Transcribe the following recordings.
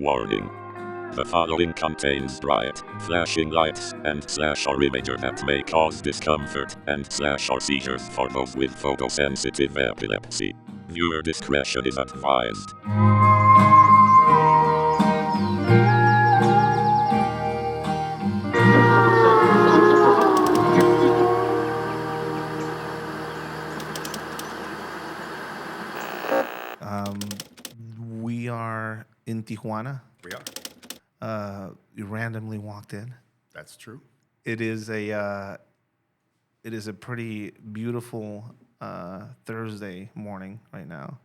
Warning. The following contains bright, flashing lights and /or imagery that may cause discomfort and /or seizures for those with photosensitive epilepsy. Viewer discretion is advised. We are in Tijuana. We are. You randomly walked in. That's true. It is a pretty beautiful Thursday morning right now.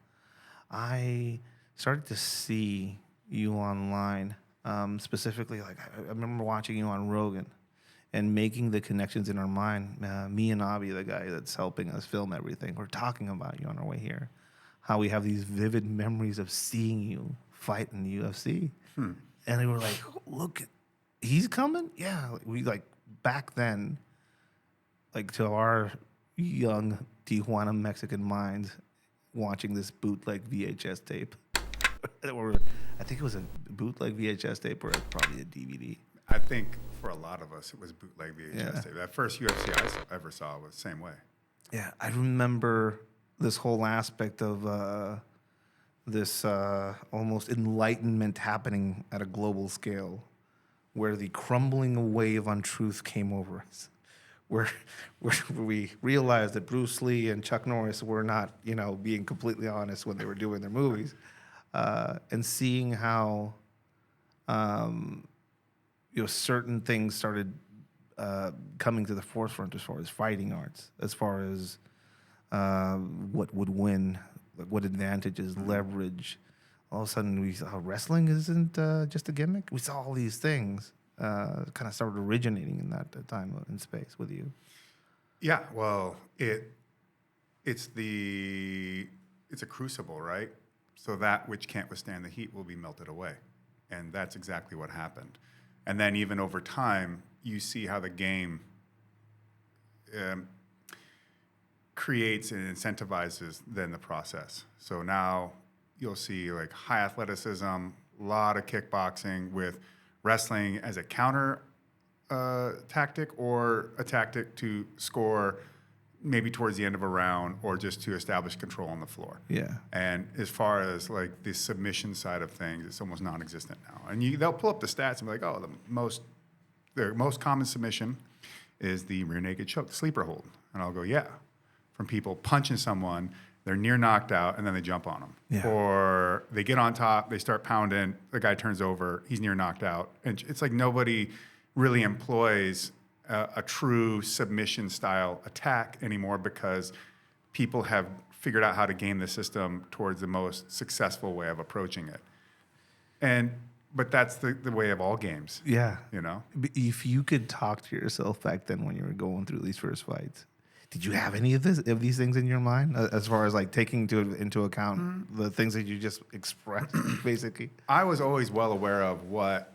I started to see you online, specifically. Like I remember watching you on Rogan, and making the connections in our mind. Me and Avi, the guy that's helping us film everything, we're talking about you on our way here. How we have these vivid memories of seeing you fight in the UFC. And we were like, look, he's coming? Yeah. We back then, to our young Tijuana Mexican minds, watching this bootleg VHS tape. Or I think it was a bootleg VHS tape or probably a DVD. I think for a lot of us, it was bootleg VHS tape. That first UFC I ever saw was the same way. Yeah, I remember this whole aspect of this almost enlightenment happening at a global scale, where the crumbling wave on truth came over us, where we realized that Bruce Lee and Chuck Norris were not, being completely honest when they were doing their movies, and seeing how, certain things started coming to the forefront as far as fighting arts, as far as what would win, what advantages, leverage. All of a sudden, we saw wrestling isn't just a gimmick. We saw all these things kind of started originating in that time and space with you. Yeah, well, it's a crucible, right? So that which can't withstand the heat will be melted away, and that's exactly what happened. And then even over time, you see how the game creates and incentivizes then the process. So now you'll see high athleticism, a lot of kickboxing with wrestling as a counter tactic or a tactic to score maybe towards the end of a round or just to establish control on the floor. Yeah. And as far as the submission side of things, it's almost non-existent now. And they'll pull up the stats and be like, oh, the most common submission is the rear naked choke, the sleeper hold. And I'll go, yeah. From people punching someone, they're near knocked out, and then they jump on them. Yeah. Or they get on top, they start pounding, the guy turns over, he's near knocked out. And it's like nobody really employs a true submission style attack anymore because people have figured out how to game the system towards the most successful way of approaching it. But that's the way of all games. Yeah. If you could talk to yourself back then when you were going through these first fights, did you have any of these things in your mind as far as taking into account the things that you just expressed, basically? I was always well aware of what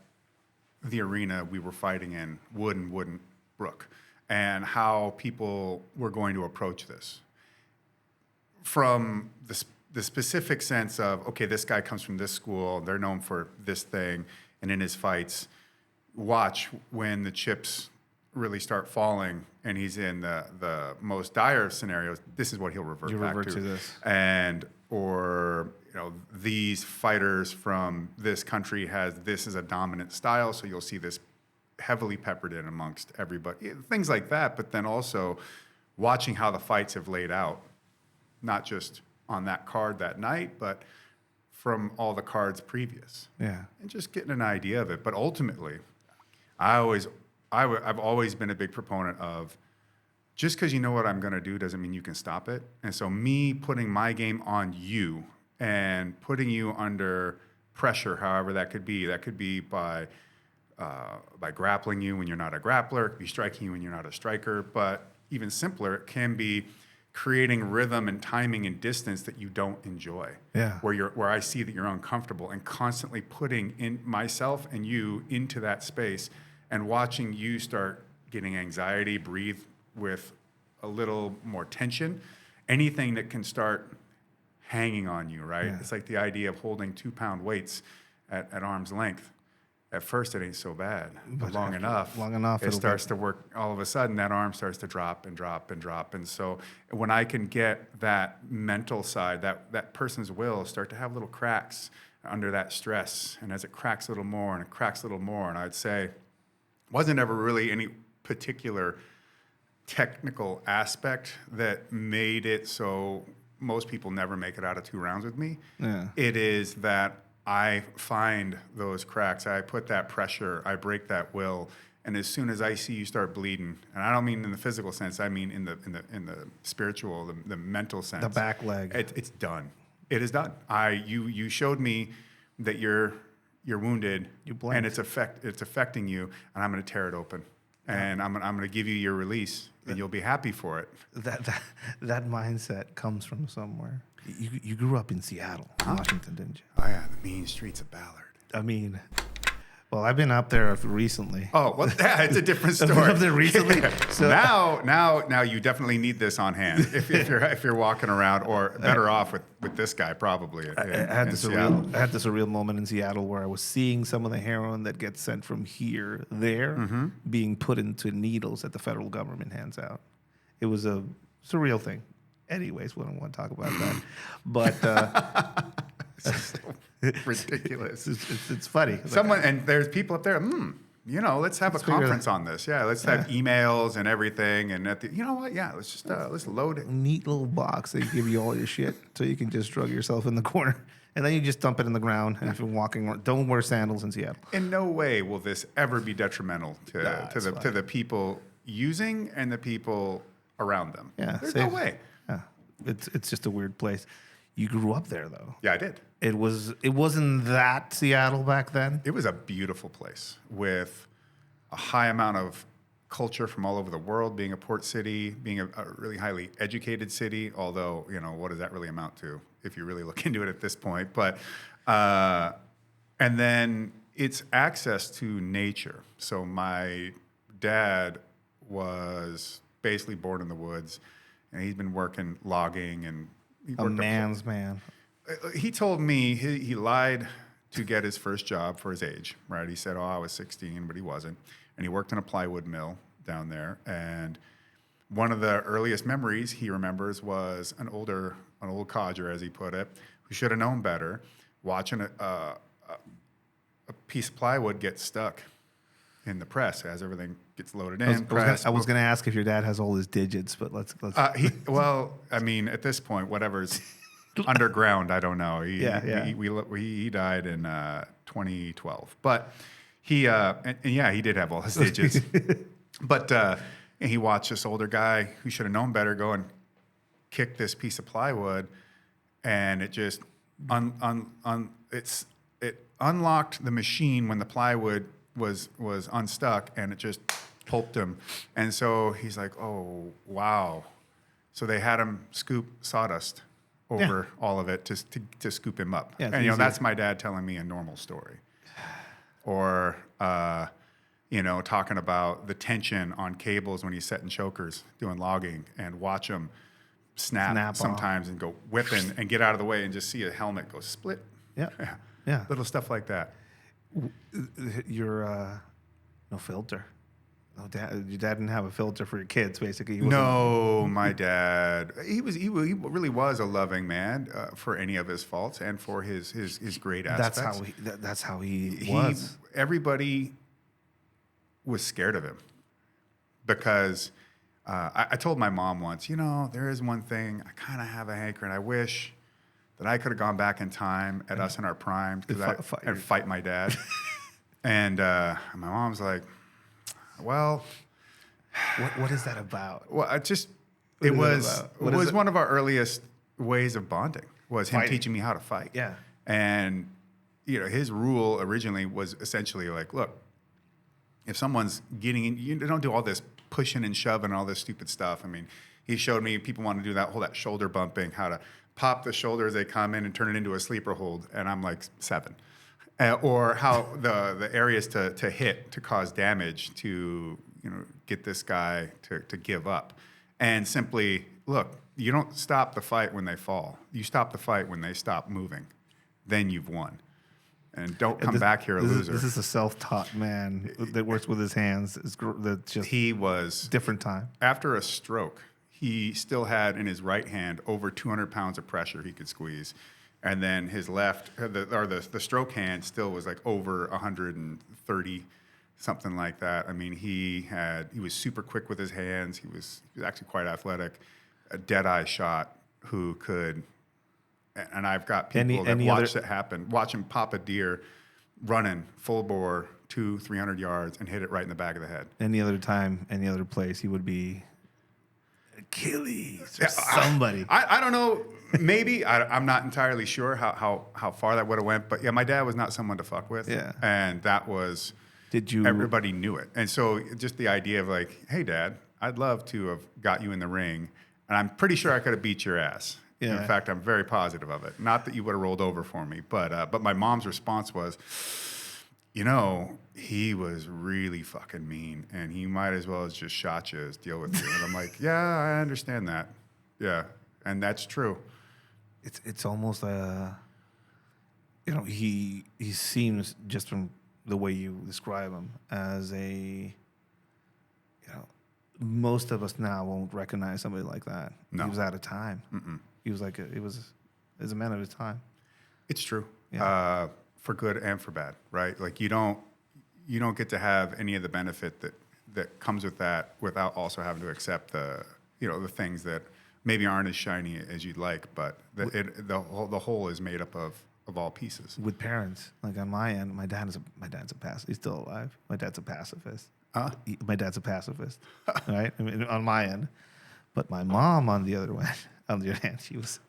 the arena we were fighting in would and wouldn't brook, and how people were going to approach this. From the specific sense of, okay, this guy comes from this school, they're known for this thing, and in his fights, watch when the chips really start falling and he's in the most dire scenarios, this is what he'll revert to this. And or these fighters from this country has this as a dominant style, so you'll see this heavily peppered in amongst everybody, things like that. But then also watching how the fights have laid out, not just on that card that night, but from all the cards previous. Yeah. And just getting an idea of it. But ultimately, I've always been a big proponent of just because you know what I'm going to do doesn't mean you can stop it. And so me putting my game on you and putting you under pressure, however that could be by grappling you when you're not a grappler, it could be striking you when you're not a striker, but even simpler, it can be creating rhythm and timing and distance that you don't enjoy. Yeah. Where I see that you're uncomfortable, and constantly putting in myself and you into that space and watching you start getting anxiety, breathe with a little more tension, anything that can start hanging on you, right? Yeah. It's like the idea of holding 2-pound weights at arm's length. At first, it ain't so bad, but long enough, it starts to work. All of a sudden, that arm starts to drop and drop and drop. And so when I can get that mental side, that person's will start to have little cracks under that stress. And as it cracks a little more and it cracks a little more, and I'd say wasn't ever really any particular technical aspect that made it so most people never make it out of 2 rounds with me. Yeah. It is that I find those cracks, I put that pressure, I break that will, and as soon as I see you start bleeding, and I don't mean in the physical sense, I mean in the spiritual, the mental sense. The back leg. It's done. It is done. You showed me that you're wounded, and it's affecting you, and I'm going to tear it open, and I'm going to give you your release, and you'll be happy for it. That mindset comes from somewhere. You grew up in Seattle, Washington, didn't you? Oh yeah, the mean streets of Ballard. I mean, well, I've been up there recently. Oh, well, it's a different story. I've been up there recently. So now you definitely need this on hand if you're walking around, or better off with this guy probably. I had this surreal moment in Seattle where I was seeing some of the heroin that gets sent from here there being put into needles that the federal government hands out. It was a surreal thing. Anyways, we don't want to talk about that. But it's so ridiculous. It's funny. And there's people up there. Let's have a conference on this. Yeah, let's have emails and everything. And you know what? Yeah, let's just let's load it. Neat little box. They give you all your shit, so you can just drug yourself in the corner, and then you just dump it in the ground. And if you're walking, don't wear sandals in Seattle. In no way will this ever be detrimental to the people using and the people around them. Yeah, there's no way. Yeah, it's just a weird place. You grew up there, though. Yeah, I did. It wasn't that Seattle back then. It was a beautiful place with a high amount of culture from all over the world, being a port city, being a really highly educated city, although, what does that really amount to if you really look into it at this point? But, and then it's access to nature. So my dad was basically born in the woods, and he's been working logging, and he worked a man's man. He told me he lied to get his first job for his age, right? He said, I was 16, but he wasn't. And he worked in a plywood mill down there. And one of the earliest memories he remembers was an old codger, as he put it, who should have known better, watching a piece of plywood get stuck in the press as everything gets loaded in. I was going to ask if your dad has all his digits, but let's. At this point, whatever's underground, I don't know. He died in 2012, but he did have all his digits. But he watched this older guy who should have known better go and kick this piece of plywood, and it just it unlocked the machine when the plywood was unstuck, and it just pulped him. And so he's like, oh wow. So they had him scoop sawdust over all of it to scoop him up. Yeah, and that's my dad telling me a normal story. Or talking about the tension on cables when he's setting chokers doing logging, and watch him snap sometimes off, and go whipping and get out of the way and just see a helmet go split. Yeah. Little stuff like that. Your no filter. Your dad didn't have a filter for your kids, basically. No, my dad. He really was a loving man for any of his faults and for his great aspects. That's how he was. Everybody was scared of him because I told my mom once, there is one thing I kind of have a hankering. I wish that I could have gone back in time at us in our prime and fight my dad. And my mom's like, well, what is that about? Well, it was one of our earliest ways of bonding, was him teaching me how to fight. Yeah. And his rule originally was essentially like, look, if someone's getting in, you don't do all this pushing and shoving and all this stupid stuff. I mean, he showed me people want to do that shoulder bumping, how to pop the shoulder as they come in and turn it into a sleeper hold, and I'm like 7. Or how the areas to hit to cause damage to get this guy to give up, and simply look, you don't stop the fight when they fall. You stop the fight when they stop moving. Then you've won. and don't come back here a loser. This is a self-taught man that works with his hands. That's just he was different time. After a stroke, he still had in his right hand over 200 pounds of pressure he could squeeze. And then his left, the stroke hand still was like over 130, something like that. I mean, he was super quick with his hands. He was actually quite athletic. A dead-eye shot who could, and I've got people that watched it happen, watch him pop a deer running full bore 200-300 yards and hit it right in the back of the head. Any other time, any other place, he would be Achilles or somebody. I don't know. Maybe I'm not entirely sure how far that would have went, but yeah, my dad was not someone to fuck with. Yeah, and that was. Everybody knew it, and so just the idea of like, hey, Dad, I'd love to have got you in the ring, and I'm pretty sure I could have beat your ass. Yeah. In fact, I'm very positive of it. Not that you would have rolled over for me, but my mom's response was, he was really fucking mean, and he might as well have just shot you as deal with you. And I'm like, yeah, I understand that. Yeah, and that's true. It's almost he seems, just from the way you describe him, as most of us now won't recognize somebody like that. No. He was out of time. Mm-mm. He was a man of his time. It's true. Yeah. For good and for bad, right? Like you don't get to have any of the benefit that comes with that without also having to accept the things that maybe aren't as shiny as you'd like, but the whole is made up of all pieces. With parents, like on my end, my dad's a pacifist. He's still alive. My dad's a pacifist. Huh? My dad's a pacifist, right? I mean, on my end, but my mom, on the other hand, she was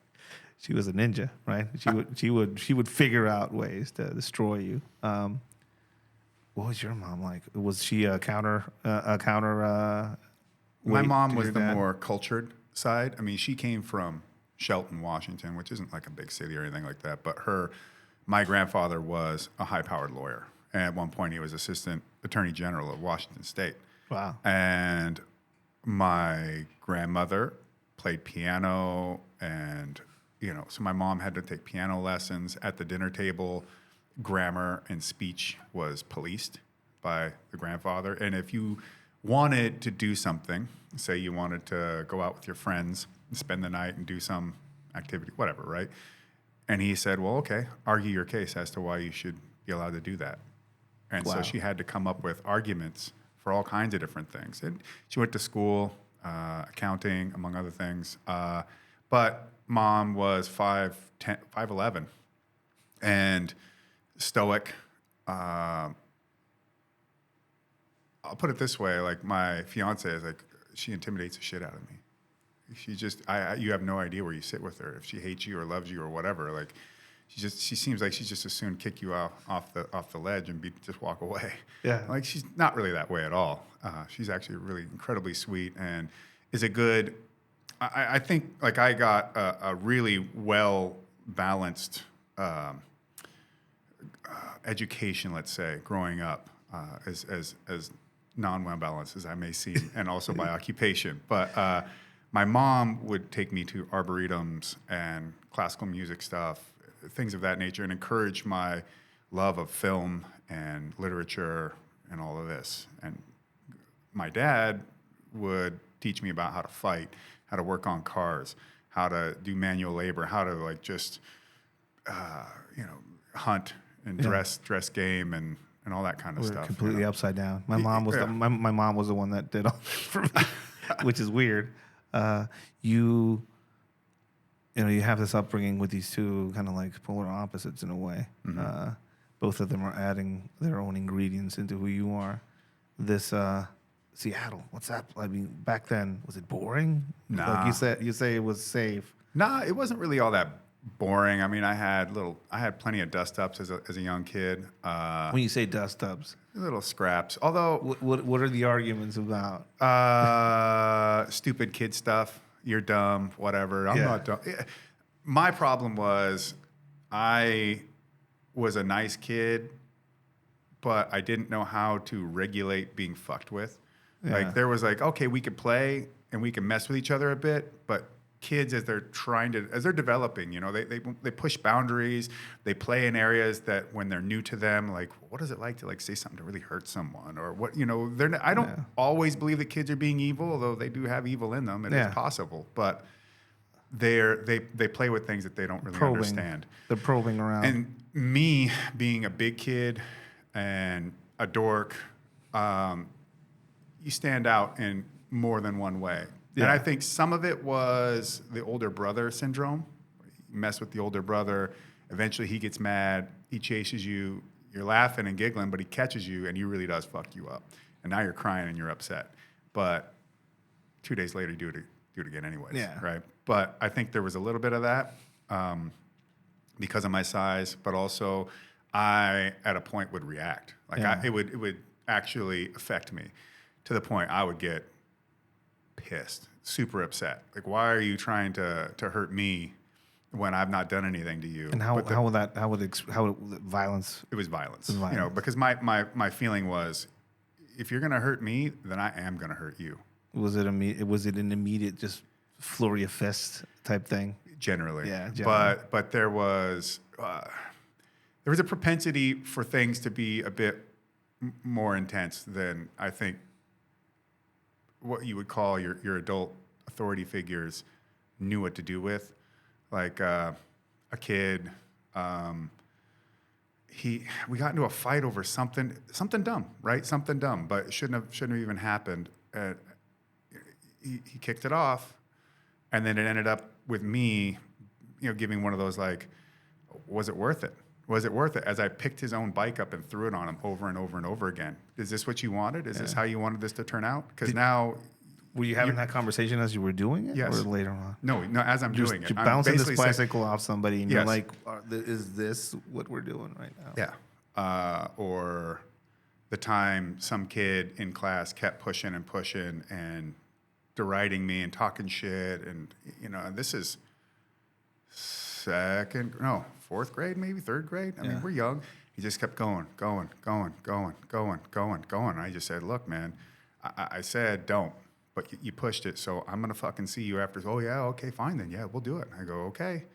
a ninja, right? She would figure out ways to destroy you. What was your mom like? Was she a counter? My mom was the more cultured side. I mean, she came from Shelton, Washington, which isn't like a big city or anything like that. But my grandfather was a high-powered lawyer. And at one point, he was assistant attorney general of Washington State. Wow. And my grandmother played piano, and so my mom had to take piano lessons at the dinner table. Grammar and speech was policed by the grandfather. And if you wanted to do something, say you wanted to go out with your friends, spend the night and do some activity, whatever, right? And he said, well, okay, argue your case as to why you should be allowed to do that. And so she had to come up with arguments for all kinds of different things. And she went to school, accounting, among other things. But mom was 5'11", and stoic. I'll put it this way: like my fiance is like, she intimidates the shit out of me. She just, you have no idea where you sit with her, if she hates you or loves you or whatever. Like, she seems like she's just as soon kick you off the ledge and just walk away. Yeah. Like, she's not really that way at all. She's actually really incredibly sweet and is a good. I think like I got a really well balanced education, let's say, growing up, as non-well balanced as I may seem, and also by occupation. But my mom would take me to arboretums and classical music stuff, things of that nature, and encourage my love of film and literature and all of this. And my dad would teach me about how to fight, how to work on cars, how to do manual labor, how to like just hunt and dress game and all that kind of stuff. Completely upside down. My mom was my mom was the one that did all that for me, which is weird. You have this upbringing with these two kind of like polar opposites in a way. Mm-hmm. Both of them are adding their own ingredients into who you are. This Seattle, what's that? I mean, back then, was it boring? Nah. Like you say it was safe. Nah, it wasn't really all that boring. I mean, I had plenty of dust ups as a young kid. When you say dust ups, little scraps. Although, what are the arguments about? Stupid kid stuff. You're dumb. Whatever. I'm not dumb. My problem was, I was a nice kid, but I didn't know how to regulate being fucked with. Yeah. Like there was like, okay, we could play and we could mess with each other a bit, but kids as they're developing, they push boundaries, they play in areas that when they're new to them, like what is it like to like say something to really hurt someone or what, I don't always believe that kids are being evil, although they do have evil in them. It is possible, but they play with things that they don't really understand. They're probing around. And me being a big kid and a dork, you stand out in more than one way. Yeah. And I think some of it was the older brother syndrome. You mess with the older brother, eventually he gets mad, he chases you, you're laughing and giggling, but he catches you and he really does fuck you up. And now you're crying and you're upset. But 2 days later, you do it again anyways, right? But I think there was a little bit of that because of my size, but also I, at a point, would react. Like it would actually affect me to the point I would get pissed, super upset. Like, why are you trying to hurt me when I've not done anything to you? And how would violence? It was violence. Because my feeling was, if you're gonna hurt me, then I am gonna hurt you. Was it an immediate just flurry of fists type thing? Generally, yeah. But there was a propensity for things to be a bit more intense than I think what you would call your adult authority figures knew what to do with. Like a kid, we got into a fight over something dumb, right? Something dumb, but it shouldn't have even happened. He kicked it off, and then it ended up with me, giving one of those like, was it worth it? Was it worth it? As I picked his own bike up and threw it on him over and over and over again. Is this what you wanted? Is this how you wanted this to turn out? Because now... Were you having that conversation as you were doing it? Yes. Or later on? No, as I'm doing it. You're bouncing this bicycle off somebody and you're like, is this what we're doing right now? Yeah. Or the time some kid in class kept pushing and pushing and deriding me and talking shit. And, this is fourth grade, maybe third grade. I mean, we're young. He just kept going. I just said, look, man, I said, don't, but you pushed it. So I'm going to fucking see you after. Oh yeah. Okay, fine then. Yeah, we'll do it. I go, okay.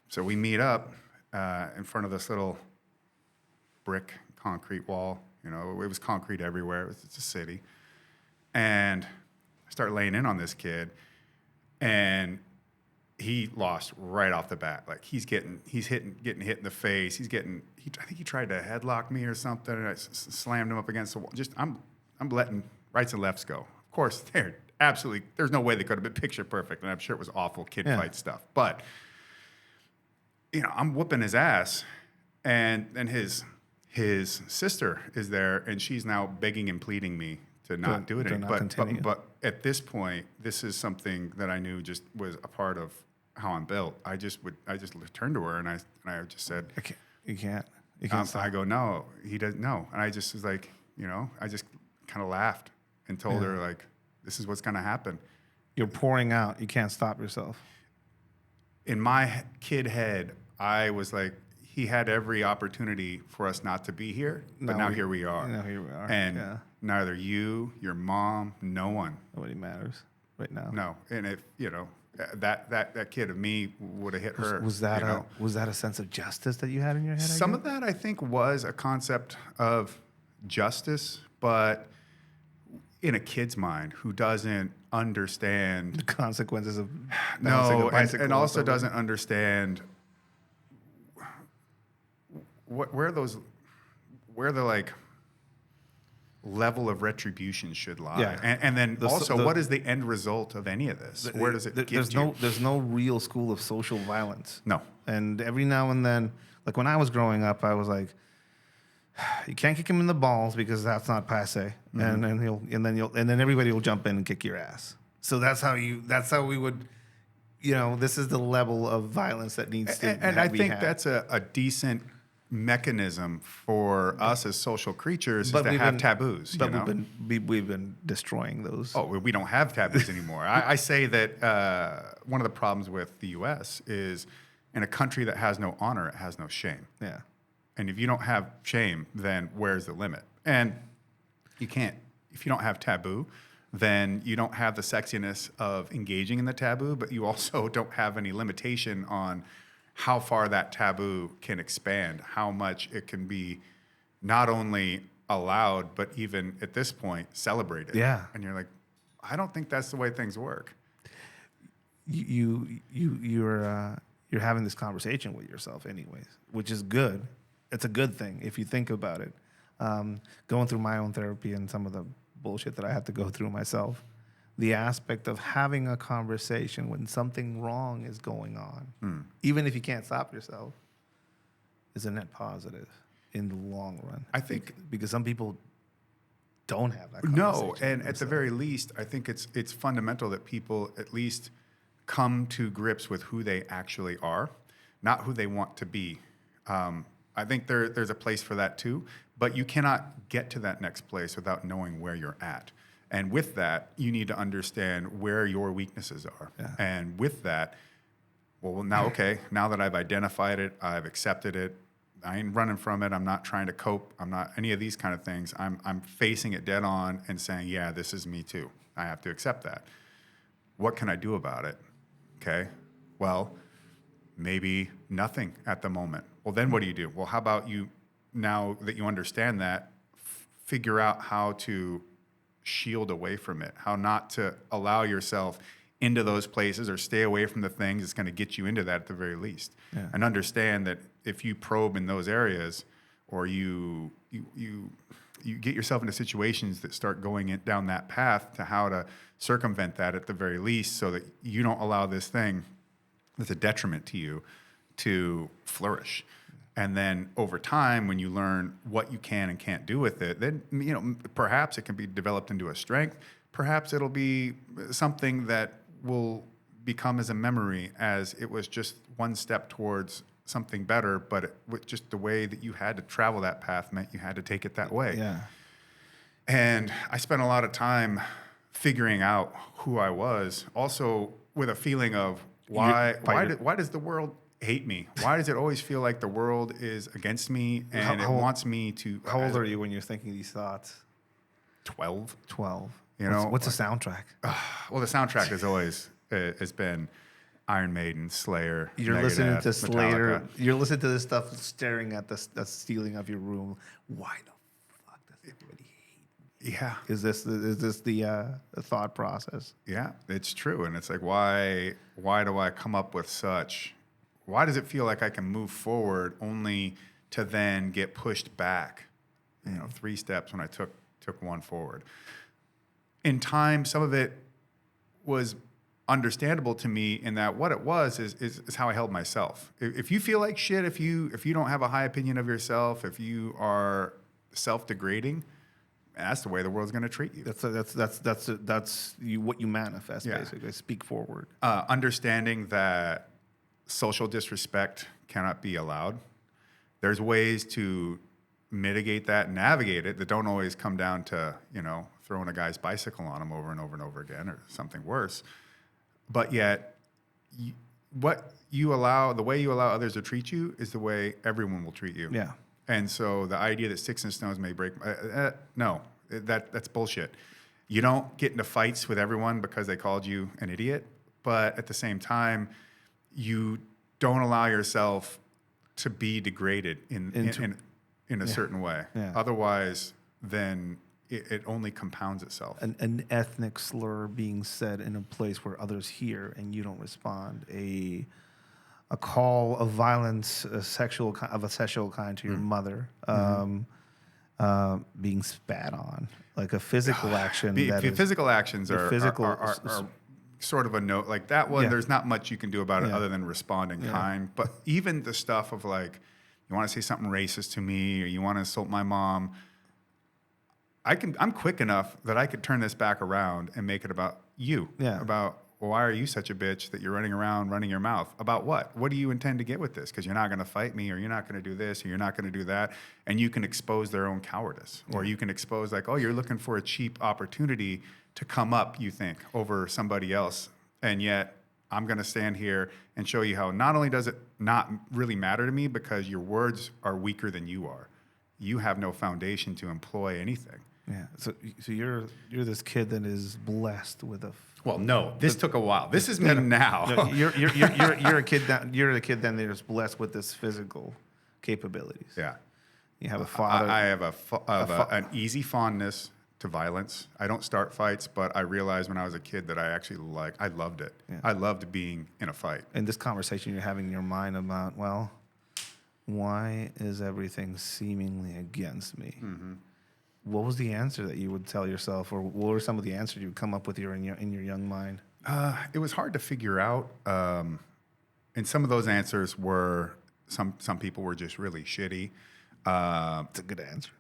So we meet up in front of this little brick concrete wall. It was concrete everywhere. It's a city. And I start laying in on this kid, and he lost right off the bat. Like getting hit in the face. I think he tried to headlock me or something, and I slammed him up against the wall. I'm letting rights and lefts go. Of course, there's no way they could have been picture perfect, and I'm sure it was awful kid fight stuff. But I'm whooping his ass, and his sister is there, and she's now begging and pleading me to not do it anymore. But at this point, this is something that I knew just was a part of how I'm built. I just turned to her and I just said, You can't stop. I go, no, he doesn't know. And I just was like, I just kind of laughed and told her like, this is what's going to happen. You're pouring out. You can't stop yourself. In my kid head, I was like, he had every opportunity for us not to be here, but now here we are. And neither you, your mom, no one. Nobody matters right now. No. And if, that kid of me would have hit her. Was that a sense of justice that you had in your head? Some of that, I think, was a concept of justice, but in a kid's mind who doesn't understand the consequences of and also doesn't understand where the like level of retribution should lie. Yeah. And then what is the end result of any of this? Where does it get you? There's no real school of social violence. No. And every now and then, like when I was growing up, I was like, you can't kick him in the balls because that's not passe. Mm-hmm. And then everybody will jump in and kick your ass. So that's how we would, this is the level of violence that needs to and I think that's a decent mechanism for us as social creatures to have taboos. But we've been destroying those. Oh, we don't have taboos anymore. I say that one of the problems with the U.S. is in a country that has no honor, it has no shame. Yeah. And if you don't have shame, then where's the limit? And you can't, if you don't have taboo, then you don't have the sexiness of engaging in the taboo, but you also don't have any limitation on how far that taboo can expand, how much it can be not only allowed, but even at this point, celebrated. Yeah. And you're like, I don't think that's the way things work. You're having this conversation with yourself anyways, which is good. It's a good thing if you think about it. Going through my own therapy and some of the bullshit that I have to go through myself, the aspect of having a conversation when something wrong is going on, even if you can't stop yourself, is a net positive in the long run. I think because some people don't have that conversation. No, and at the very least, I think it's fundamental that people at least come to grips with who they actually are, not who they want to be. I think there's a place for that too, but you cannot get to that next place without knowing where you're at. And with that, you need to understand where your weaknesses are. Yeah. And with that, well, now that I've identified it, I've accepted it, I ain't running from it, I'm not trying to cope, I'm not any of these kind of things. I'm facing it dead on and saying, yeah, this is me too. I have to accept that. What can I do about it? Okay, well, maybe nothing at the moment. Well, then what do you do? Well, how about you, now that you understand that, figure out how to shield away from it, how not to allow yourself into those places or stay away from the things that's going to get you into that at the very least. Yeah. And understand that if you probe in those areas, or you get yourself into situations that start going down that path, to how to circumvent that at the very least, so that you don't allow this thing that's a detriment to you to flourish. And then over time, when you learn what you can and can't do with it, then perhaps it can be developed into a strength. Perhaps it'll be something that will become as a memory, as it was just one step towards something better, but with just the way that you had to travel that path meant you had to take it that way. Yeah. And I spent a lot of time figuring out who I was, also with a feeling of why does the world hate me? Why does it always feel like the world is against me and it wants me to... How old are you when you're thinking these thoughts? 12. 12. You know, what's the soundtrack? Well, the soundtrack has been Iron Maiden, Slayer. You're Megadeth, listening to Slayer. Metallica. You're listening to this stuff, staring at the ceiling of your room. Why the fuck does everybody hate me? Yeah. Is this the thought process? Yeah, it's true, and it's like, why do I come up with such? Why does it feel like I can move forward only to then get pushed back? 3 steps when I took one forward. In time, some of it was understandable to me in that what it was is how I held myself. If you feel like shit, if you don't have a high opinion of yourself, if you are self-degrading, that's the way the world's going to treat you. That's what you manifest, basically. Speak forward. Understanding that social disrespect cannot be allowed. There's ways to mitigate that and navigate it that don't always come down to, throwing a guy's bicycle on him over and over and over again, or something worse. But yet, the way you allow others to treat you is the way everyone will treat you. Yeah. And so the idea that sticks and stones may break, no, that's bullshit. You don't get into fights with everyone because they called you an idiot, but at the same time, you don't allow yourself to be degraded in a certain way. Yeah. Otherwise, then it only compounds itself. An ethnic slur being said in a place where others hear and you don't respond. A call of violence, of a sexual kind to your mother, being spat on, like a physical action. Physical actions are sort of a note like that one. Yeah. There's not much you can do about it other than respond in kind. But even the stuff of like, you want to say something racist to me, or you want to insult my mom, I'm quick enough that I could turn this back around and make it about you. Yeah. About, well, why are you such a bitch that you're running around running your mouth? About what? What do you intend to get with this? Because you're not going to fight me, or you're not going to do this, or you're not going to do that. And you can expose their own cowardice. Yeah. Or you can expose like, oh, you're looking for a cheap opportunity to come up, you think, over somebody else. And yet I'm going to stand here and show you how not only does it not really matter to me because your words are weaker than you are. You have no foundation to employ anything. Yeah. So you're this kid that is blessed with a. Well, no, this took a while. This is me now. No, you're a kid that you're a kid then that's blessed with this physical capabilities. Yeah. You have a father. I have an easy fondness to violence. I don't start fights, but I realized when I was a kid that I loved it. Yeah. I loved being in a fight. And this conversation you're having in your mind about, well, why is everything seemingly against me? Mm-hmm. What was the answer that you would tell yourself, or what were some of the answers you would come up with in your young mind? It was hard to figure out. And some of those answers were, some people were just really shitty. It's a good answer.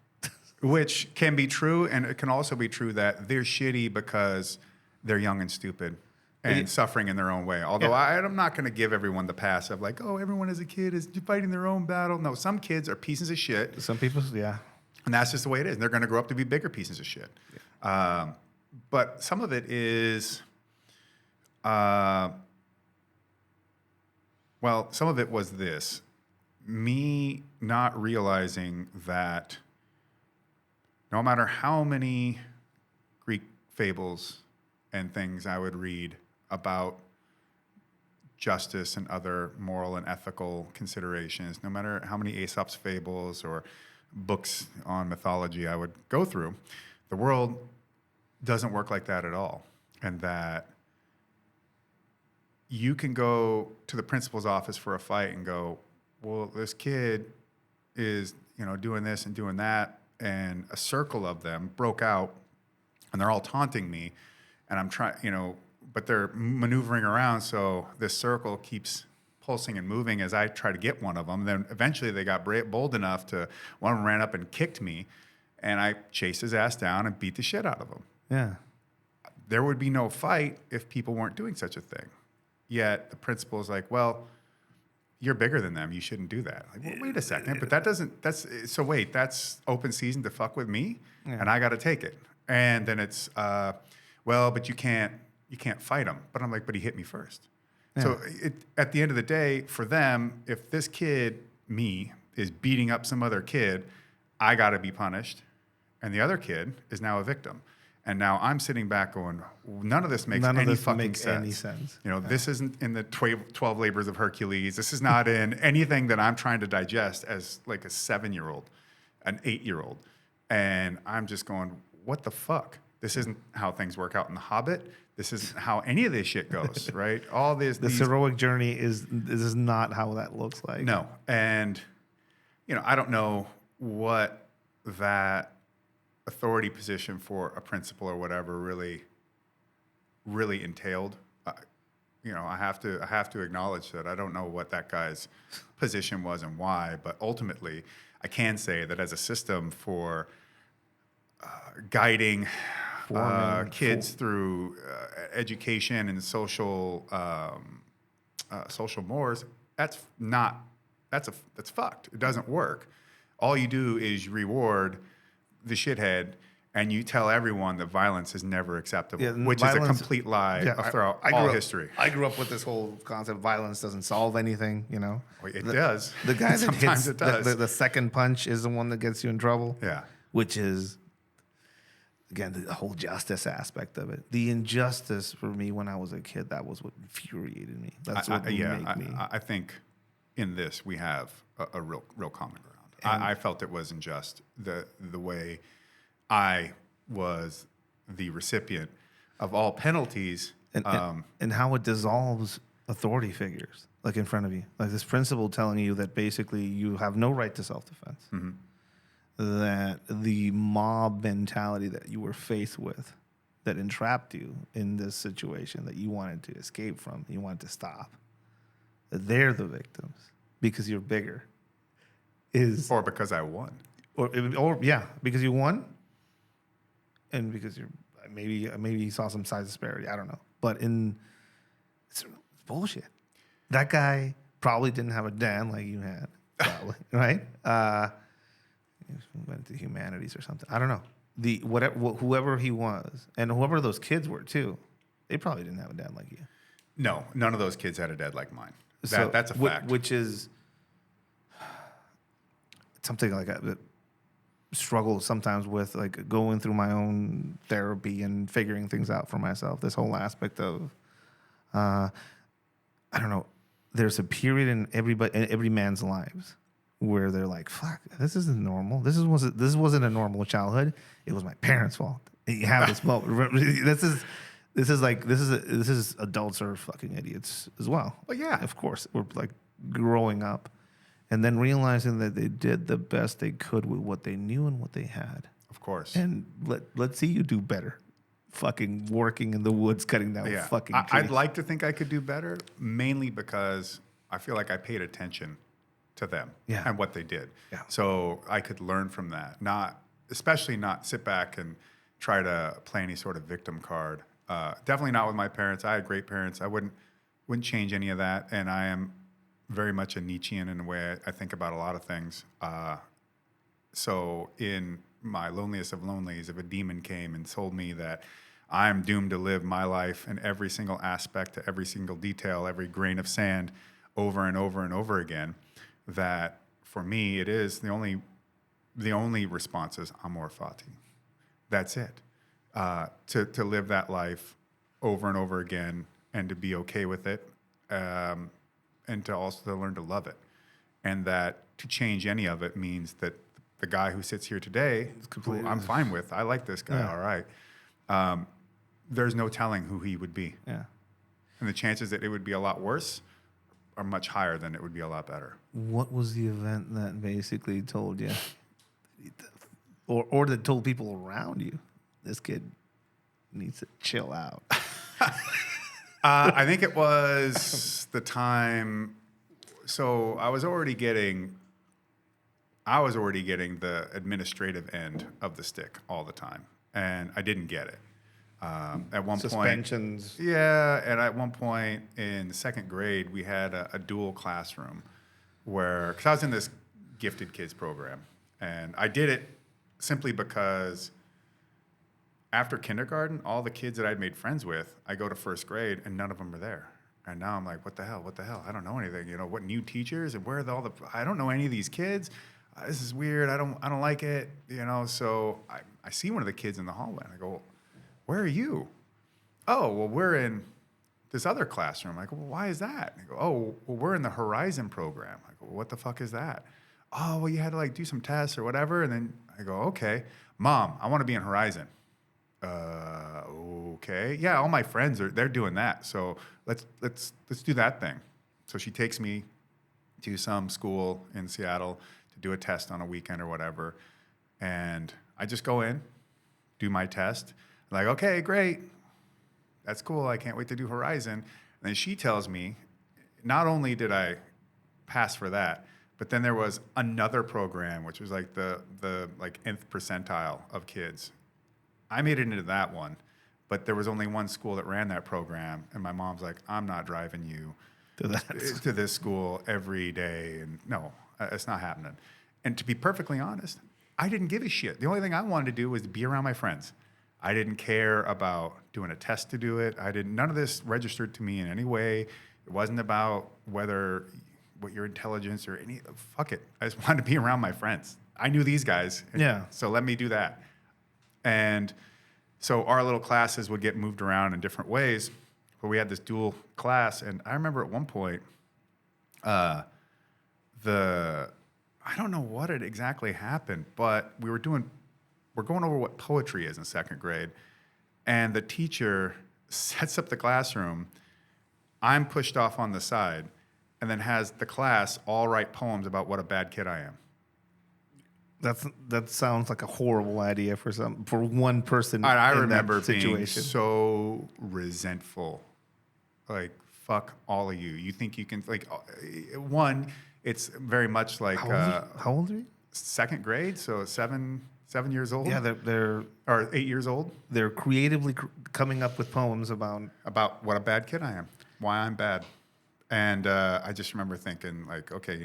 Which can be true, and it can also be true that they're shitty because they're young and stupid and suffering in their own way. Although I'm not going to give everyone the pass of like, oh, everyone as a kid is fighting their own battle. No, some kids are pieces of shit. Some people, yeah. And that's just the way it is. And they're going to grow up to be bigger pieces of shit. Yeah. But some of it is, some of it was this. Me not realizing that no matter how many Greek fables and things I would read about justice and other moral and ethical considerations, no matter how many Aesop's fables or books on mythology I would go through, the world doesn't work like that at all. And that you can go to the principal's office for a fight and go, well, this kid is, doing this and doing that, and a circle of them broke out, and they're all taunting me, and I'm trying, but they're maneuvering around, so this circle keeps pulsing and moving as I try to get one of them. Then eventually they got bold enough to, one of them ran up and kicked me, and I chased his ass down and beat the shit out of him. Yeah. There would be no fight if people weren't doing such a thing. Yet the principal is like, well, you're bigger than them. You shouldn't do that. Like, well, wait a second. But that's open season to fuck with me, and I got to take it. And then it's, but you can't fight him. But I'm like, but he hit me first. Yeah. So at the end of the day, for them, if this kid, me, is beating up some other kid, I got to be punished. And the other kid is now a victim. And now I'm sitting back going, none of this makes any sense. This isn't in the 12 labors of Hercules. This is not in anything that I'm trying to digest as like a 7-year-old, an 8-year-old. And I'm just going, what the fuck? This isn't how things work out in The Hobbit. This isn't how any of this shit goes, right? All this. This heroic journey this is not how that looks like. No. And, I don't know what that authority position for a principal or whatever really entailed. I have to acknowledge that I don't know what that guy's position was and why, but ultimately I can say that as a system for guiding kids through education and social mores, that's fucked. It doesn't work. All you do is reward the shithead, and you tell everyone that violence is never acceptable, which is a complete lie throughout all history. I grew up with this whole concept: violence doesn't solve anything. Well, it does. The guy that sometimes hits it does. The second punch is the one that gets you in trouble. Yeah, which is again the whole justice aspect of it. The injustice for me when I was a kid, that was what infuriated me. That's what made me. I think in this we have a real common ground. I felt it was unjust, the way I was the recipient of all penalties. And how it dissolves authority figures, like in front of you. Like this principle telling you that basically you have no right to self-defense. Mm-hmm. That the mob mentality that you were faced with, that entrapped you in this situation that you wanted to escape from, you wanted to stop, that they're the victims because you're bigger. Or because I won. Or because you won, and because you're maybe you saw some size disparity. I don't know, but it's bullshit. That guy probably didn't have a dad like you had, probably right? Went to humanities or something. I don't know. Whoever he was, and whoever those kids were too, they probably didn't have a dad like you. No, none of those kids had a dad like mine. That's a fact. Which is something like that struggle sometimes with like going through my own therapy and figuring things out for myself. This whole aspect of, I don't know, there's a period in every man's lives where they're like, "Fuck, this isn't normal. This wasn't a normal childhood. It was my parents' fault." And you have this moment. This is adults are fucking idiots as well. Well, yeah, of course, we're like growing up, and then realizing that they did the best they could with what they knew and what they had. Of course. And let's see you do better. Fucking working in the woods, cutting down fucking trees. I'd like to think I could do better, mainly because I feel like I paid attention to them and what they did. Yeah. So I could learn from that, especially not sit back and try to play any sort of victim card. Definitely not with my parents. I had great parents. I wouldn't change any of that. And I am very much a Nietzschean in the way I think about a lot of things. So in my loneliest of lonelies, if a demon came and told me that I'm doomed to live my life in every single aspect, every single detail, every grain of sand over and over and over again, that for me, it is the only response is amor fati. That's it. To live that life over and over again and to be okay with it, and to also learn to love it. And that to change any of it means that the guy who sits here today, who I'm fine with, I like this guy, all right. There's no telling who he would be. Yeah. And the chances that it would be a lot worse are much higher than it would be a lot better. What was the event that basically told you, or that told people around you, this kid needs to chill out? I think it was the time. So I was already getting the administrative end of the stick all the time, and I didn't get it. At one Suspensions. point, yeah, and at one point in second grade, we had a dual classroom because I was in this gifted kids program, and I did it simply because after kindergarten, all the kids that I'd made friends with, I go to first grade, and none of them are there. And now I'm like, what the hell? I don't know anything. What new teachers and where are I don't know any of these kids. This is weird. I don't like it. So I see one of the kids in the hallway, and I go, where are you? Oh, well, we're in this other classroom. I go, well, why is that? And I go, oh, well, we're in the Horizon program. I go, well, what the fuck is that? Oh, well, you had to do some tests or whatever. And then I go, okay, Mom, I want to be in Horizon. Okay. Yeah, all my friends they're doing that. So let's do that thing. So she takes me to some school in Seattle to do a test on a weekend or whatever. And I just go in, do my test. I'm like, okay, great. That's cool. I can't wait to do Horizon. And then she tells me, not only did I pass for that, but then there was another program, which was like the nth percentile of kids. I made it into that one, but there was only one school that ran that program, and my mom's like, I'm not driving you to this school every day, and no, it's not happening. And to be perfectly honest, I didn't give a shit. The only thing I wanted to do was be around my friends. I didn't care about doing a test to do it. None of this registered to me in any way. It wasn't about what your intelligence or fuck it. I just wanted to be around my friends. I knew these guys. So let me do that. And so our little classes would get moved around in different ways, but we had this dual class. And I remember at one point, I don't know what had exactly happened, but we're going over what poetry is in second grade. And the teacher sets up the classroom. I'm pushed off on the side, and then has the class all write poems about what a bad kid I am. That sounds like a horrible idea for one person. I remember that situation. Being so resentful. Like, fuck all of you. You think you can one? It's very much like how old are you? Second grade, so 7 years old. Yeah, they're or 8 years old. They're creatively coming up with poems about what a bad kid I am, why I'm bad, and I just remember thinking like, okay,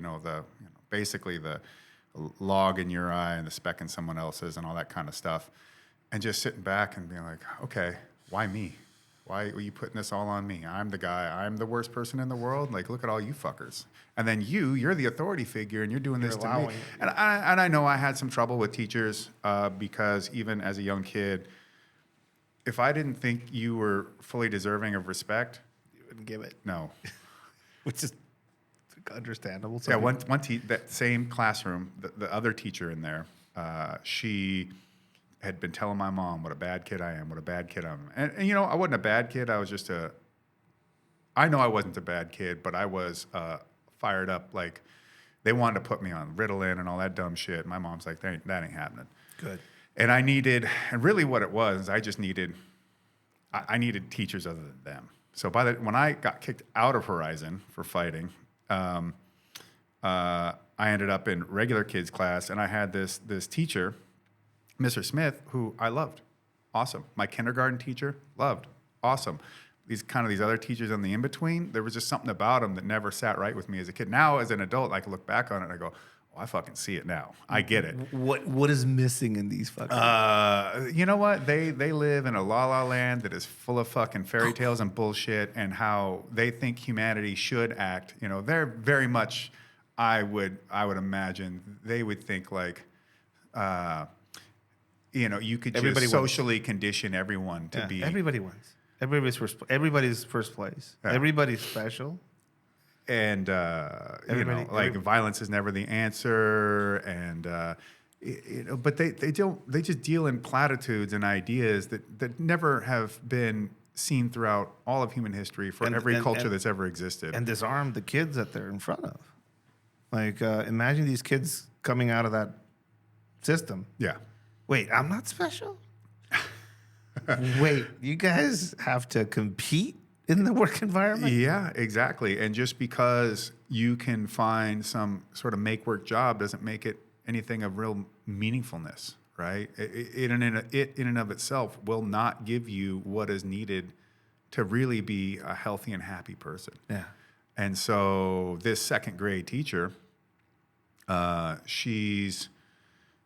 basically the log in your eye and the speck in someone else's and all that kind of stuff, and just sitting back and being like, okay, why me? Why are you putting this all on me? I'm the guy. I'm the worst person in the world. Like, look at all you fuckers. And then you're the authority figure, and you're doing this to me. And I know I had some trouble with teachers because even as a young kid, if I didn't think you were fully deserving of respect, You wouldn't give it. No. Which is understandable. That same classroom, the other teacher in there, she had been telling my mom what a bad kid I am, what a bad kid I am. And you know, I wasn't a bad kid. I was just I know I wasn't a bad kid, but I was fired up. Like, they wanted to put me on Ritalin and all that dumb shit. My mom's like, that ain't happening. Good. And and really what it was, I just needed teachers other than them. So when I got kicked out of Horizon for fighting, I ended up in regular kids class, and I had this teacher, Mr. Smith, who I loved. Awesome. My kindergarten teacher, loved. Awesome. These other teachers on the in-between, there was just something about them that never sat right with me as a kid. Now, as an adult, I can look back on it and I go, oh, I fucking see it now. I get it. What is missing in these fucking... You know what? They live in a la-la land that is full of fucking fairy tales and bullshit, and how they think humanity should act. You know, they're very much, I would imagine, they would think like... you could just socially condition everyone to be... Everybody wins. Everybody's first place. Yeah. Everybody's special. And, violence is never the answer. And, but they just deal in platitudes and ideas that never have been seen throughout all of human history for every culture that's ever existed. And disarm the kids that they're in front of. Like, imagine these kids coming out of that system. Yeah. Wait, I'm not special? Wait, you guys have to compete in the work environment? Yeah, exactly. And just because you can find some sort of make-work job doesn't make it anything of real meaningfulness, right? It in and of itself will not give you what is needed to really be a healthy and happy person. Yeah. And so this second grade teacher, she's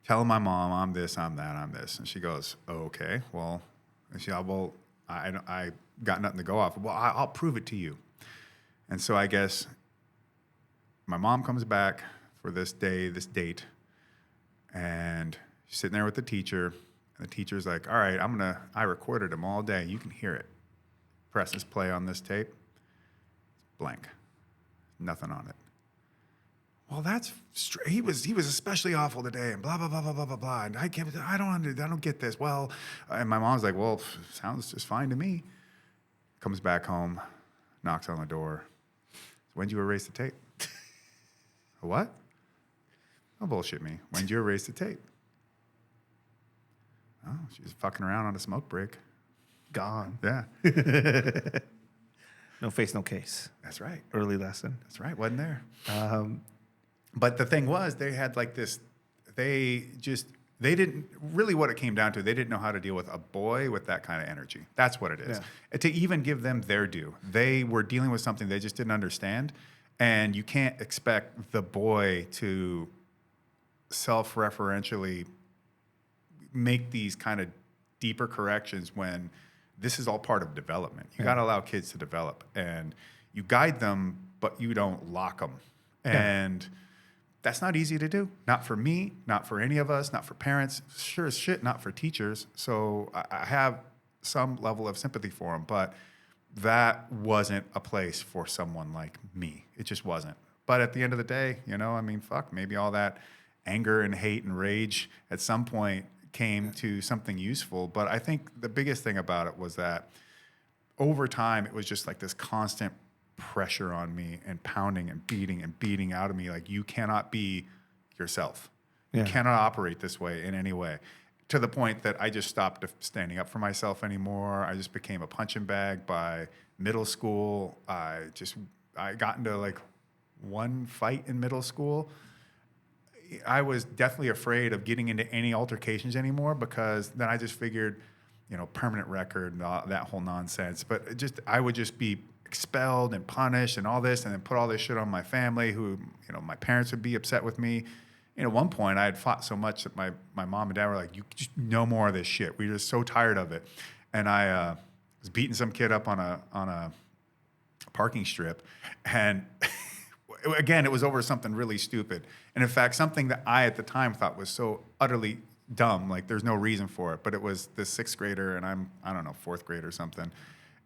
telling my mom, I'm this, I'm that, I'm this. And she goes, oh, okay, well, and she goes, well, I got nothing to go off. Well, I'll prove it to you. And so I guess my mom comes back for this date, and she's sitting there with the teacher, and the teacher's like, all right, I recorded him all day. You can hear it. Presses play on this tape. Blank. Nothing on it. Well, he was especially awful today, and blah blah blah blah blah blah blah. And I don't get this. Well, and my mom's like, well, sounds just fine to me. Comes back home, knocks on the door. When did you erase the tape? What? Don't bullshit me. When did you erase the tape? Oh, she was fucking around on a smoke break. Gone. Yeah. No face, no case. That's right. Early lesson. That's right. Wasn't there. But the thing was, they had like this, they didn't, really what it came down to, they didn't know how to deal with a boy with that kind of energy. That's what it is. Yeah. And to even give them their due, they were dealing with something they just didn't understand. And you can't expect the boy to self-referentially make these kind of deeper corrections when this is all part of development. You got to allow kids to develop, and you guide them, but you don't lock them. And that's not easy to do. Not for me, not for any of us, not for parents, sure as shit, not for teachers. So I have some level of sympathy for them, but that wasn't a place for someone like me. It just wasn't. But at the end of the day, fuck, maybe all that anger and hate and rage at some point came to something useful. But I think the biggest thing about it was that over time, it was just like this constant pressure on me and pounding and beating out of me. Like, you cannot be yourself. You cannot operate this way in any way. To the point that I just stopped standing up for myself anymore. I just became a punching bag by middle school. I got into like one fight in middle school. I was definitely afraid of getting into any altercations anymore, because then I just figured, permanent record and that whole nonsense. But I would just be expelled and punished and all this, and then put all this shit on my family, who, my parents would be upset with me. At one point, I had fought so much that my mom and dad were like, you just no more of this shit. We were just so tired of it. And I was beating some kid up on a parking strip, and again, it was over something really stupid. And in fact, something that I at the time thought was so utterly dumb, like there's no reason for it. But it was this sixth grader, and I don't know, fourth grade or something.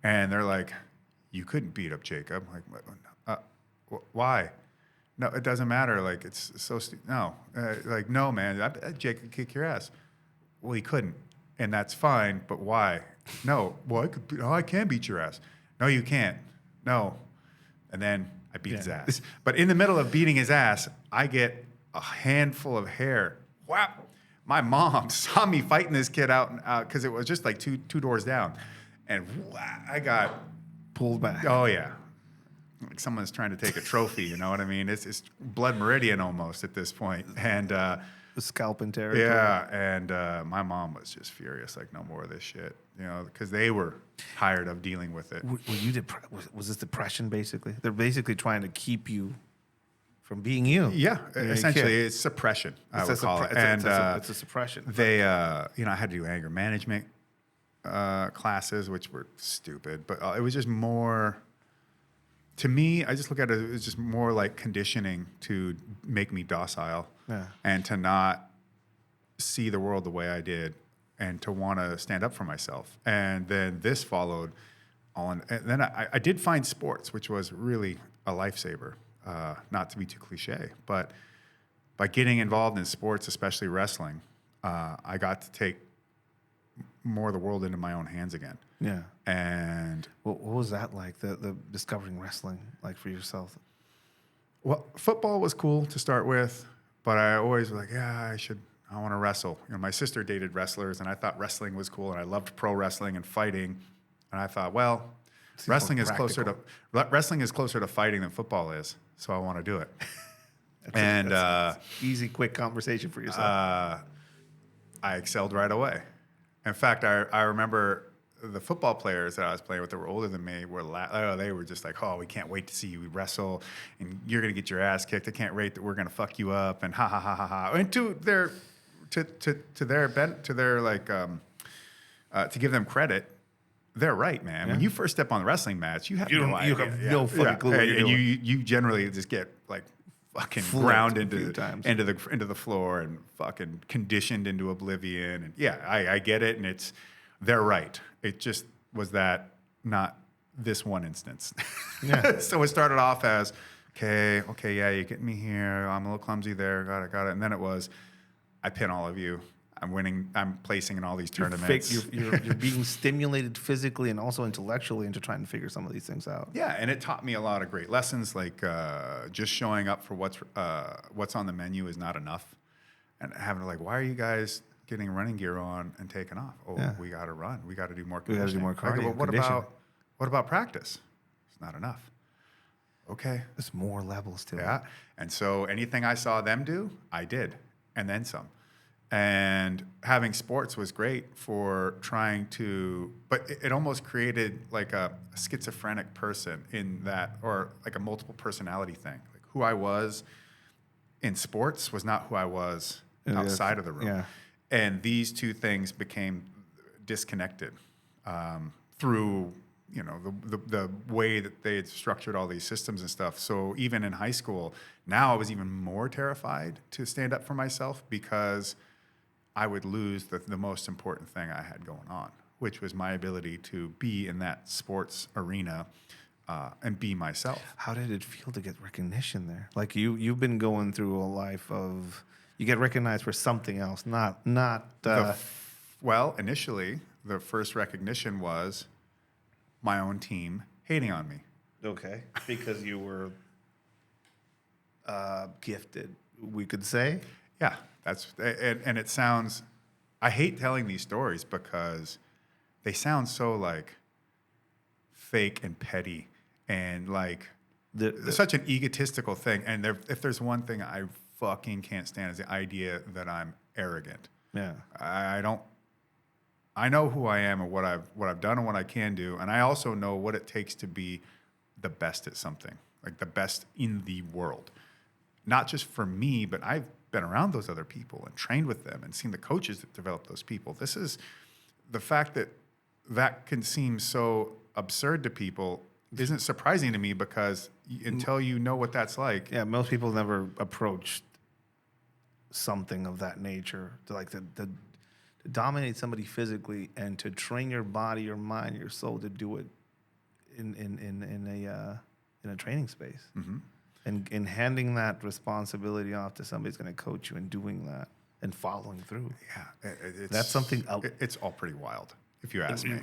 And they're like, "You couldn't beat up Jacob." Like, why? No, it doesn't matter. Like, it's so no. Like, no, man, Jacob could kick your ass. Well, he couldn't, and that's fine. But why? No. Well, I can beat your ass. No, you can't. No. And then I beat his ass. But in the middle of beating his ass, I get a handful of hair. Wow. My mom saw me fighting this kid out because it was just like two doors down. And I got pulled back. Oh, yeah. Like someone's trying to take a trophy, you know what I mean? It's blood meridian almost at this point. And the scalping territory. Yeah, and my mom was just furious, like, no more of this shit, you know, because they were tired of dealing with it. Were you was this depression, basically? They're basically trying to keep you from being you. Yeah, essentially, it's suppression, I would call it. It's a suppression. They, you know, I had to do anger management classes, which were stupid, but it was just more... To me, I just look at it as just more like conditioning to make me docile and to not see the world the way I did and to want to stand up for myself. And then this followed on. And then I did find sports, which was really a lifesaver, not to be too cliche. But by getting involved in sports, especially wrestling, I got to take more of the world into my own hands again. Yeah. And what was that like, the discovering wrestling, like for yourself? Well, football was cool to start with, but I always was like, yeah, I want to wrestle. You know, my sister dated wrestlers, and I thought wrestling was cool, and I loved pro wrestling and fighting. And I thought, well, wrestling is closer to fighting than football is, so I want to do it. That's easy, quick conversation for yourself. I excelled right away. In fact, I remember the football players that I was playing with that were older than me they were just like, oh, we can't wait to see you wrestle, and you're gonna get your ass kicked. I can't wait that we're gonna fuck you up, and ha ha ha ha ha. And to give them credit, they're right, man. Yeah. When you first step on the wrestling match, you have no idea. You have no fucking clue what you're doing. You generally just get like fucking ground into the floor and fucking conditioned into oblivion. And yeah, I get it, and they're right. It just was that not this one instance. Yeah. So it started off as, okay, yeah, you get me here. I'm a little clumsy there. Got it. And then it was, I pin all of you. I'm winning. I'm placing in all these tournaments. You're being stimulated physically and also intellectually into trying to figure some of these things out. Yeah, and it taught me a lot of great lessons, like just showing up for what's on the menu is not enough, and having to why are you guys getting running gear on and taking off? Oh, yeah. We got to run. We got to do more conditioning. We got to do more cardio. What about practice? It's not enough. Okay. There's more levels to it. Yeah. And so anything I saw them do, I did, and then some. And having sports was great for trying to, but it almost created like a schizophrenic person in that, or like a multiple personality thing. Like who I was in sports was not who I was outside of the room. Yeah. And these two things became disconnected through, you know, the way that they had structured all these systems and stuff. So even in high school, now I was even more terrified to stand up for myself because I would lose the most important thing I had going on, which was my ability to be in that sports arena and be myself. How did it feel to get recognition there? Like you've been going through a life of, you get recognized for something else, not. Well, initially, the first recognition was my own team hating on me. Okay, because you were gifted, we could say. Yeah, and it sounds. I hate telling these stories because they sound so like fake and petty and like such an egotistical thing. And if there's one thing I fucking can't stand is the idea that I'm arrogant. Yeah, I know who I am and what I've done and what I can do, and I also know what it takes to be the best at something, like the best in the world. Not just for me, but I've been around those other people and trained with them and seen the coaches that develop those people. This is the fact that that can seem so absurd to people isn't surprising to me because until you know what that's like. Yeah, most people never approached something of that nature to dominate somebody physically and to train your body, your mind, your soul to do it in a training space. Mm-hmm. And handing that responsibility off to somebody who's going to coach you and doing that and following through. Yeah, That's something. It's all pretty wild, if you ask me.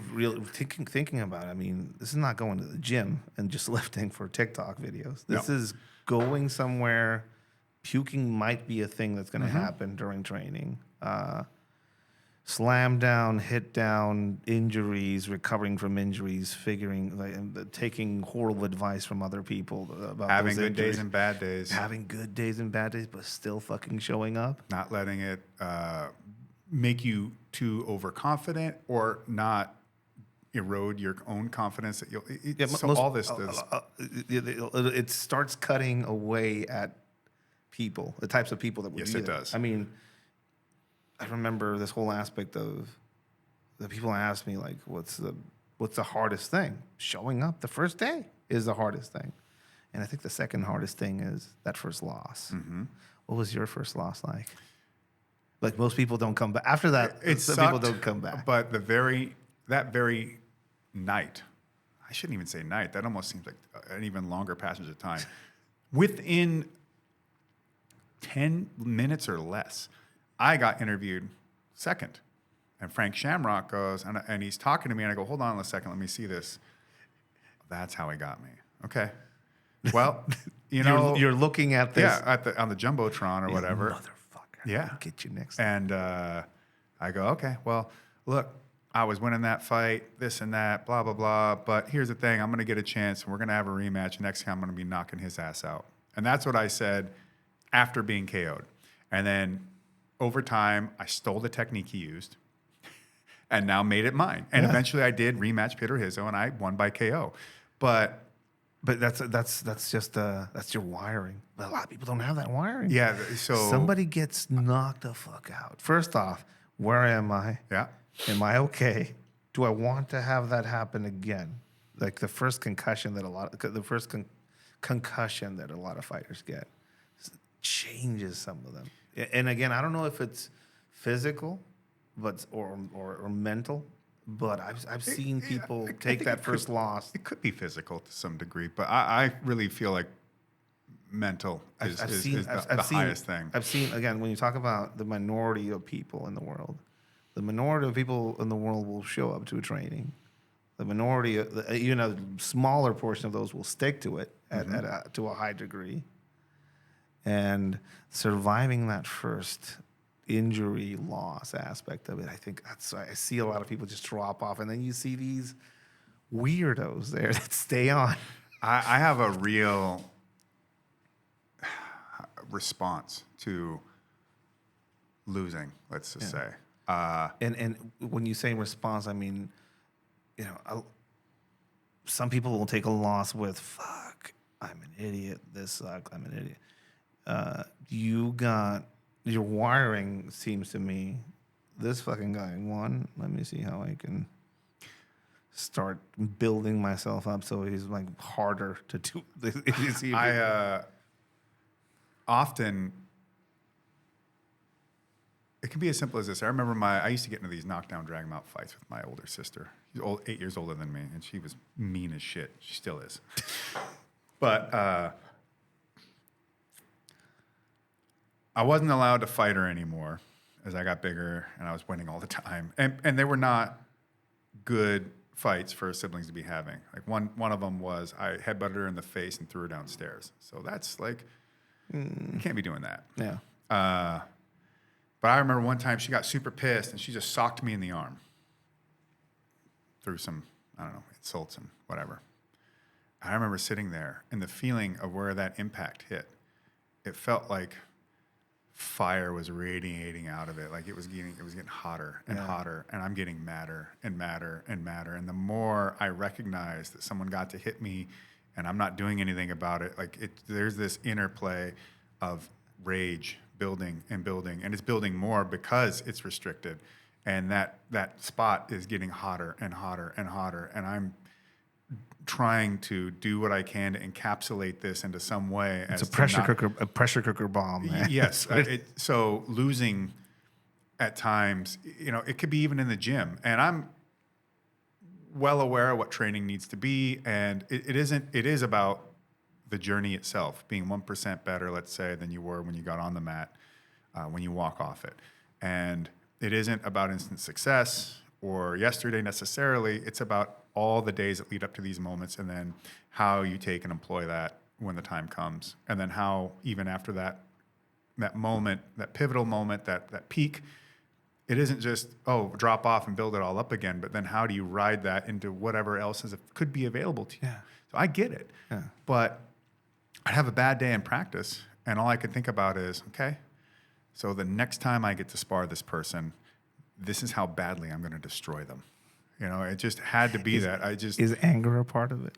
Thinking about it, I mean, this is not going to the gym and just lifting for TikTok videos. This is going somewhere. Puking might be a thing that's going to happen during training. Slam down, hit down, injuries, recovering from injuries, taking horrible advice from other people about having those good injuries. days and bad days. Having good days and bad days, but still fucking showing up. Not letting it make you too overconfident or not erode your own confidence. All this does. It starts cutting away at people, the types of people that would do that. Yes, it does. I mean, I remember this whole aspect of the people ask me, like, what's the hardest thing? Showing up the first day is the hardest thing. And I think the second hardest thing is that first loss. Mm-hmm. What was your first loss like? Like, most people don't come back. After that, some people don't come back. But that very night, I shouldn't even say night. That almost seems like an even longer passage of time. Within 10 minutes or less, I got interviewed second. And Frank Shamrock goes, and he's talking to me, and I go, hold on a second, let me see this. That's how he got me. Okay. Well, you're looking at this. Yeah, on the Jumbotron or whatever. Motherfucker. Yeah. I'll get you next. And I go, okay, well, look, I was winning that fight, this and that, blah, blah, blah. But here's the thing. I'm going to get a chance, and we're going to have a rematch. Next time, I'm going to be knocking his ass out. And that's what I said after being KO'd. And then over time, I stole the technique he used and now made it mine. And eventually I did rematch Peter Hizzo, and I won by KO. But that's just that's your wiring. But a lot of people don't have that wiring. yeah, so somebody gets knocked the fuck out. First off, where am I? Yeah. Am I okay? Do I want to have that happen again? Like the first concussion that a lot of fighters get changes some of them. And again, I don't know if it's physical, but or mental. But I've seen people take that first loss. It could be physical to some degree, but I really feel like mental is the highest thing. I've seen, again, when you talk about the minority of people in the world, the minority of people in the world will show up to a training. The minority, a smaller portion of those will stick to it to a high degree. And surviving that first injury loss aspect of it, I think I see a lot of people just drop off, and then you see these weirdos there that stay on. I have a real response to losing, let's just say. And when you say response, I mean, some people will take a loss with, fuck, I'm an idiot, this sucks, I'm an idiot. Your wiring seems to me, this fucking guy won. Let me see how I can start building myself up so he's like harder to do. Often, it can be as simple as this. I remember I used to get into these knockdown, drag 'em out fights with my older sister. She's 8 years older than me, and she was mean as shit. She still is. But I wasn't allowed to fight her anymore as I got bigger, and I was winning all the time. And they were not good fights for siblings to be having. Like one of them was I headbutted her in the face and threw her downstairs. So that's like, you can't be doing that. Yeah. But I remember one time she got super pissed, and she just socked me in the arm. Through some, insults and whatever. I remember sitting there, and the feeling of where that impact hit, it felt like fire was radiating out of it. Like it was getting hotter and hotter, and I'm getting madder and madder and madder. And the more I recognize that someone got to hit me and I'm not doing anything about it, there's this interplay of rage building, and it's building more because it's restricted. and that spot is getting hotter and hotter and hotter, and I'm trying to do what I can to encapsulate this into some way. It's a pressure cooker bomb. Man. Yes. So losing at times, it could be even in the gym, and I'm well aware of what training needs to be, and it is about the journey itself, being 1% better, let's say, than you were when you got on the mat, when you walk off it. And it isn't about instant success or yesterday necessarily. It's about all the days that lead up to these moments, and then how you take and employ that when the time comes. And then how, even after that moment, that pivotal moment, that peak, it isn't just, drop off and build it all up again, but then how do you ride that into whatever else could be available to you? Yeah. So I get it. Yeah. But I'd have a bad day in practice, and all I could think about is, okay, so the next time I get to spar this person, this is how badly I'm going to destroy them. It just had to be that. Is anger a part of it?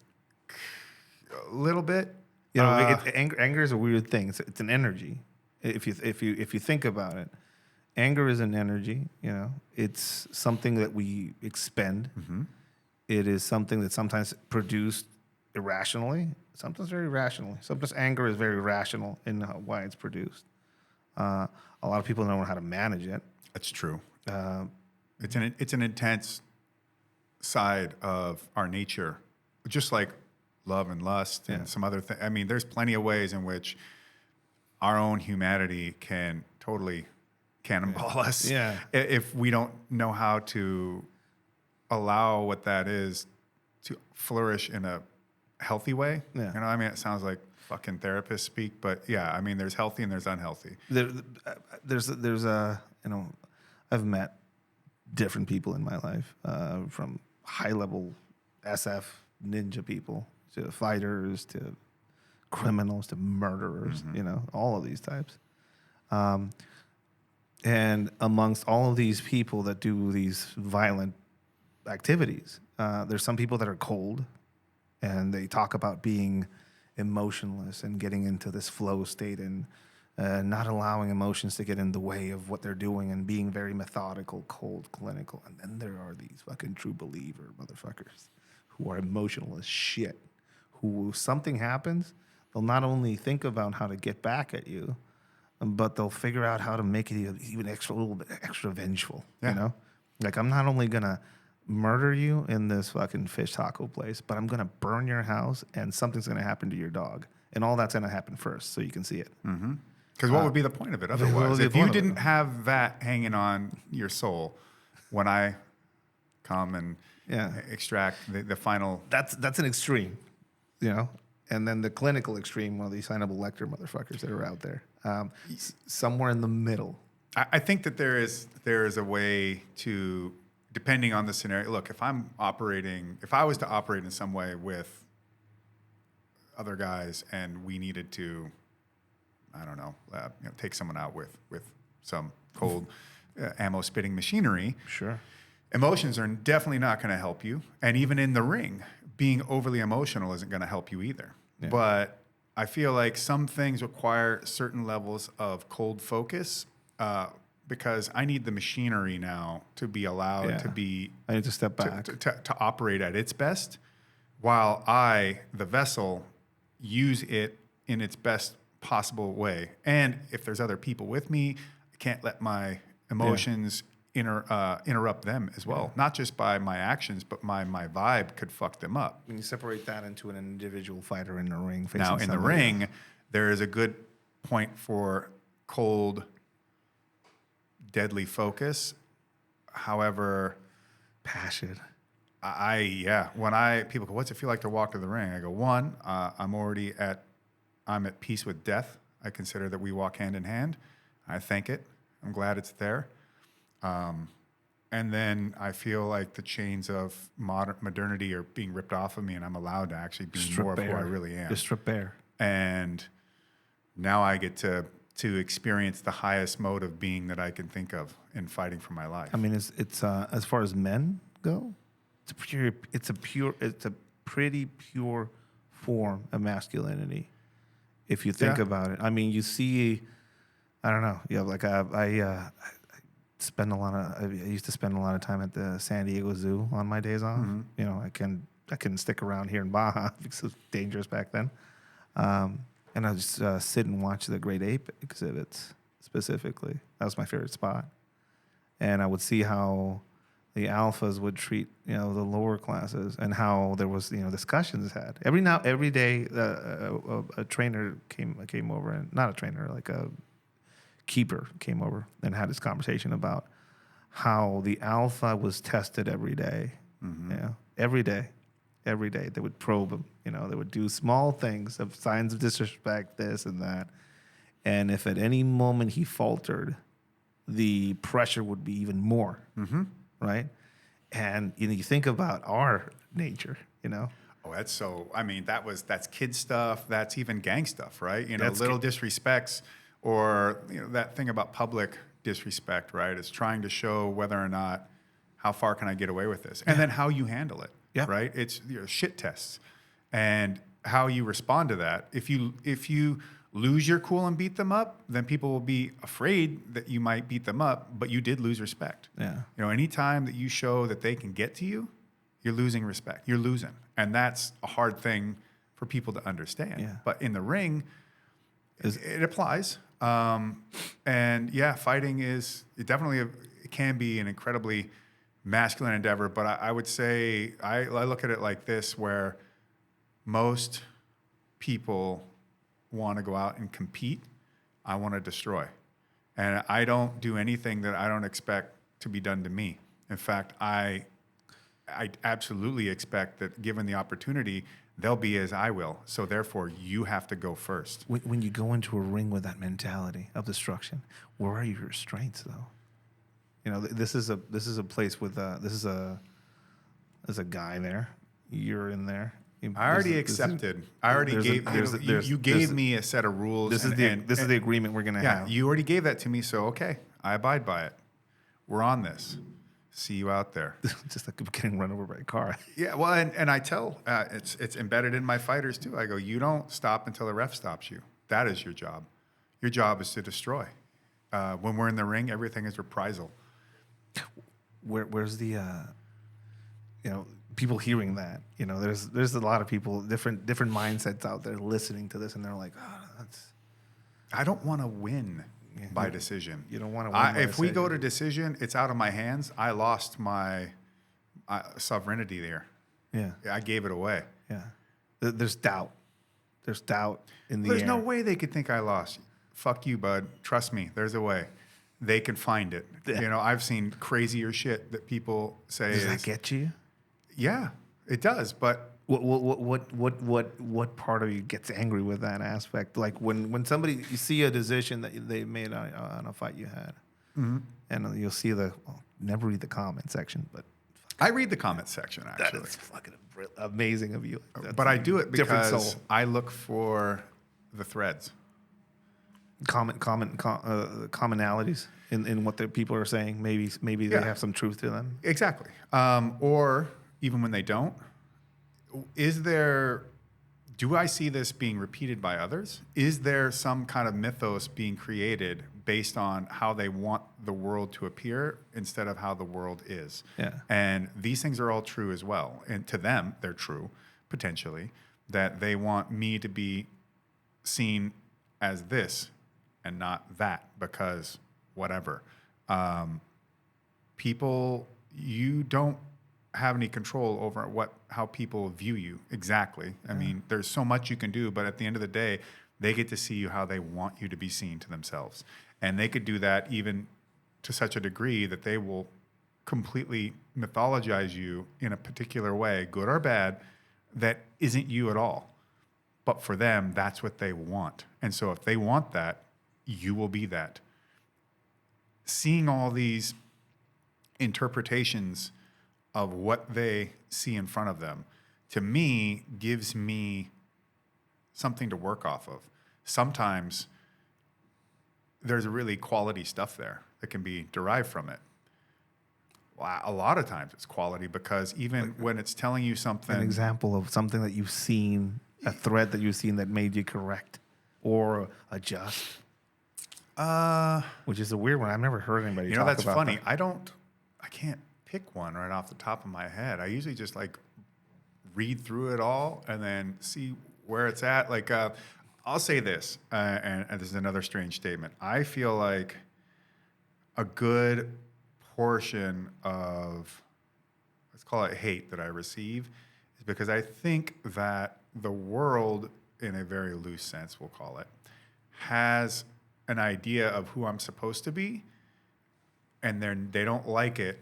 A little bit. Anger is a weird thing. It's an energy. If you think about it, anger is an energy. It's something that we expend. Mm-hmm. It is something that's sometimes produced irrationally, sometimes very rationally. Sometimes anger is very rational in why it's produced. A lot of people don't know how to manage it. That's true. It's an intense side of our nature, just like love and lust and some other things. I mean, there's plenty of ways in which our own humanity can totally cannonball us if we don't know how to allow what that is to flourish in a healthy way. Yeah. It sounds like fucking therapist speak, but there's healthy and there's unhealthy. There's I've met different people in my life, from high-level SF ninja people to fighters to criminals to murderers, all of these types. And amongst all of these people that do these violent activities, there's some people that are cold, and they talk about being emotionless and getting into this flow state and not allowing emotions to get in the way of what they're doing and being very methodical, cold, clinical. And then there are these fucking true believer motherfuckers who are emotional as shit, who something happens, they'll not only think about how to get back at you, but they'll figure out how to make it even a little bit extra vengeful, Like, I'm not only going to murder you in this fucking fish taco place, but I'm going to burn your house and something's going to happen to your dog. And all that's going to happen first so you can see it. Mm-hmm. Because what would be the point of it otherwise? If you didn't have that hanging on your soul when I come and extract the final... That's an extreme, And then the clinical extreme, these Hannibal Lecter motherfuckers that are out there. Somewhere in the middle. I think that there is a way to, depending on the scenario... Look, if I was to operate in some way with other guys and we needed to... I don't know, take someone out with some cold ammo spitting machinery. Sure. Emotions are definitely not going to help you. And even in the ring, being overly emotional isn't going to help you either. Yeah. But I feel like some things require certain levels of cold focus because I need the machinery now to be allowed to be... I need to step back. To operate at its best, while I, the vessel, use it in its best possible way. And if there's other people with me, I can't let my emotions interrupt them as well. Not just by my actions, but my vibe could fuck them up. When you separate that into an individual fighter in the ring, now in the ring, there is a good point for cold, deadly focus. However, passion. When people go, what's it feel like to walk to the ring? I go, one, I'm at peace with death. I consider that we walk hand in hand. I thank it. I'm glad it's there. And then I feel like the chains of modernity are being ripped off of me, and I'm allowed to actually be more of who I really am. Just strip bare. And now I get to experience the highest mode of being that I can think of in fighting for my life. I mean, it's as far as men go, it's a pretty pure form of masculinity. If you think about it, I mean, you see, I don't know, like spend I used to spend a lot of time at the San Diego Zoo on my days off. You know, I couldn't stick around here in Baja because it was dangerous back then. And I just sit and watch the great ape exhibits specifically. That was my favorite spot. And I would see how the alphas would treat, you know, the lower classes, and how there was, you know, discussions had. Every day, a trainer came over, and not a trainer, like a keeper came over and had this conversation about how the alpha was tested every day. You know, every day they would probe him. You know, they would do small things of signs of disrespect, this and that. And if at any moment he faltered, the pressure would be even more, right? And you know, you think about our nature, you know. Oh, that's so. I mean, that's kid stuff. That's even gang stuff, right? You know, That's little disrespects, or you know, that thing about public disrespect, right? It's trying to show whether or not how far can I get away with this, and then how you handle it, right? It's shit tests, and how you respond to that. If you lose your cool and beat them up, then people will be afraid that you might beat them up, but you did lose respect. Yeah. You know, anytime that you show that they can get to you, you're losing respect. You're losing. And that's a hard thing for people to understand. Yeah. But in the ring, it applies. And yeah, fighting is it can be an incredibly masculine endeavor, but I would say I look at it like this, where most people want to go out and compete. I want to destroy. And I don't do anything that I don't expect to be done to me. In fact, I absolutely expect that given the opportunity, they'll be as I will. So therefore, you have to go first. When you go into a ring with that mentality of destruction, where are your strengths, though? You know, this is a place with there's a guy there. You're in there. I already accepted. I already gave. You gave me a set of rules. This is the agreement we're gonna have. Yeah, you already gave that to me, so okay, I abide by it. We're on this. See you out there. Just like getting run over by a car. Yeah, well, and I tell it's embedded in my fighters too. I go, you don't stop until the ref stops you. That is your job. Your job is to destroy. When we're in the ring, everything is reprisal. Where's the you know, people hearing that, you know, there's a lot of people, different mindsets out there listening to this, and they're like, I don't want to win by decision. You don't want to win if we go to decision, it's out of my hands. I lost my sovereignty there. Yeah. I gave it away. Yeah. There's doubt. There's doubt in the There's air. no way they could think I lost. Fuck you, bud. Trust me. There's a way. They can find it. Yeah. You know, I've seen crazier shit that people say. Does that get you? Yeah, it does. But what part of you gets angry with that aspect? Like when somebody, you see a decision that they made on a fight you had, and you'll see never read the comment section, but I read the comment section actually. That is fucking amazing of you. But I do it because I look for the threads, commonalities in what the people are saying. Maybe they have some truth to them. Exactly. Or even when they don't, do I see this being repeated by others? Is there some kind of mythos being created based on how they want the world to appear instead of how the world is? Yeah. And these things are all true as well. And to them, they're true, potentially, that they want me to be seen as this and not that, because whatever. People, you don't have any control over how people view you exactly. I mean, there's so much you can do, but at the end of the day, they get to see you how they want you to be seen to themselves. And they could do that even to such a degree that they will completely mythologize you in a particular way, good or bad, that isn't you at all. But for them, that's what they want. And so if they want that, you will be that. Seeing all these interpretations of what they see in front of them, to me, gives me something to work off of. Sometimes there's really quality stuff there that can be derived from it. A lot of times it's quality, because even when it's telling you something... An example of something that you've seen, a thread that you've seen that made you correct or adjust. Which is a weird one. I've never heard anybody You talk know, that's about funny. that. I can't pick one right off the top of my head. I usually just like read through it all and then see where it's at. Like, I'll say this, and this is another strange statement. I feel like a good portion of, let's call it hate that I receive, is because I think that the world, in a very loose sense, we'll call it, has an idea of who I'm supposed to be, and they don't like it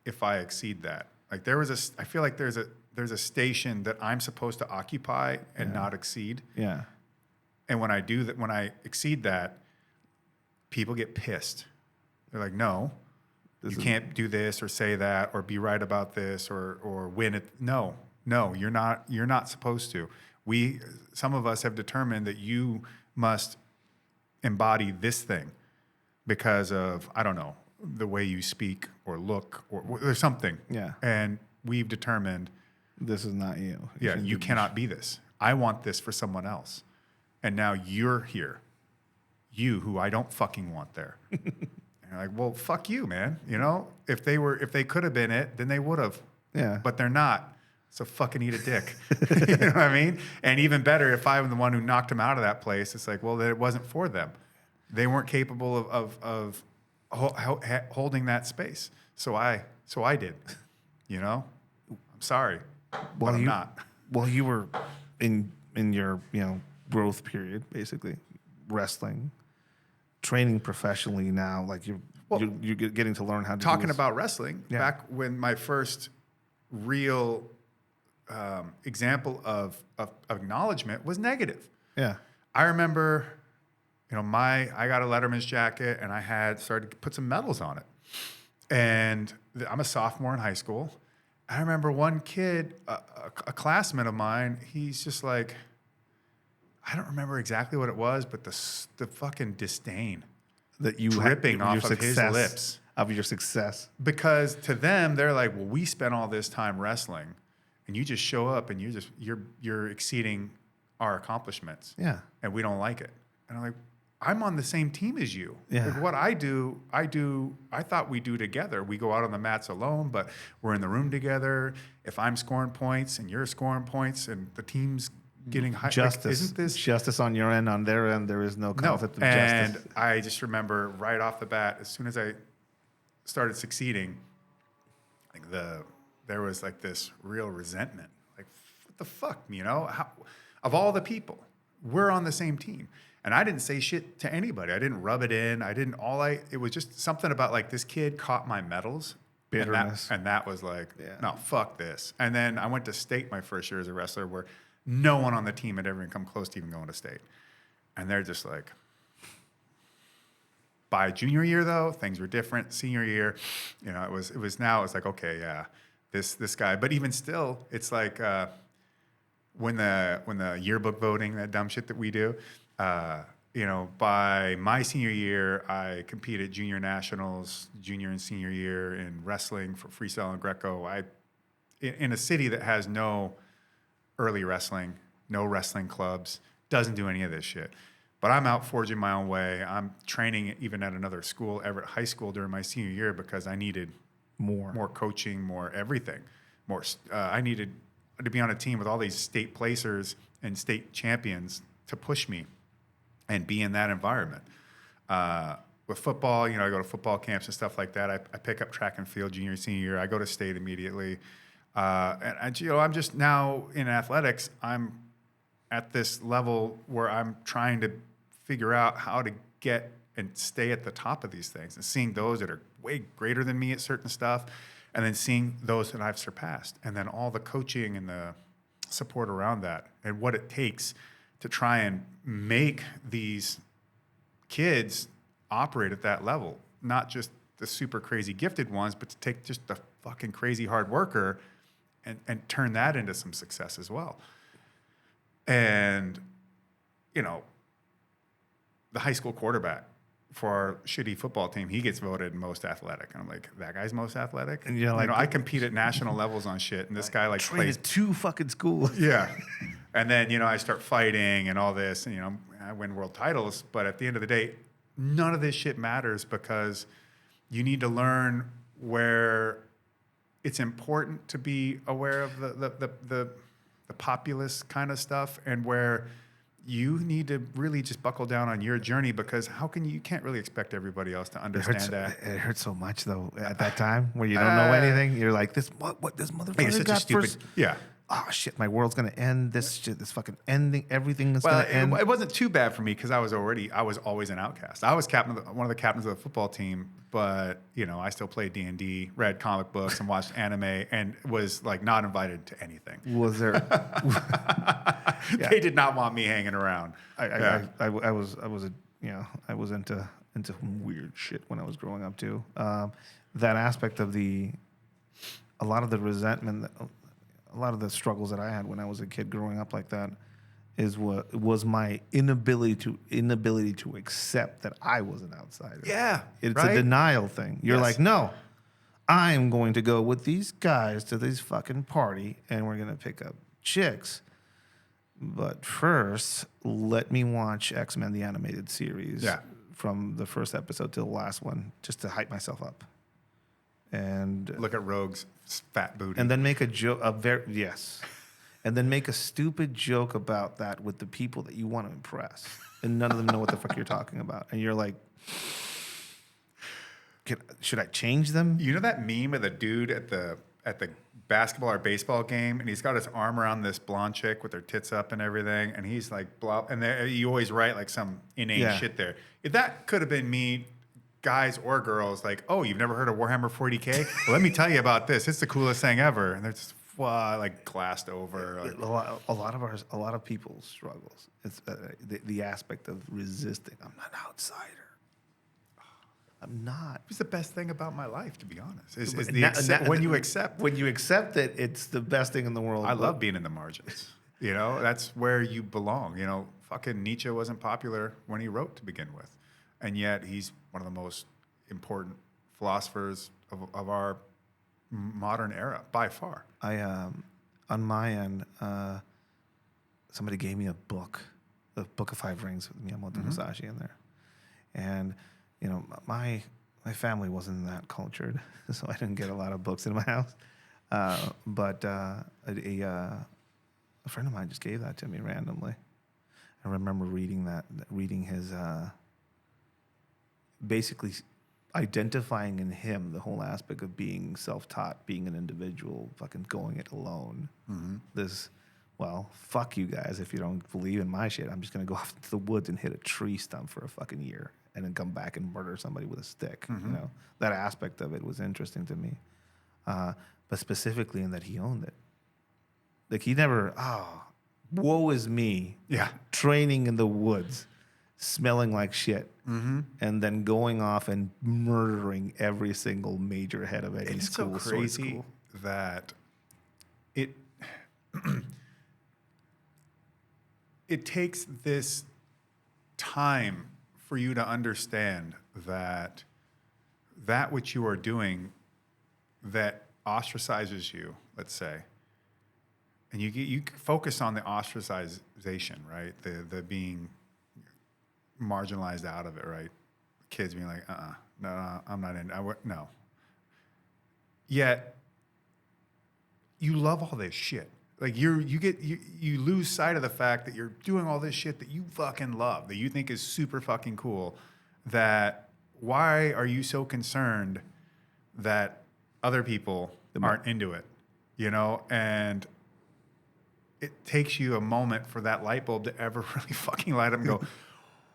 if I exceed that. Like I feel like there's a station that I'm supposed to occupy and not exceed. Yeah. And when I do that, when I exceed that, people get pissed. They're like, no, you can't do this or say that or be right about this or win it. No, you're not supposed to. Some of us have determined that you must embody this thing because of, I don't know, the way you speak or look or something. Yeah. And we've determined this is not you. You cannot be this. I want this for someone else. And now you're here. You, who I don't fucking want there. And you're like, well, fuck you, man. You know, if they could have been it, then they would have. Yeah. But they're not. So fucking eat a dick. You know what I mean? And even better, if I'm the one who knocked them out of that place, it's like, well, then it wasn't for them. They weren't capable of holding that space. So I did. You know? I'm sorry. But I'm not. Well, you were in your, growth period, basically, wrestling, training professionally now, like you're getting to learn how to do talking this. about wrestling. Yeah. Back when my first real example of acknowledgement was negative. Yeah. I remember, I got a Letterman's jacket and I had started to put some medals on it. And I'm a sophomore in high school. I remember one kid, a classmate of mine, he's just like, I don't remember exactly what it was, but the fucking disdain that you dripping off of his lips of your success. Because to them, they're like, well, we spent all this time wrestling, and you just show up and you're exceeding our accomplishments. Yeah. And we don't like it. And I'm like, I'm on the same team as you. Yeah. Like what I thought we do together. We go out on the mats alone, but we're in the room together. If I'm scoring points and you're scoring points and the team's getting high, justice. Like, isn't this justice on your end? On their end, there is no concept of and justice. I just remember right off the bat, as soon as I started succeeding, like there was like this real resentment. Like, what the fuck, How, of all the people, we're on the same team. And I didn't say shit to anybody. I didn't rub it in. It was just something about like this kid caught my medals. Bitterness. And that was like, no, fuck this. And then I went to state my first year as a wrestler where no one on the team had ever come close to even going to state. And they're just like, by junior year though, things were different. Senior year, it was like, okay, yeah, this guy. But even still, it's like when the yearbook voting, that dumb shit that we do, by my senior year, I competed junior nationals, junior and senior year in wrestling for freestyle and Greco. In a city that has no early wrestling, no wrestling clubs, doesn't do any of this shit. But I'm out forging my own way. I'm training even at another school, Everett High School, during my senior year because I needed more coaching, more everything. I needed to be on a team with all these state placers and state champions to push me and be in that environment. With football, I go to football camps and stuff like that. I pick up track and field junior, senior year. I go to state immediately. I'm just now in athletics. I'm at this level where I'm trying to figure out how to get and stay at the top of these things, and seeing those that are way greater than me at certain stuff, and then seeing those that I've surpassed, and then all the coaching and the support around that, and what it takes to try and make these kids operate at that level, not just the super crazy gifted ones, but to take just the fucking crazy hard worker and turn that into some success as well. And, the high school quarterback for our shitty football team, he gets voted most athletic. And I'm like, that guy's most athletic? And you're like, I compete at national levels on shit, and this guy like plays 2 fucking schools. Yeah. And then, I start fighting and all this, and, I win world titles. But at the end of the day, none of this shit matters because you need to learn where it's important to be aware of the populist kind of stuff, and where you need to really just buckle down on your journey, because you can't really expect everybody else to understand that. It hurts so much though at that time where you don't know anything. You're like, this motherfucker It's such got a stupid. first. Yeah. Oh shit, my world's gonna end. This shit, this fucking ending. Everything is Well, gonna end. it wasn't too bad for me because I was always an outcast. I was one of the captains of the football team, but I still played D&D, read comic books, and watched anime, and was like not invited to anything. Was there? They did not want me hanging around. I was into weird shit when I was growing up too. That aspect of a lot of the resentment, a lot of the struggles that I had when I was a kid growing up like that, is what was my inability to accept that I was an outsider. Yeah, it's right? a denial thing. You're Yes. like, no, I am going to go with these guys to this fucking party, and we're gonna pick up chicks. But first, let me watch X-Men the animated series from the first episode to the last one, just to hype myself up. And Look at Rogue's fat booty. and then make a joke. And then make a stupid joke about that with the people that you want to impress, and none of them know what the fuck you're talking about. And you're like, should I change them? You know that meme of the dude at the basketball or baseball game, and he's got his arm around this blonde chick with her tits up and everything, and he's like, blah, and you always write like some inane shit there. If that could have been me, guys or girls, like, oh, you've never heard of Warhammer 40K? Well, let me tell you about this. It's the coolest thing ever. And they're just like glassed over. Like, A lot of people's struggles. It's the aspect of resisting. I'm not an outsider. I'm not. it was the best thing about my life, to be honest. Is When you accept. When you accept it, it's the best thing in the world. I love being in the margins. That's where you belong. Fucking Nietzsche wasn't popular when he wrote to begin with. And yet he's one of the most important philosophers of our modern era, by far. On my end, somebody gave me a book, the Book of Five Rings with Miyamoto Musashi in there. And, my family wasn't that cultured, so I didn't get a lot of books in my house. But a friend of mine just gave that to me randomly. I remember reading his... basically identifying in him the whole aspect of being self-taught, being an individual, fucking going it alone. Fuck you guys if you don't believe in my shit. I'm just going to go off into the woods and hit a tree stump for a fucking year and then come back and murder somebody with a stick. That aspect of it was interesting to me. But specifically in that he owned it. Like he never, woe is me. Yeah. Training in the woods, smelling like shit, and then going off and murdering every single major head of any school. It's so crazy that it it takes this time for you to understand that which you are doing that ostracizes you, let's say, and you focus on the ostracization, right? The being marginalized out of it, right? Kids being like, no, I'm not in. No. Yet, you love all this shit. Like you lose sight of the fact that you're doing all this shit that you fucking love, that you think is super fucking cool. That why are you so concerned that other people aren't into it? And it takes you a moment for that light bulb to ever really fucking light up and go,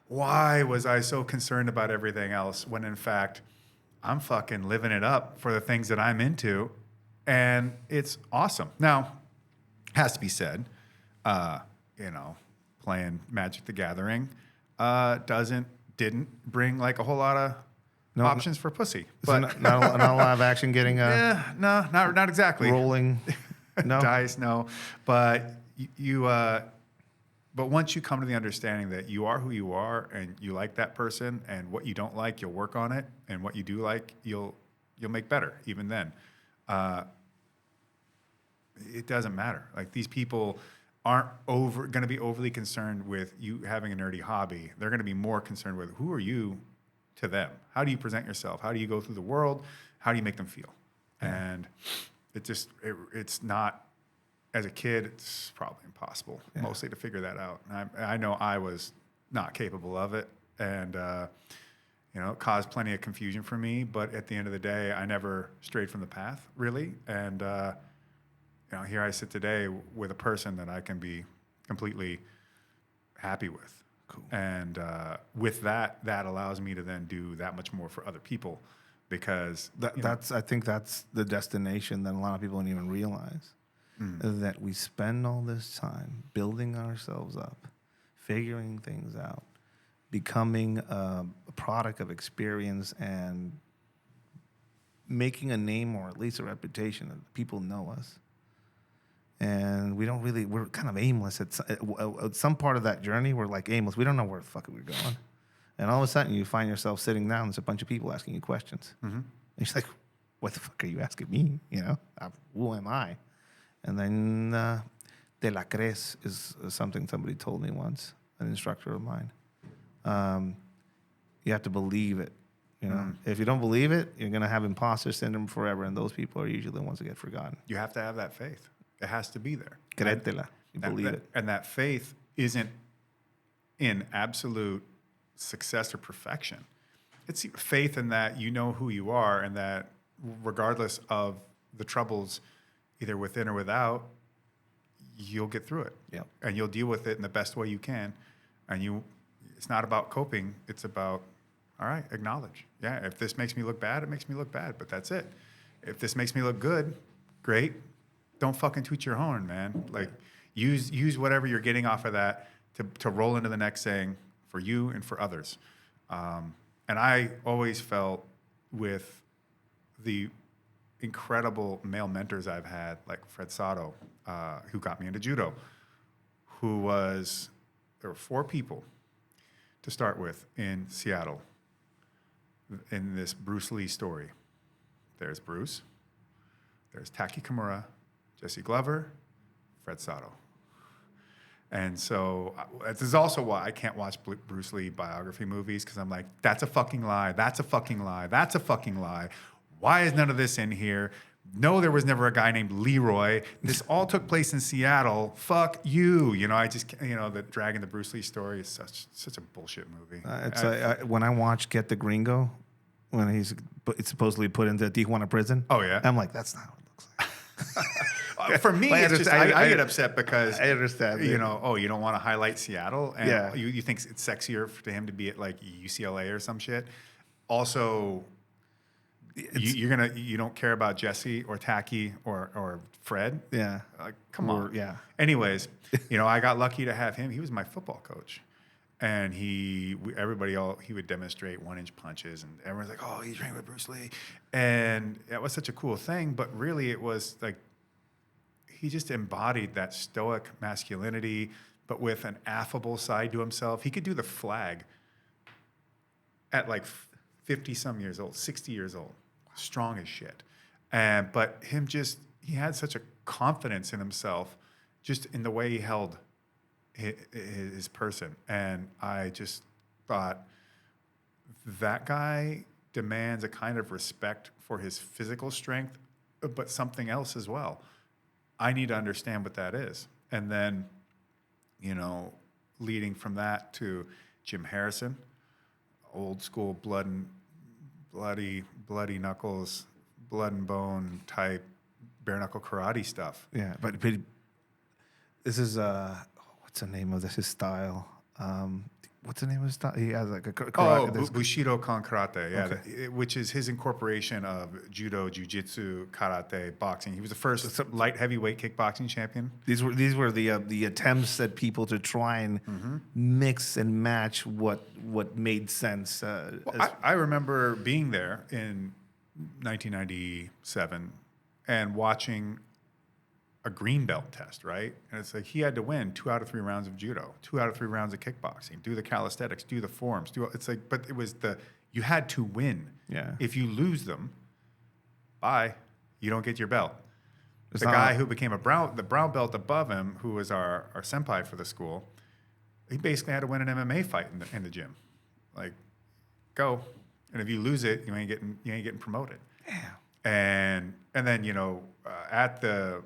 why was I so concerned about everything else when in fact I'm fucking living it up for the things that I'm into, and it's awesome. Now, has to be said, playing Magic the Gathering didn't bring like a whole lot of options for pussy. But not a lot of action getting not exactly rolling. No dice, no. But but once you come to the understanding that you are who you are and you like that person, and what you don't like, you'll work on it, and what you do like, you'll make better even then. It doesn't matter. Like, these people aren't going to be overly concerned with you having a nerdy hobby. They're going to be more concerned with, who are you to them? How do you present yourself? How do you go through the world? How do you make them feel? And it's not, as a kid, it's probably impossible mostly to figure that out. And I know I was not capable of it. And, it caused plenty of confusion for me. But at the end of the day, I never strayed from the path, really. And, here I sit today with a person that I can be completely happy with. Cool. And with that allows me to then do that much more for other people, because I think that's the destination that a lot of people don't even realize. That we spend all this time building ourselves up, figuring things out, becoming a product of experience, and making a name, or at least a reputation that people know us. And we're kind of aimless at some part of that journey. We're like aimless. We don't know where the fuck we're going. And all of a sudden you find yourself sitting down, there's a bunch of people asking you questions. And you're like, what the fuck are you asking me? Who am I? And then te la crees is something somebody told me once, an instructor of mine. You have to believe it. If you don't believe it, you're going to have imposter syndrome forever. And those people are usually the ones that get forgotten. You have to have that faith. It has to be there. Créetela. You believe it. And that faith isn't in absolute success or perfection. It's faith in that you know who you are, and that regardless of the troubles, either within or without, you'll get through it. Yep. And you'll deal with it in the best way you can. And it's not about coping. It's about, all right, acknowledge. Yeah, if this makes me look bad, it makes me look bad, but that's it. If this makes me look good, great. Don't fucking toot your horn, man. Like, use whatever you're getting off of that to roll into the next saying for you and for others. And I always felt with the incredible male mentors I've had, like Fred Sato, who got me into judo, there were 4 people to start with in Seattle in this Bruce Lee story. There's Bruce, there's Taki Kimura, Jesse Glover, Fred Sato. And so this is also why I can't watch Bruce Lee biography movies, because I'm like, that's a fucking lie. That's a fucking lie. That's a fucking lie. Why is none of this in here? No, there was never a guy named Leroy. This all took place in Seattle. Fuck you. The dragging the Bruce Lee story is such a bullshit movie. When I watched Get the Gringo, when it's supposedly put into Tijuana prison. Oh, yeah? I'm like, that's not what it looks like. For me, it's just I get upset because I understand. You don't want to highlight Seattle, and you think it's sexier for him to be at like UCLA or some shit. Also, you don't care about Jesse or Taki or Fred. Yeah, come on. Yeah. Anyways, I got lucky to have him. He was my football coach. And he would demonstrate 1-inch punches, and everyone's like, "Oh, he's trained with Bruce Lee," and that was such a cool thing. But really, it was like he just embodied that stoic masculinity, but with an affable side to himself. He could do the flag at like 50-some years old, 60 years old, strong as shit. But he had such a confidence in himself, just in the way he held his person. And I just thought, that guy demands a kind of respect for his physical strength, but something else as well. I need to understand what that is. And then, leading from that to Jim Harrison, old school bloody knuckles, blood and bone type bare knuckle karate stuff. Yeah, but this is what's the name of this? His style. What's the name of his style? He has like a karate. Bushido Kon Karate, yeah, Okay. Which is his incorporation of judo, jiu-jitsu, karate, boxing. He was the first light heavyweight kickboxing champion. These were the attempts at people to try and mix and match what made sense. I remember being there in 1997 and watching a green belt test, right? And it's like he had to win 2 out of 3 rounds of judo, 2 out of 3 rounds of kickboxing, do the calisthenics, do the forms, but it was you had to win. Yeah. If you lose them, bye, you don't get your belt. The guy who became the brown belt above him, who was our senpai for the school, he basically had to win an MMA fight in the gym. Like, go. And if you lose it, you ain't getting promoted. Yeah. And then, at the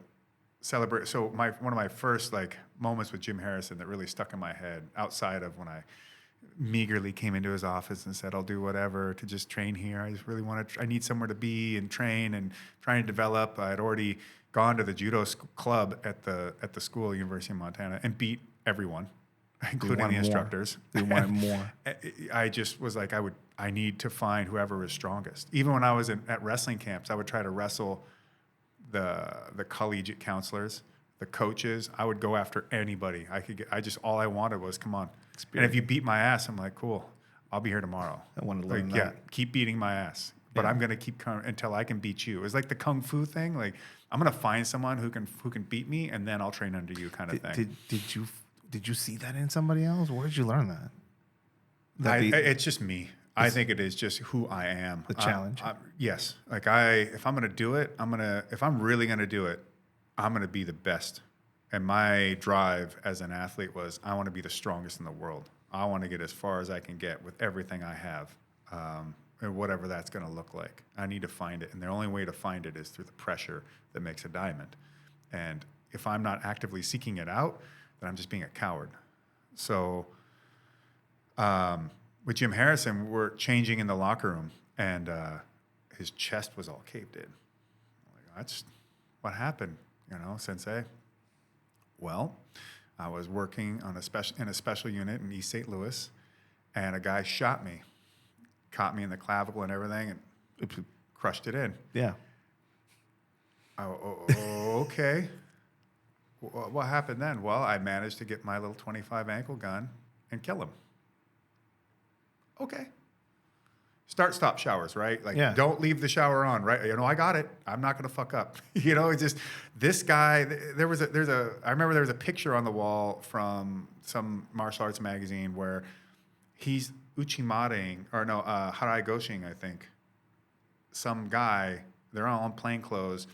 celebrate. So one of my first like moments with Jim Harrison that really stuck in my head, outside of when I meagerly came into his office and said, I'll do whatever to just train here. I just really I need somewhere to be and train and trying to develop. I had already gone to the judo club at the school, University of Montana, and beat everyone, including the instructors. We wanted more. I just was like, I need to find whoever was strongest. Even when I was at wrestling camps, I would try to wrestle the collegiate counselors, the coaches. I would go after anybody I could get. All I wanted was, come on. Experience. And if you beat my ass, I'm like, cool, I'll be here tomorrow. I want to learn that. Yeah, keep beating my ass. But I'm going to keep coming until I can beat you. It was like the kung fu thing. Like, I'm going to find someone who can beat me, and then I'll train under you, kind of thing. Did you see that in somebody else? Where did you learn that? It's just me. I think it is just who I am. The challenge. Yes. Like if I'm going to do it, if I'm really going to do it, I'm going to be the best. And my drive as an athlete was, I want to be the strongest in the world. I want to get as far as I can get with everything I have. And whatever that's going to look like. I need to find it. And the only way to find it is through the pressure that makes a diamond. And if I'm not actively seeking it out, then I'm just being a coward. So with Jim Harrison, we're changing in the locker room, and his chest was all caved in. I'm like, that's what happened, sensei. Well, I was working in a special unit in East St. Louis, and a guy shot me. Caught me in the clavicle and everything, and crushed it in. Yeah. Okay. What happened then? Well, I managed to get my little .25 ankle gun and kill him. Okay. Start-stop showers, right? Like, Don't leave the shower on, right? I got it. I'm not going to fuck up. It's just this guy. I remember there was a picture on the wall from some martial arts magazine where he's Uchimaring, or no, Harai Goshing, I think. Some guy, they're all in plain clothes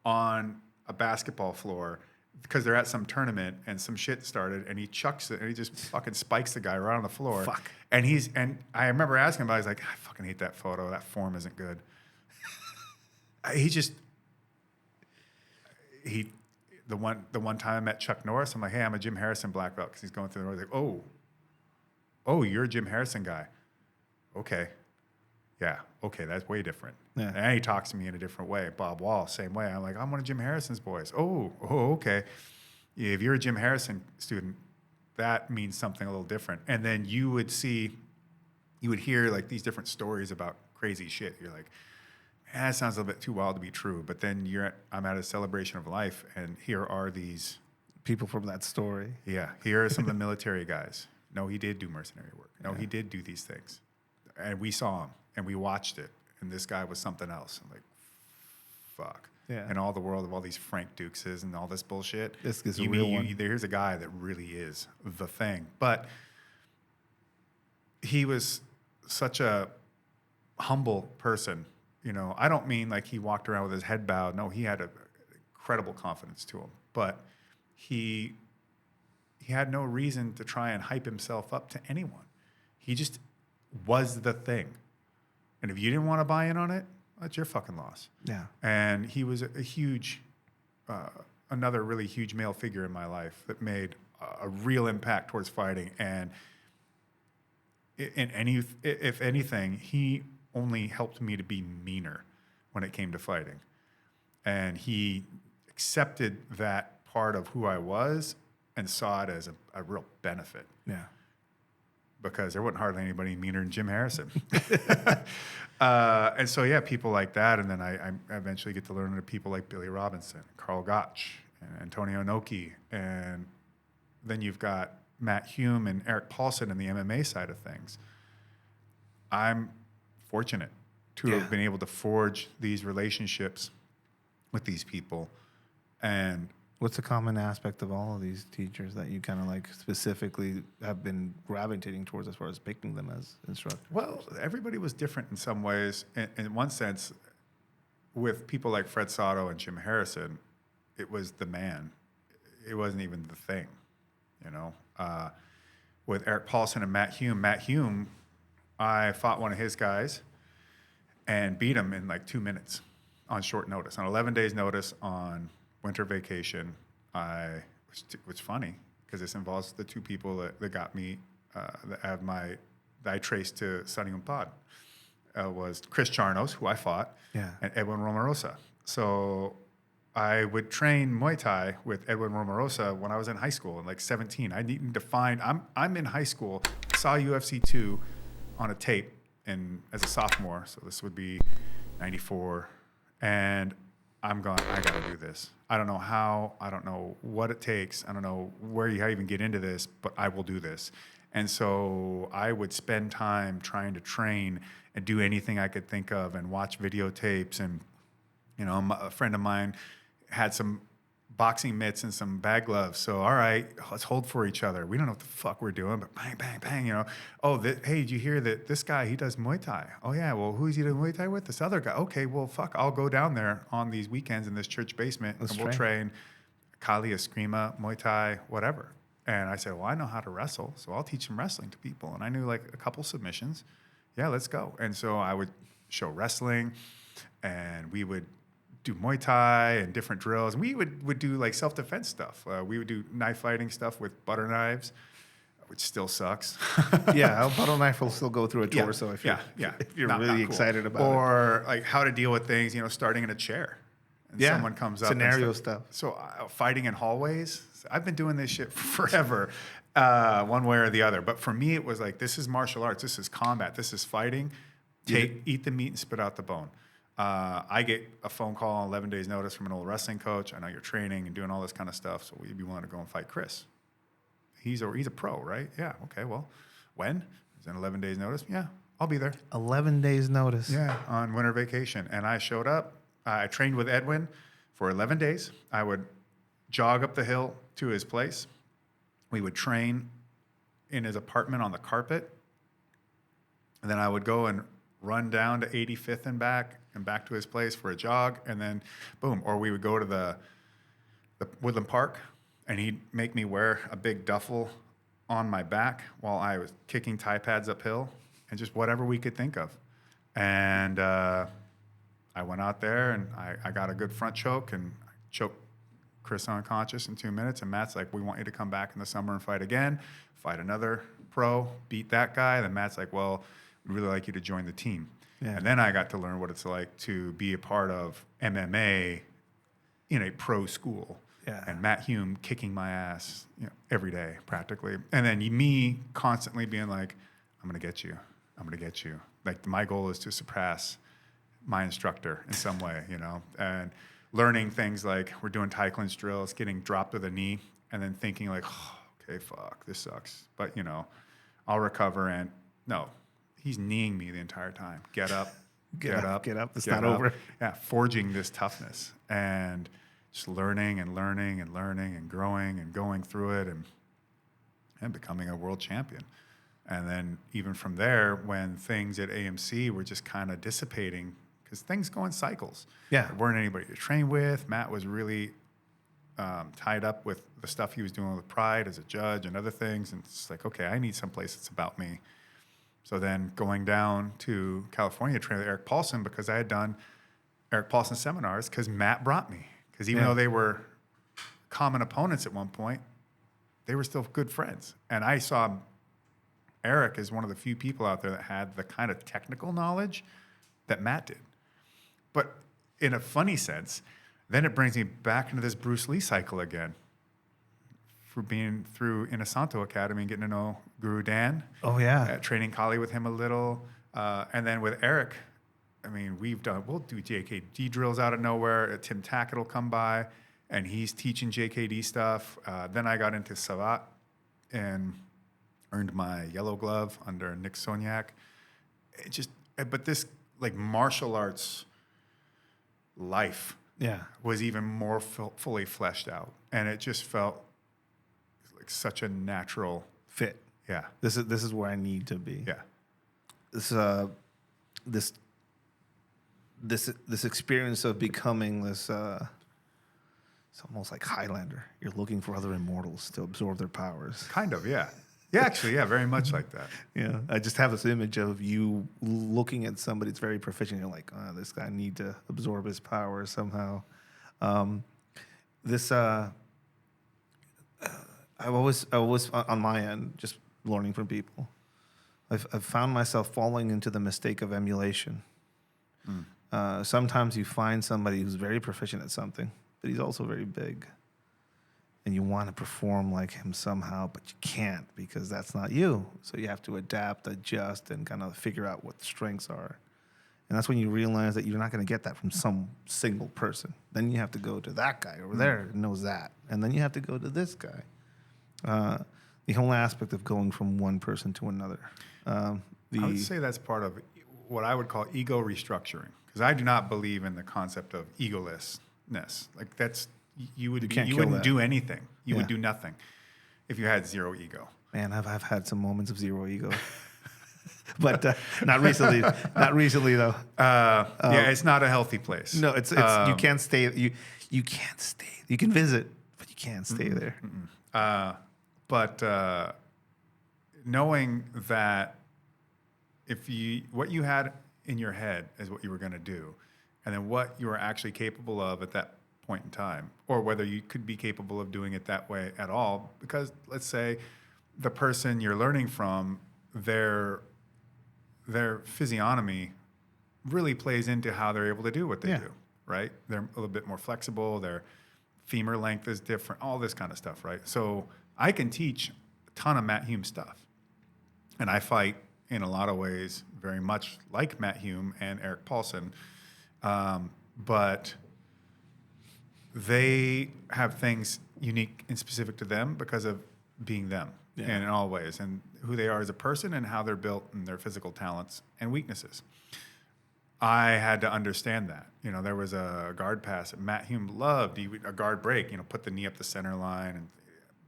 on a basketball floor because they're at some tournament and some shit started, and he chucks it and he just fucking spikes the guy right on the floor. Fuck. And I remember asking him about it. He's like, I fucking hate that photo. That form isn't good. The one time I met Chuck Norris, I'm like, hey, I'm a Jim Harrison black belt, because he's going through the road. He's like, oh, you're a Jim Harrison guy. Okay. Yeah. Okay. That's way different. Yeah. And he talks to me in a different way. Bob Wall, same way. I'm like, I'm one of Jim Harrison's boys. Oh, okay. If you're a Jim Harrison student, that means something a little different. And then you would hear like these different stories about crazy shit. You're like, man, that sounds a little bit too wild to be true. But then I'm at a celebration of life, and here are these people from that story. Yeah. Here are some of the military guys. No, he did do mercenary work. No, he did do these things. And we saw him, and we watched it, and this guy was something else. I'm like, fuck. Yeah. In all the world of all these Frank Dukeses and all this bullshit, this is a real one. Here's a guy that really is the thing. But he was such a humble person. I don't mean like he walked around with his head bowed. No, he had an incredible confidence to him. But he had no reason to try and hype himself up to anyone. He just was the thing. And if you didn't want to buy in on it, that's your fucking loss. Yeah. And he was a huge, another really huge male figure in my life that made a real impact towards fighting. And if anything, he only helped me to be meaner when it came to fighting. And he accepted that part of who I was and saw it as a real benefit. Yeah. Because there wasn't hardly anybody meaner than Jim Harrison. And so, people like that. And then I eventually get to learn under people like Billy Robinson, Karl Gotch, and Antonio Inoki. And then you've got Matt Hume and Eric Paulson in the MMA side of things. I'm fortunate to have been able to forge these relationships with these people. And what's the common aspect of all of these teachers that you kind of like specifically have been gravitating towards as far as picking them as instructors? Well, everybody was different in some ways. In one sense, with people like Fred Sato and Jim Harrison, it was the man. It wasn't even the thing, With Eric Paulson and Matt Hume, I fought one of his guys, and beat him in like 2 minutes on short notice. On 11 days notice on winter vacation, which funny because this involves the two people that got me, that I traced to Sunny Umpad, was Chris Charnos, who I fought, and Edwin Romarosa. So I would train Muay Thai with Edwin Romarosa when I was in high school, like 17. I needed to find, I'm in high school, saw UFC 2 on a tape as a sophomore, so this would be 94, and I'm going, I got to do this. I don't know how, I don't know what it takes, I don't know how you even get into this, but I will do this. And so I would spend time trying to train and do anything I could think of and watch videotapes. And, a friend of mine had some boxing mitts and some bag gloves. So, all right, let's hold for each other. We don't know what the fuck we're doing, but bang, bang, bang, Oh, hey, did you hear that this guy, he does Muay Thai? Oh, yeah, well, who is he doing Muay Thai with? This other guy. Okay, well, fuck, I'll go down there on these weekends in this church basement and we'll train Kali, Eskrima, Muay Thai, whatever. And I said, well, I know how to wrestle, so I'll teach him wrestling to people. And I knew like a couple submissions. Yeah, let's go. And so I would show wrestling, and we would do Muay Thai and different drills. And we would do like self-defense stuff. We would do knife fighting stuff with butter knives, which still sucks. Yeah, a butter knife will still go through a torso if you're really excited about it. Or like how to deal with things, starting in a chair. And someone comes up. Scenario stuff. So fighting in hallways. I've been doing this shit forever, one way or the other. But for me, it was like, this is martial arts. This is combat. This is fighting. Eat the meat and spit out the bone. I get a phone call on 11 days notice from an old wrestling coach. I know you're training and doing all this kind of stuff. So we'd be willing to go and fight Chris. He's a pro, right? Yeah. Okay. Well, when? Is it 11 days notice? Yeah, I'll be there. 11 days notice. Yeah, on winter vacation. And I showed up. I trained with Edwin for 11 days. I would jog up the hill to his place. We would train in his apartment on the carpet. And then I would go and run down to 85th and back to his place for a jog. And then boom. Or we would go to the Woodland Park, and he'd make me wear a big duffel on my back while I was kicking Thai pads uphill and just whatever we could think of. And I went out there and I got a good front choke and choked Chris unconscious in 2 minutes. And Matt's like, we want you to come back in the summer and fight again, fight another pro, beat that guy. Then Matt's like, well, we'd really like you to join the team. Yeah. And then I got to learn what it's like to be a part of MMA in a pro school. Yeah. And Matt Hume kicking my ass every day practically. And then me constantly being like, I'm going to get you. I'm going to get you. Like my goal is to surpass my instructor in some way, and learning things like we're doing Thai clinch drills, getting dropped with a knee, and then thinking like, oh, okay, fuck, this sucks. But, I'll recover. And no, he's kneeing me the entire time. Get up, get up. It's not over. Yeah, forging this toughness and just learning and learning and learning and growing and going through it and becoming a world champion. And then even from there, when things at AMC were just kind of dissipating, because things go in cycles. Yeah. There weren't anybody to train with. Matt was really tied up with the stuff he was doing with Pride as a judge and other things. And it's like, okay, I need someplace that's about me. So then going down to California to train with Eric Paulson, because I had done Eric Paulson seminars because Matt brought me. Because even though they were common opponents at one point, they were still good friends. And I saw Eric as one of the few people out there that had the kind of technical knowledge that Matt did. But in a funny sense, then it brings me back into this Bruce Lee cycle again. For being through Inasanto Academy and getting to know Guru Dan. Oh, yeah. Training Kali with him a little. And then with Eric, I mean, we'll do JKD drills out of nowhere. Tim Tackett will come by, and he's teaching JKD stuff. Then I got into Savat and earned my yellow glove under Nick Soniak. But this like martial arts life was even more fully fleshed out. And it just felt like such a natural fit. Yeah. This is where I need to be. Yeah. This experience of becoming this it's almost like Highlander. You're looking for other immortals to absorb their powers. Kind of, yeah. Yeah, actually, yeah, very much like that. Yeah, I just have this image of you looking at somebody that's very proficient. You're like, oh, this guy need to absorb his power somehow. This I've always on my end, just learning from people. I've found myself falling into the mistake of emulation. Sometimes you find somebody who's very proficient at something, but he's also very big. And you want to perform like him somehow, but you can't because that's not you. So you have to adapt, adjust, and kind of figure out what the strengths are. And that's when you realize that you're not going to get that from some single person. Then you have to go to that guy over there who knows that. And then you have to go to this guy. The whole aspect of going from one person to another. I would say that's part of what I would call ego restructuring, because I do not believe in the concept of egolessness. Like that's you wouldn't do anything. You would do nothing if you had zero ego. Man, I've had some moments of zero ego, but not recently. Not recently though. Yeah, it's not a healthy place. No, it's you can't stay. You can't stay. You can visit, but you can't stay there. But knowing that what you had in your head is what you were going to do, and then what you were actually capable of at that point in time, or whether you could be capable of doing it that way at all, because let's say the person you're learning from, their physiognomy really plays into how they're able to do what they do, right? They're a little bit more flexible, their femur length is different, all this kind of stuff, right? So I can teach a ton of Matt Hume stuff, and I fight in a lot of ways very much like Matt Hume and Eric Paulson, but they have things unique and specific to them because of being them and in all ways, and who they are as a person and how they're built and their physical talents and weaknesses. I had to understand that. You know, there was a guard pass that Matt Hume loved. He would, a guard break, you know, put the knee up the center line.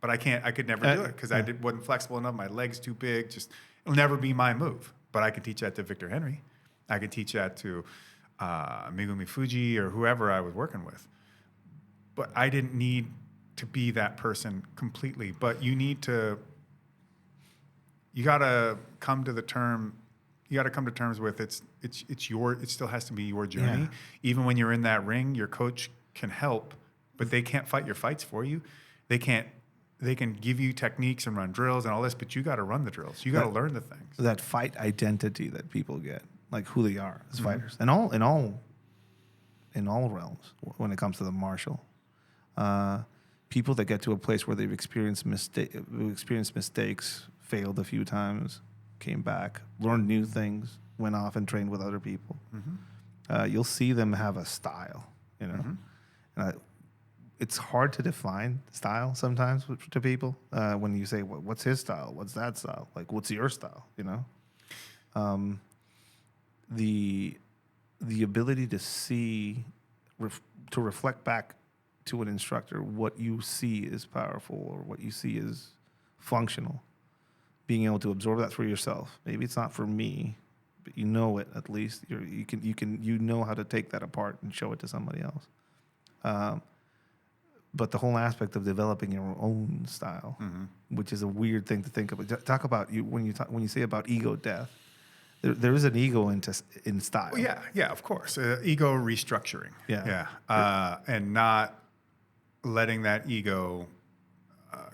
But I could never do it because I wasn't flexible enough. My leg's too big. Just, it'll never be my move. But I could teach that to Victor Henry. I could teach that to Megumi Fuji or whoever I was working with. But I didn't need to be that person completely. But you got to come to terms with it still has to be your journey. Yeah. Even when you're in that ring, your coach can help, but they can't fight your fights for you. They can give you techniques and run drills and all this, but you got to run the drills. You got to learn the things. That fight identity that people get, like who they are as fighters, and in all realms when it comes to the martial. People that get to a place where they've experienced mistakes, failed a few times, came back, learned new things, went off and trained with other people. You'll see them have a style, you know. And it's hard to define style sometimes to people when you say, what's his style? What's that style? Like, what's your style, you know? The ability to see, to reflect back to an instructor what you see is powerful or what you see is functional. Being able to absorb that for yourself. Maybe it's not for me, but you know it at least. You know how to take that apart and show it to somebody else. But the whole aspect of developing your own style, which is a weird thing to think about. Talk about when you say about ego death. There is an ego in style. Well, yeah, of course. Ego restructuring. And not letting that ego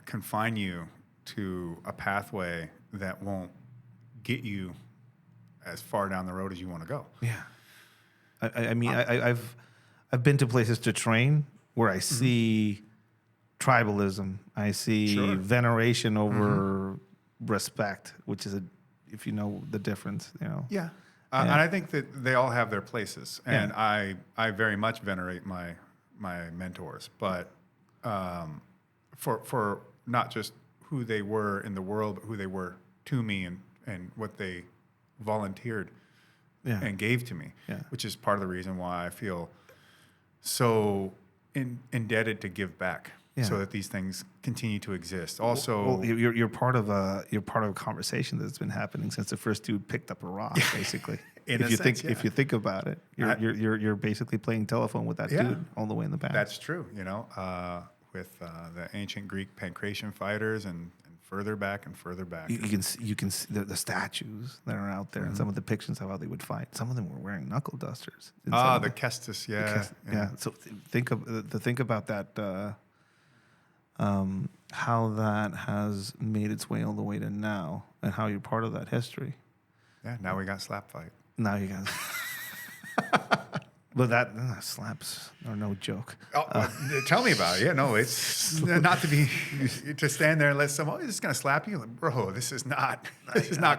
confine you to a pathway that won't get you as far down the road as you want to go. Yeah, I mean, I've been to places to train where I see tribalism, I see veneration over respect, which is if you know the difference, you know. Yeah, and I think that they all have their places, and I very much venerate my mentors, but for not just who they were in the world, but who they were to me and what they volunteered and gave to me, which is part of the reason why I feel so indebted to give back, so that these things continue to exist. Also, you're part of a conversation that's been happening since the first dude picked up a rock, basically. If you think about it, you're basically playing telephone with that dude all the way in the past. That's true, you know. With the ancient Greek pancration fighters and further back and further back. You can see the statues that are out there and some of the depictions of how they would fight. Some of them were wearing knuckle dusters. The Kestis, yeah. So think about that. How that has made its way all the way to now, and how you're part of that history. Yeah. Now we got slap fight. Now you guys. But that slaps are no joke. Tell me about it. Yeah, no, it's not to stand there and let someone, this is going to slap you. Like, bro, this is not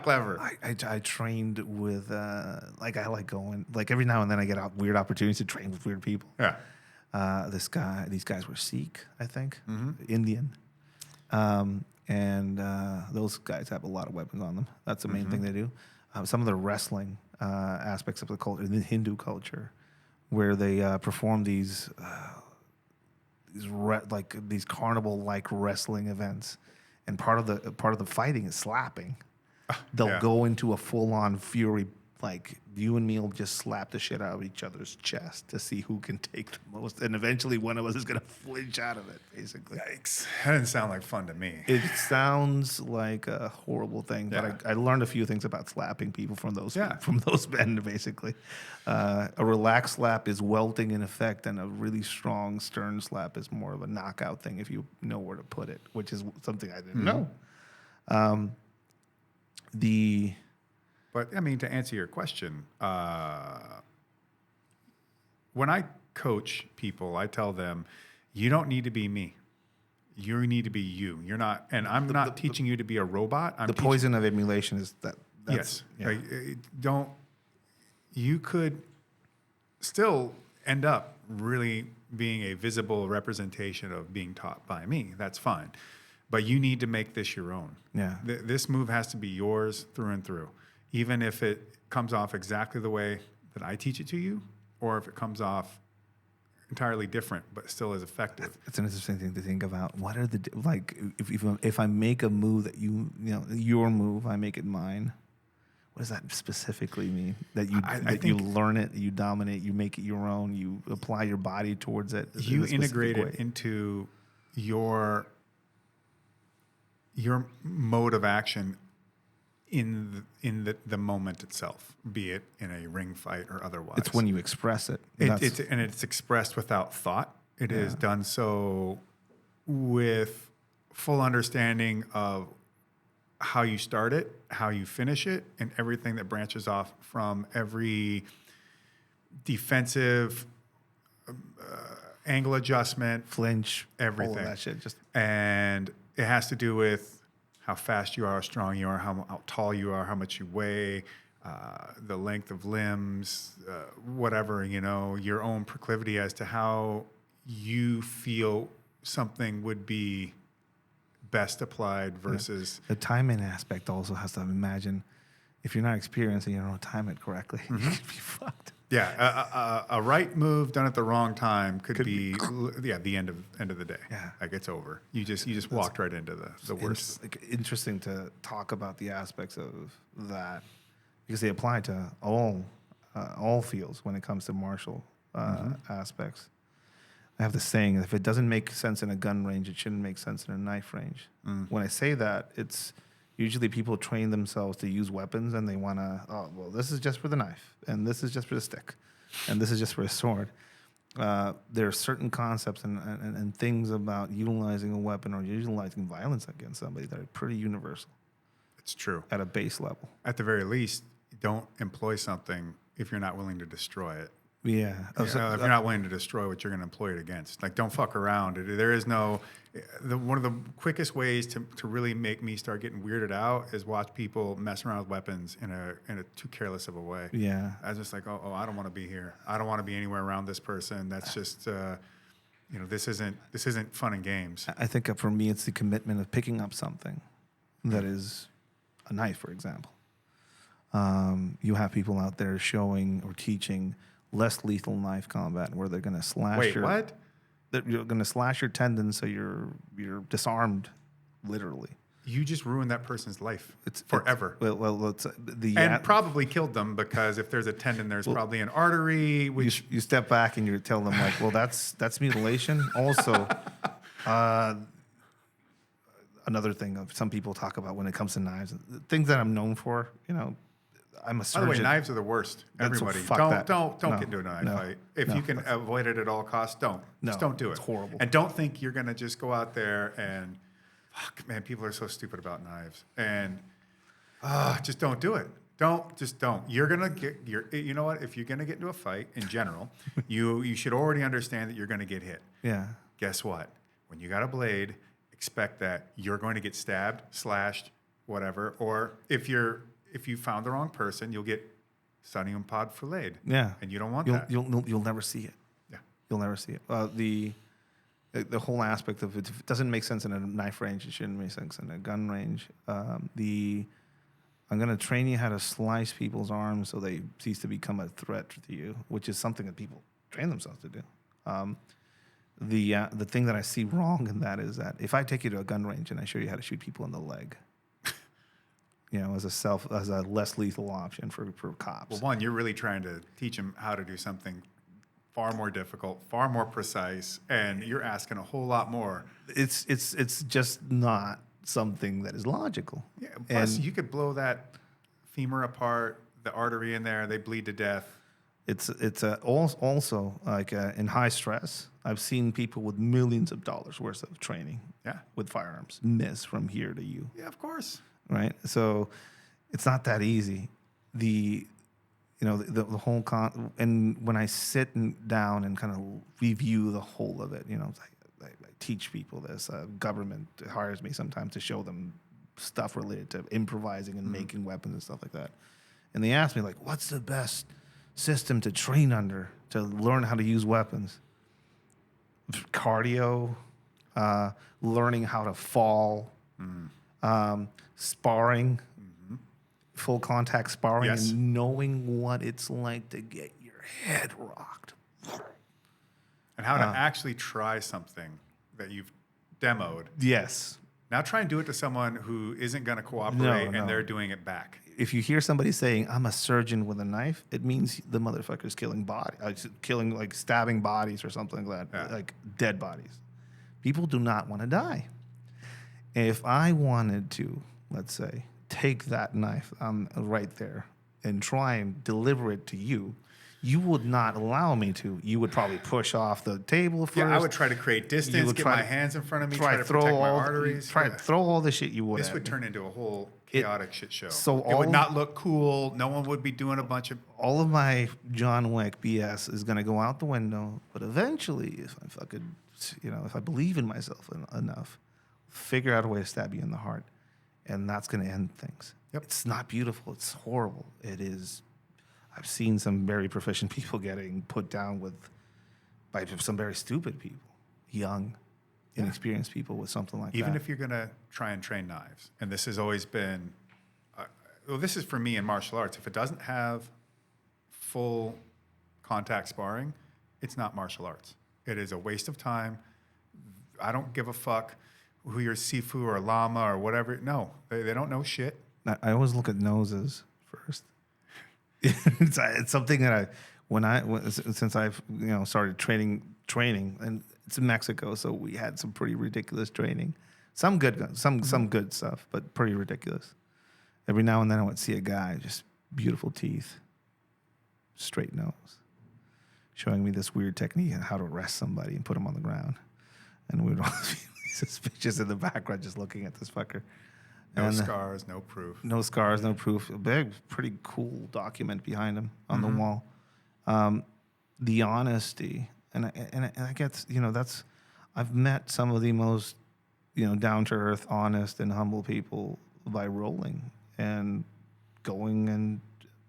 clever. I trained with, I like going, like every now and then I get weird opportunities to train with weird people. Yeah. These guys were Sikh, I think, Indian. And those guys have a lot of weapons on them. That's the main thing they do. Some of the wrestling aspects of the culture, in the Hindu culture, where they perform these carnival-like wrestling events, and part of the fighting is slapping. They'll go into a full-on fury, like you and me will just slap the shit out of each other's chest to see who can take the most, and eventually one of us is gonna flinch out of it. Basically, Yikes! That didn't sound like fun to me. it sounds like a horrible thing, but I learned a few things about slapping people from those men. Basically, a relaxed slap is welting in effect, and a really strong, stern slap is more of a knockout thing if you know where to put it, which is something I didn't know. But I mean, to answer your question, when I coach people, I tell them, you don't need to be me. You need to be you. You're not, and I'm not teaching you to be a robot. The poison of emulation is that. Yes. Like, you could still end up really being a visible representation of being taught by me. That's fine. But you need to make this your own. Yeah. This move has to be yours through and through. Even if it comes off exactly the way that I teach it to you, or if it comes off entirely different, but still as effective. It's an interesting thing to think about. What are if I make a move that your move, I make it mine. What does that specifically mean? That you learn it, you dominate, you make it your own, you apply your body towards it. You integrate it into your mode of action in the moment itself, be it in a ring fight or otherwise. It's when you express it. It's expressed without thought. It is done so with full understanding of how you start it, how you finish it, and everything that branches off from every defensive angle adjustment, flinch, everything. All of that shit. And it has to do with how fast you are, how strong you are, how tall you are, how much you weigh, the length of limbs, whatever, your own proclivity as to how you feel something would be best applied versus... The timing aspect also has to imagine, if you're not experienced and you don't time it correctly, you could be fucked. Yeah, a right move done at the wrong time could be the end of the day. Yeah, like it's over. You just walked right into the worst. It's interesting to talk about the aspects of that because they apply to all fields when it comes to martial aspects. I have the saying: if it doesn't make sense in a gun range, it shouldn't make sense in a knife range. When I say that, it's usually people train themselves to use weapons and they want to, this is just for the knife, and this is just for the stick, and this is just for a sword. There are certain concepts and things about utilizing a weapon or utilizing violence against somebody that are pretty universal. It's true. At a base level. At the very least, don't employ something if you're not willing to destroy it. Yeah. If you're not willing to destroy what you're going to employ it against. Like, don't fuck around. There is no... one of the quickest ways to really make me start getting weirded out is watch people mess around with weapons in a too careless of a way. Yeah. I was just like, I don't want to be here. I don't want to be anywhere around this person. That's just... this isn't fun and games. I think for me, it's the commitment of picking up something that is a knife, for example. You have people out there showing or teaching less lethal knife combat where they're going to slash Wait, what? You're going to slash your tendons so you're disarmed, literally. You just ruined that person's life forever. And probably killed them because if there's a tendon, there's probably an artery. Which you step back and you tell them like, that's mutilation. Also, another thing of some people talk about when it comes to knives, things that I'm known for. I'm a surgeon. By the way, knives are the worst. Everybody, don't get into a knife fight. If you can avoid it at all costs, don't. Just don't do it. It's horrible. And don't think you're gonna just go out there and, fuck, man, people are so stupid about knives. And just don't do it. Don't. You're gonna get you know what? If you're gonna get into a fight in general, you should already understand that you're gonna get hit. Yeah. Guess what? When you got a blade, expect that you're going to get stabbed, slashed, whatever. Or if you found the wrong person, you'll get sonium pod filleted. Yeah. And you don't want you'll, that. You'll never see it. Yeah. You'll never see it. The whole aspect of it, if it doesn't make sense in a knife range, it shouldn't make sense in a gun range. I'm going to train you how to slice people's arms so they cease to become a threat to you, which is something that people train themselves to do. The thing that I see wrong in that is that if I take you to a gun range and I show you how to shoot people in the leg, as a less lethal option for cops. Well, one, you're really trying to teach them how to do something far more difficult, far more precise, and you're asking a whole lot more. It's just not something that is logical. Yeah. Plus, you could blow that femur apart, the artery in there, they bleed to death. It's also like in high stress. I've seen people with millions of dollars worth of training with firearms miss from here to you. Yeah, of course. Right. So it's not that easy. The whole and when I sit down and kind of review the whole of it, I teach people this. Government hires me sometimes to show them stuff related to improvising and making weapons and stuff like that. And they ask me, like, what's the best system to train under to learn how to use weapons? Cardio, learning how to fall, sparring, full contact sparring, and knowing what it's like to get your head rocked. And how to actually try something that you've demoed. Yes. Now try and do it to someone who isn't going to cooperate and they're doing it back. If you hear somebody saying, I'm a surgeon with a knife, it means the motherfucker's stabbing bodies or something like that, like dead bodies. People do not want to die. If I wanted to, let's say, take that knife right there and try and deliver it to you, you would not allow me to. You would probably push off the table first. Yeah, I would try to create distance, get my hands in front of me, try to protect my arteries. Try to throw all the shit you would. This would turn into a whole chaotic shit show. So it would not look cool. No one would be doing a bunch of... All of my John Wick BS is going to go out the window. But eventually, if I could, if I believe in myself enough, figure out a way to stab you in the heart. And that's going to end things. Yep. It's not beautiful. It's horrible. It is... I've seen some very proficient people getting put down by some very stupid people, young, inexperienced people with something like that. Even if you're going to try and train knives, and this has always been, this is for me in martial arts, if it doesn't have full contact sparring, it's not martial arts. It is a waste of time. I don't give a fuck who you're, Sifu or Lama or whatever. No, they don't know shit. I always look at noses first. It's something that since I've started training, and it's in Mexico, so we had some pretty ridiculous training, some good stuff, but pretty ridiculous. Every now and then I would see a guy, just beautiful teeth, straight nose, showing me this weird technique on how to arrest somebody and put him on the ground, and we would all be suspicious in the background, just looking at this fucker. No scars, no proof. No scars, no proof. A big, pretty cool document behind him on the wall. The honesty, and I get, I've met some of the most, down to earth, honest, and humble people by rolling and going and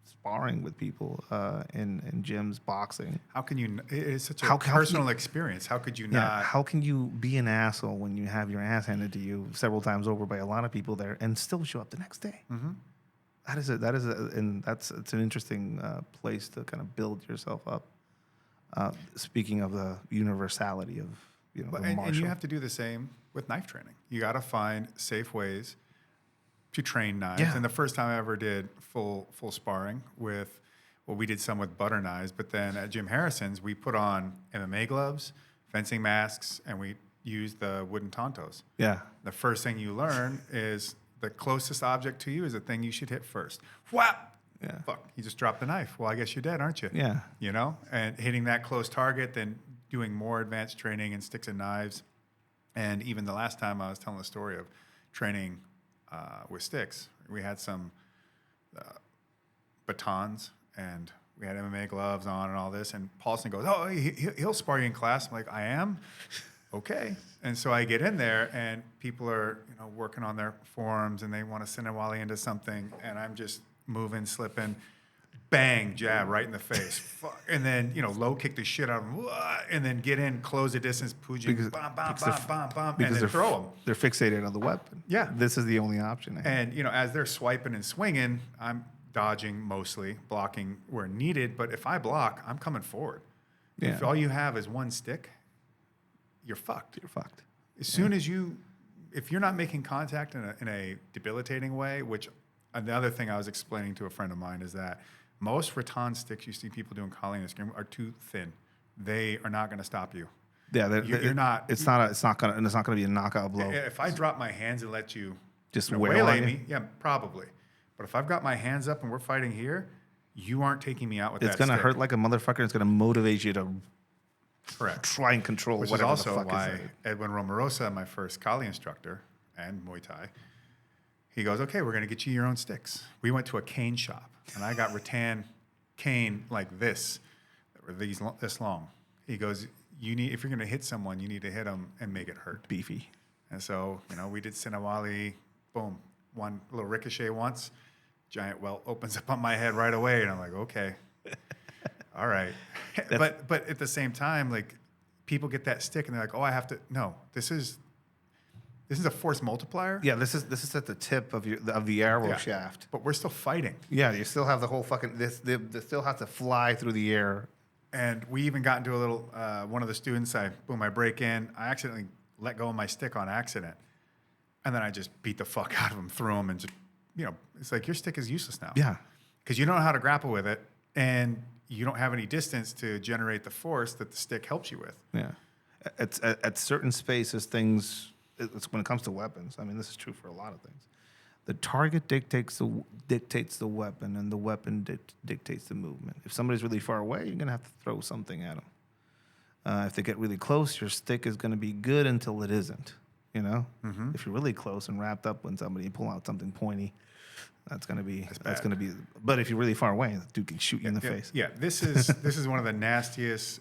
sparring with people in gyms, boxing. How can you? It's such a personal experience. How could you not? How can you be an asshole when you have your ass handed to you several times over by a lot of people there and still show up the next day? Mm-hmm. It's an interesting place to kind of build yourself up. Speaking of the universality of the martial. And you have to do the same with knife training. You got to find safe ways to train knives. Yeah. And the first time I ever did full sparring with, we did some with butter knives, but then at Jim Harrison's, we put on MMA gloves, fencing masks, and we use the wooden tontos. Yeah. The first thing you learn is the closest object to you is the thing you should hit first. Whap! Yeah. Fuck, you just dropped the knife. Well, I guess you're dead, aren't you? Yeah. You know, and hitting that close target, then doing more advanced training in sticks and knives. And even the last time I was telling the story of training with sticks, we had some batons and we had MMA gloves on and all this. And Paulson goes, oh, he'll spar you in class. I'm like, I am? Okay. And so I get in there and people are, you know, working on their forearms and they want to send a Wally into something. And I'm just moving, slipping, bang, jab right in the face. Fuck. And then, you know, low kick the shit out of them. And then get in, close the distance, Pujin, bomb, and then throw them. They're fixated on the weapon. Yeah. This is the only option. And, you know, as they're swiping and swinging, I'm dodging mostly, blocking where needed. But if I block, I'm coming forward. Yeah. If all you have is one stick, you're fucked. You're fucked. As soon as if you're not making contact in a debilitating way, which another thing I was explaining to a friend of mine is that most rattan sticks you see people doing Kali in the screen are too thin. They are not going to stop you. Yeah, you're not. It's not gonna be a knockout blow. If I drop my hands and let you Just waylay me, yeah, probably. But if I've got my hands up and we're fighting here, you aren't taking me out with that stick. It's gonna hurt like a motherfucker. It's gonna motivate you to try and control Which whatever is also the fuck why is Edwin Romarosa, my first Kali instructor and Muay Thai, he goes, okay, we're going to get you your own sticks. We went to a cane shop, and I got rattan cane like this, that were this long. He goes, if you're going to hit someone, you need to hit them and make it hurt. beefy. And so, you know, we did Sinawali, boom, one little ricochet once, giant welt opens up on my head right away, and I'm like, okay, all right. But at the same time, like, people get that stick, and they're like, oh, I have to. No, this is a force multiplier. Yeah, this is at the tip of the arrow shaft. But we're still fighting. Yeah, you still have the whole fucking. They still have to fly through the air. And we even got into a little. One of the students, I break in. I accidentally let go of my stick on accident, and then I just beat the fuck out of him, threw him, and just, you know, it's like your stick is useless now. Yeah, because you don't know how to grapple with it, and you don't have any distance to generate the force that the stick helps you with. Yeah, at certain spaces, things. It's when it comes to weapons. I mean, this is true for a lot of things. The target dictates the weapon, and the weapon dictates the movement. If somebody's really far away, you're gonna have to throw something at them. If they get really close, your stick is gonna be good until it isn't. You know, if you're really close and wrapped up when somebody pull out something pointy, that's gonna be. But if you're really far away, the dude can shoot you in the face. Yeah, this is one of the nastiest,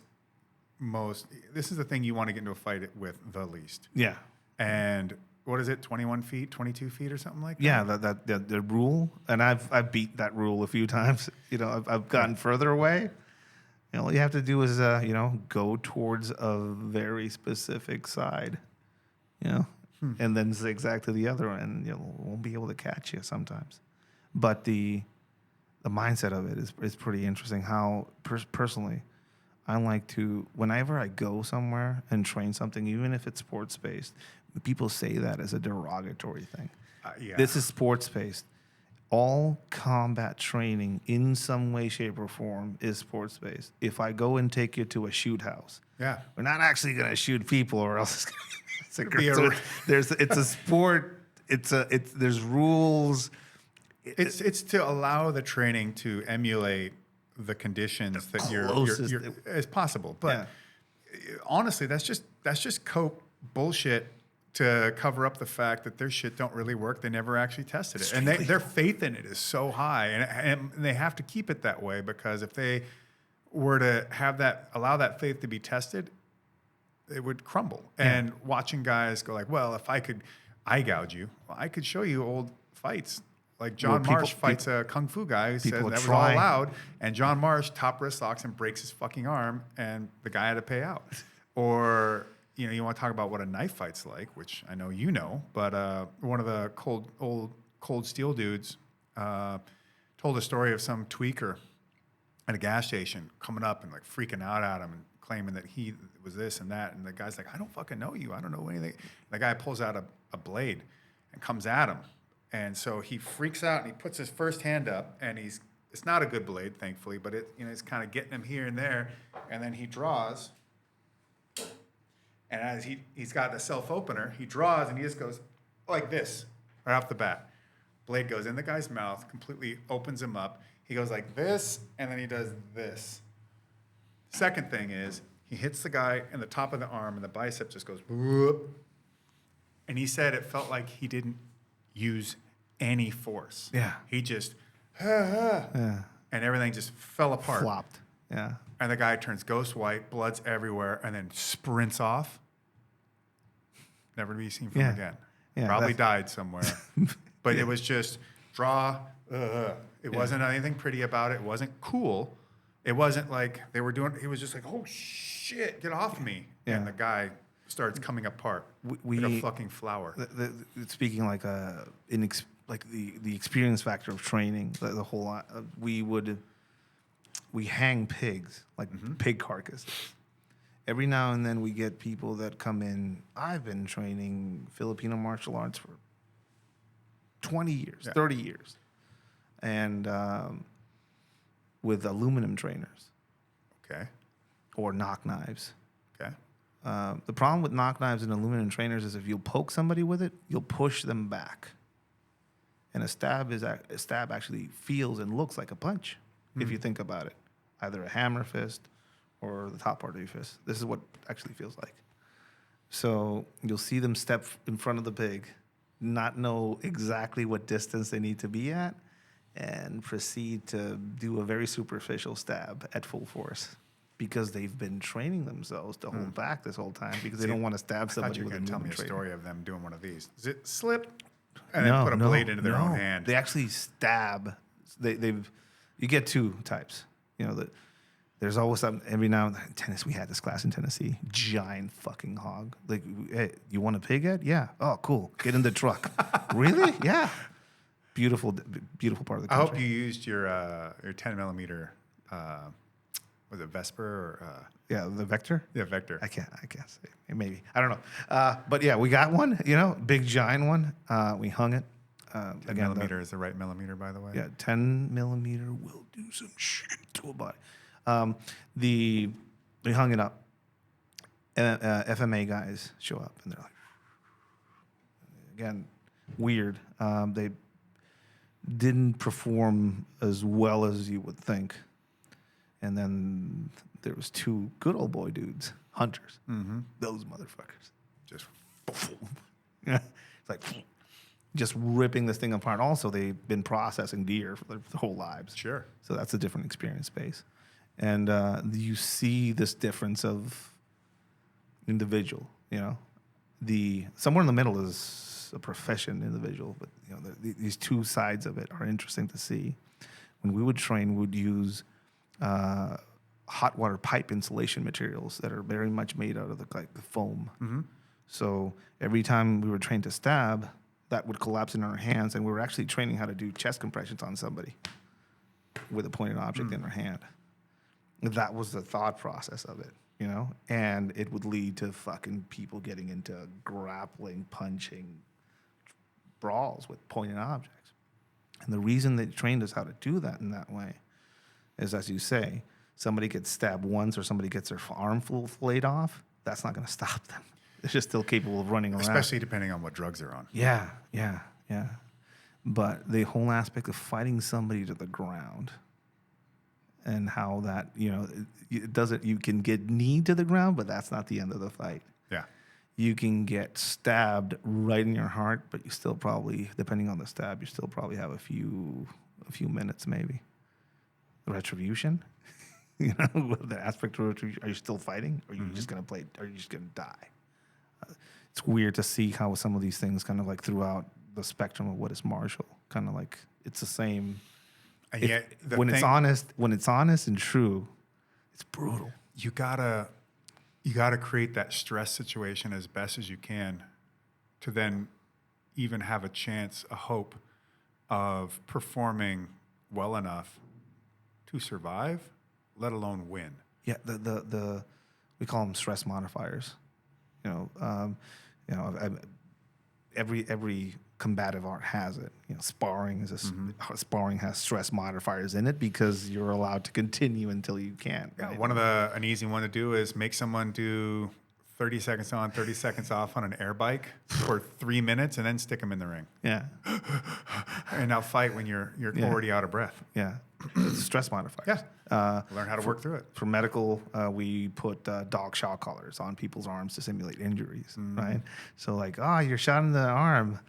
This is the thing you want to get into a fight with the least. Yeah. And what is it, 21 feet, 22 feet or something like that? Yeah, the rule, and I've beat that rule a few times. You know, I've gotten further away. You know, all you have to do is go towards a very specific side, you know, and then zigzag to the other, and won't be able to catch you sometimes. But the mindset of it is pretty interesting. How personally, I like to, whenever I go somewhere and train something, even if it's sports based, people say that as a derogatory thing. Yeah. This is sports based. All combat training in some way, shape, or form is sports based. If I go and take you to a shoot house, we're not actually going to shoot people, or else it's a sport. There's rules. It's to allow the training to emulate the conditions that you're as possible. But honestly, that's just coke bullshit to cover up the fact that their shit don't really work. They never actually tested it. And their faith in it is so high. And they have to keep it that way, because if they were to allow that faith to be tested, it would crumble. Yeah. And watching guys go like, well, if I could eye gouge you, well, I could show you old fights. Like John Marsh fights a kung fu guy who says that was all allowed, and John Marsh top wrist locks and breaks his fucking arm, and the guy had to pay out. Or you want to talk about what a knife fight's like, which I know you know, but one of the cold steel dudes told a story of some tweaker at a gas station coming up and like freaking out at him and claiming that he was this and that, and the guy's like, I don't fucking know you, I don't know anything. And the guy pulls out a blade and comes at him. And so he freaks out and he puts his first hand up, and it's not a good blade, thankfully, but it's kind of getting him here and there. And then he draws, And as he's got the self-opener, he draws and he just goes like this right off the bat. Blade goes in the guy's mouth, completely opens him up. He goes like this, and then he does this. Second thing is he hits the guy in the top of the arm, and the bicep just goes whoop. And he said it felt like he didn't use any force. Yeah. He just, Yeah. and everything just fell apart. Flopped. Yeah. And the guy turns ghost white, blood's everywhere, and then sprints off. Never to be seen from again. Yeah, Probably died somewhere. But it was just draw. It wasn't anything pretty about it. It wasn't cool. It wasn't like they were doing. He was just like, "Oh shit, get off me!" Yeah. And the guy starts coming apart We like a fucking flower. Speaking like the experience factor of training, the whole lot. We hang pigs like pig carcasses. Every now and then we get people that come in. I've been training Filipino martial arts for 20 years, 30 years. And with aluminum trainers. Okay. Or knock knives. Okay. The problem with knock knives and aluminum trainers is if you poke somebody with it, you'll push them back. And a stab actually feels and looks like a punch, if you think about it. Either a hammer fist or the top part of your fist. This is what actually feels like. So you'll see them step in front of the pig, not know exactly what distance they need to be at, and proceed to do a very superficial stab at full force because they've been training themselves to hold back this whole time because they don't want to stab somebody with a tell me a trainer. story of them doing one of these. Does it slip and then put a blade into their own hand? They actually stab. You get two types. You know, there's always something. Every now and then, tennis. We had this class in Tennessee. Giant fucking hog. Like, hey, you want a pig head? Yeah. Oh, cool. Get in the truck. Really? Yeah. Beautiful part of the country. I hope you used your 10 millimeter. Was it Vesper or? Yeah, the Vector. Yeah, Vector. I can't say. Maybe. I don't know. But yeah, we got one. You know, big giant one. We hung it. 10 millimeter is the right millimeter, by the way. Yeah, 10 millimeter will do some shit to a body. We hung it up, and FMA guys show up, and they're like, again, weird. They didn't perform as well as you would think, and then there was two good old boy dudes, hunters. Mm-hmm. Those motherfuckers, Just yeah, it's like. Just ripping this thing apart. Also, they've been processing deer for their whole lives. Sure. So that's a different experience space. And you see this difference of individual, you know. Somewhere in the middle is a proficient individual, but you know these two sides of it are interesting to see. When we would train, we would use hot water pipe insulation materials that are very much made out of the foam. Mm-hmm. So every time we were trained to stab, that would collapse in our hands, and we were actually training how to do chest compressions on somebody with a pointed object in our hand. That was the thought process of it, you know? And it would lead to fucking people getting into grappling, punching brawls with pointed objects. And the reason they trained us how to do that in that way is, as you say, somebody gets stabbed once or somebody gets their arm flayed off, that's not going to stop them. They're just still capable of running around. especially depending on what drugs they're on. Yeah. But the whole aspect of fighting somebody to the ground and how that, you know, it doesn't, you can get kneed to the ground, but that's not the end of the fight. Yeah. You can get stabbed right in your heart, but you still probably, depending on the stab, you still probably have a few minutes maybe. Retribution, you know, the aspect of retribution. Are you still fighting? Or are you just going to play? Are you just going to die? It's weird to see how some of these things kind of like throughout the spectrum of what is martial, kind of like it's the same. And yet, when it's honest and true, it's brutal. You gotta create that stress situation as best as you can, to then even have a chance, a hope of performing well enough to survive, let alone win. Yeah, the we call them stress modifiers. Every combative art has it. You know, sparring sparring has stress modifiers in it because you're allowed to continue until you can't. Right? An easy one to do is make someone do 30 seconds on, 30 seconds off on an air bike for 3 minutes and then stick them in the ring. Yeah. And now fight when you're already out of breath. Yeah. It's stress modifiers. Yeah. Learn how to work through it. For medical, we put dog shock collars on people's arms to simulate injuries, right? So like, you're shot in the arm.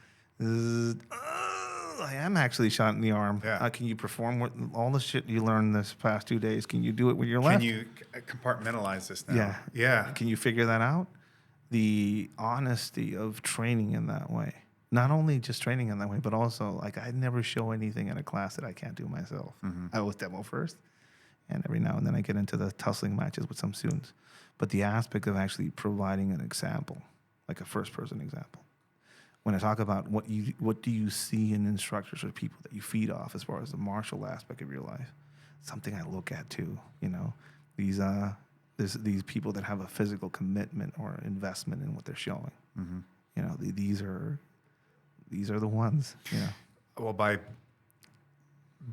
I am actually shot in the arm. Yeah. Can you perform all the shit you learned this past 2 days? Can you do it with your left? Can you compartmentalize this now? Yeah. Yeah. Can you figure that out? The honesty of training in that way. Not only just training in that way, but also, like, I never show anything in a class that I can't do myself. I always demo first. And every now and then I get into the tussling matches with some students. But the aspect of actually providing an example, like a first-person example. When I talk about what do you see in instructors or people that you feed off as far as the martial aspect of your life, something I look at too. You know, these people that have a physical commitment or investment in what they're showing. You know, these are the ones. You know, Well, by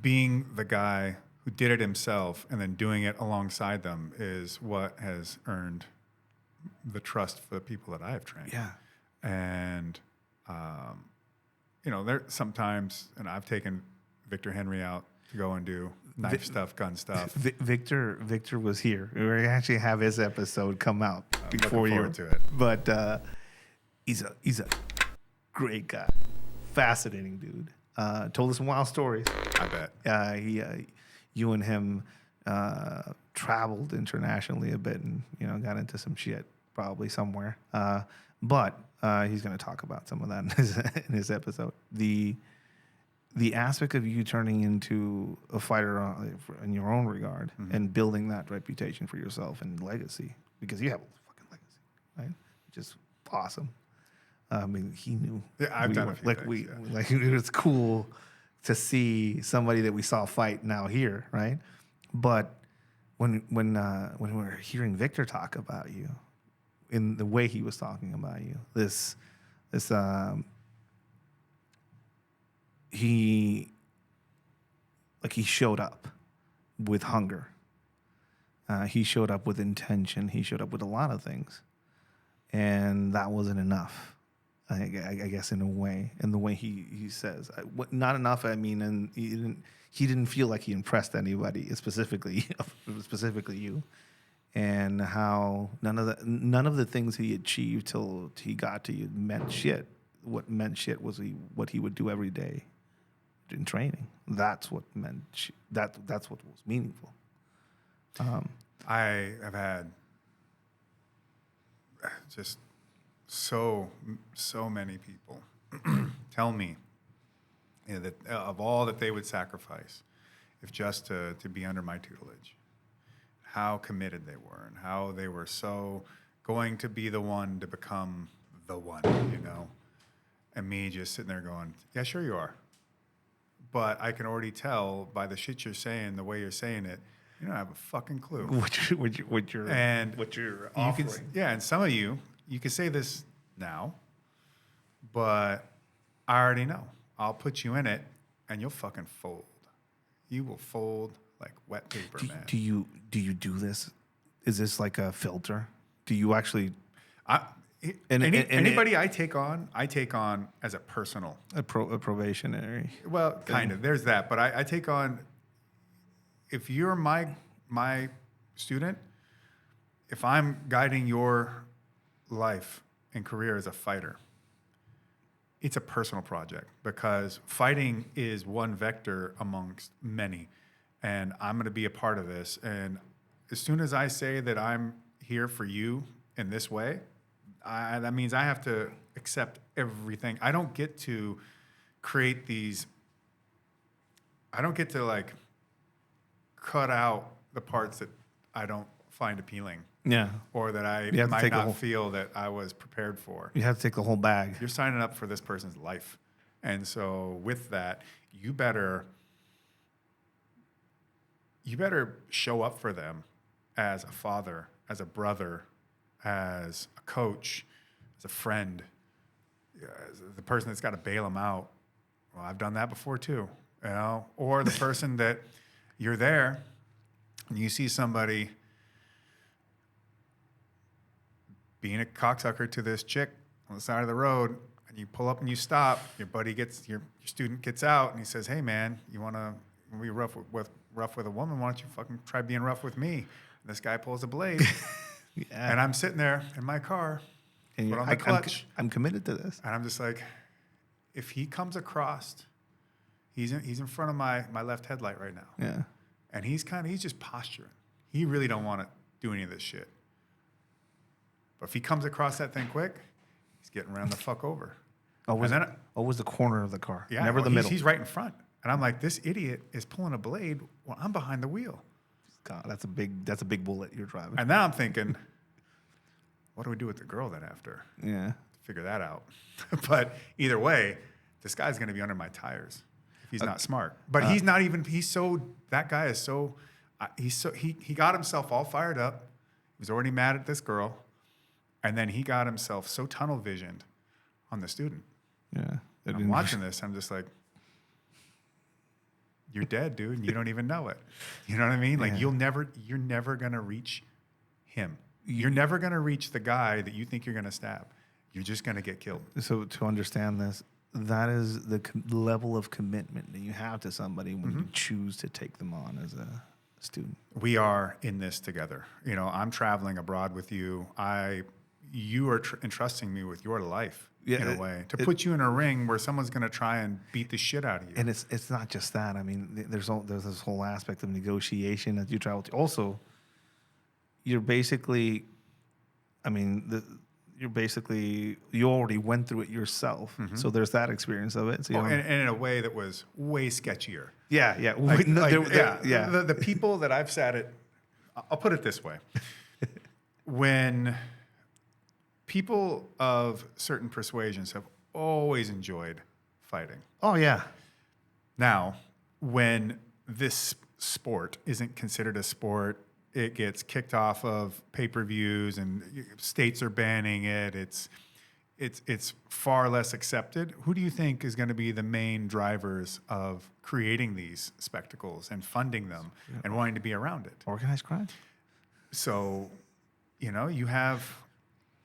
being the guy who did it himself and then doing it alongside them is what has earned the trust for the people that I have trained. Yeah. And you know, there sometimes, and I've taken Victor Henry out to go and do knife stuff, gun stuff. Victor was here. We're gonna actually have his episode come out before looking you. forward to it. But he's a great guy, fascinating dude. Told us some wild stories. I bet. You and him traveled internationally a bit, and got into some shit probably somewhere. But he's going to talk about some of that in his episode. The aspect of you turning into a fighter in your own regard and building that reputation for yourself and legacy, because you have a fucking legacy, right? Which is awesome. I mean, he knew. Yeah, I've done a few things, like it was cool to see somebody that we saw fight now here, right? But when we're hearing Victor talk about you, in the way he was talking about you, he showed up with hunger. He showed up with intention. He showed up with a lot of things, and that wasn't enough. I guess in a way, in the way he says, not enough. I mean, and he didn't feel like he impressed anybody, specifically you, and how none of the things he achieved till he got to you meant shit. What meant shit was what he would do every day in training. That's what meant that's what was meaningful. I have had just so many people tell me that of all that they would sacrifice if just to be under my tutelage, how committed they were and how they were so going to be the one to become the one, and me just sitting there going, yeah, sure you are. But I can already tell by the shit you're saying, the way you're saying it, you don't have a fucking clue. What you're offering. And some of you can say this now, but I already know. I'll put you in it, and you'll fucking fold. You will fold like wet paper, man. Do you do this? Is this like a filter? Do you actually? Anybody I take on as a personal. A probationary. Well, kind of. There's that. But I take on, if you're my student, if I'm guiding your life and career as a fighter, it's a personal project, because fighting is one vector amongst many. And I'm going to be a part of this. And as soon as I say that I'm here for you in this way, that means I have to accept everything. I don't get to create these. I don't get to like cut out the parts that I don't find appealing. Yeah. Or that I might not feel that I was prepared for. You have to take the whole bag. You're signing up for this person's life. And so with that, you better show up for them as a father, as a brother, as a coach, as a friend, as the person that's got to bail them out. Well, I've done that before too, or the person that you're there and you see somebody being a cocksucker to this chick on the side of the road, and you pull up and you stop. Your student gets out, and he says, "Hey, man, you want to be rough with a woman? Why don't you fucking try being rough with me?" And this guy pulls a blade, and I'm sitting there in my car, And put on the clutch. I'm committed to this. And I'm just like, if he comes across, he's in front of my left headlight right now. Yeah. And he's just posturing. He really don't want to do any of this shit. But if he comes across that thing quick, he's getting ran the fuck over. Always the corner of the car. Yeah, Never the middle. He's right in front. And I'm like, this idiot is pulling a blade while I'm behind the wheel. God, that's a big bullet you're driving. And now I'm thinking, what do we do with the girl then after? Yeah. Figure that out. But either way, this guy's going to be under my tires if he's not smart. But he's not even. That guy is so. He got himself all fired up. He was already mad at this girl, and then he got himself so tunnel visioned on the student. Yeah. I'm watching this. I'm just like, you're dead, dude, and you don't even know it. You know what I mean? Like you're never gonna reach him. You're never gonna reach the guy that you think you're gonna stab. You're just gonna get killed. So to understand this, that is the level of commitment that you have to somebody when you choose to take them on as a student. We are in this together. You know, I'm traveling abroad with you. You are entrusting me with your life in a way to put you in a ring where someone's going to try and beat the shit out of you. And it's not just that. I mean, there's this whole aspect of negotiation that you travel to. Also, you're basically, you already went through it yourself. So there's that experience of it. So and in a way that was way sketchier. Yeah. The people that I've sat at, I'll put it this way. When people of certain persuasions have always enjoyed fighting. Oh, yeah. Now, when this sport isn't considered a sport, it gets kicked off of pay-per-views and states are banning it. It's far less accepted. Who do you think is going to be the main drivers of creating these spectacles and funding them and wanting to be around it? Organized crime. So, you have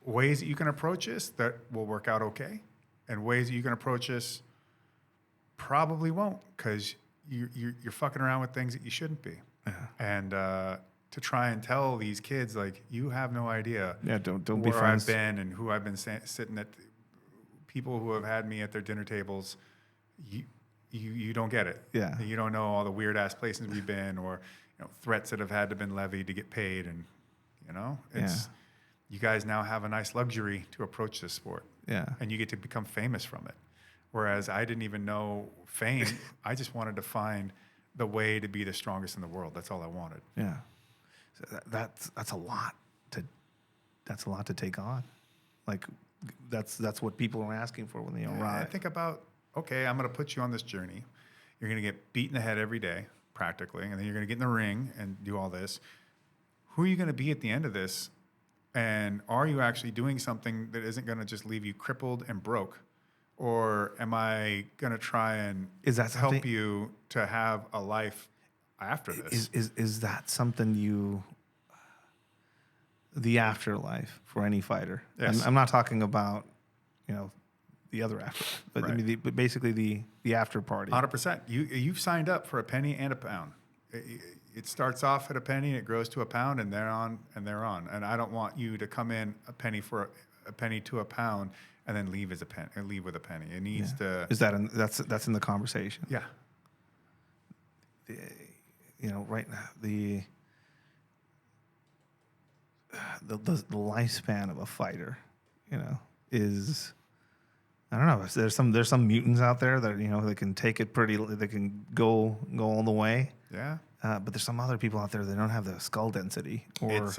ways that you can approach this that will work out okay, and ways that you can approach this probably won't, because you're fucking around with things that you shouldn't be. Yeah. And to try and tell these kids, like, you have no idea don't where be friends. I've been and who I've been sitting at, people who have had me at their dinner tables, you don't get it. Yeah. You don't know all the weird ass places we've been, or threats that have had to been levied to get paid, and you guys now have a nice luxury to approach this sport. Yeah. And you get to become famous from it. Whereas I didn't even know fame. I just wanted to find the way to be the strongest in the world. That's all I wanted. Yeah. So that's a lot to take on. Like that's what people are asking for when they arrive. I think about, okay, I'm going to put you on this journey. You're going to get beat in the head every day, practically, and then you're going to get in the ring and do all this. Who are you going to be at the end of this? And are you actually doing something that isn't going to just leave you crippled and broke? Or am I going to try and help you to have a life after this? Is that something the afterlife for any fighter? Yes. I'm not talking about, the other after, but Right. I mean, but basically the after party. 100%. You've signed up for a penny and a pound. It starts off at a penny and it grows to a pound, and they're on. And I don't want you to come in a penny to a pound and then leave with a penny. It needs to. Is that's in the conversation? Yeah. Right now the lifespan of a fighter, is, I don't know. There's some mutants out there that they can take it they can go all the way. Yeah. But there's some other people out there that don't have the skull density. It's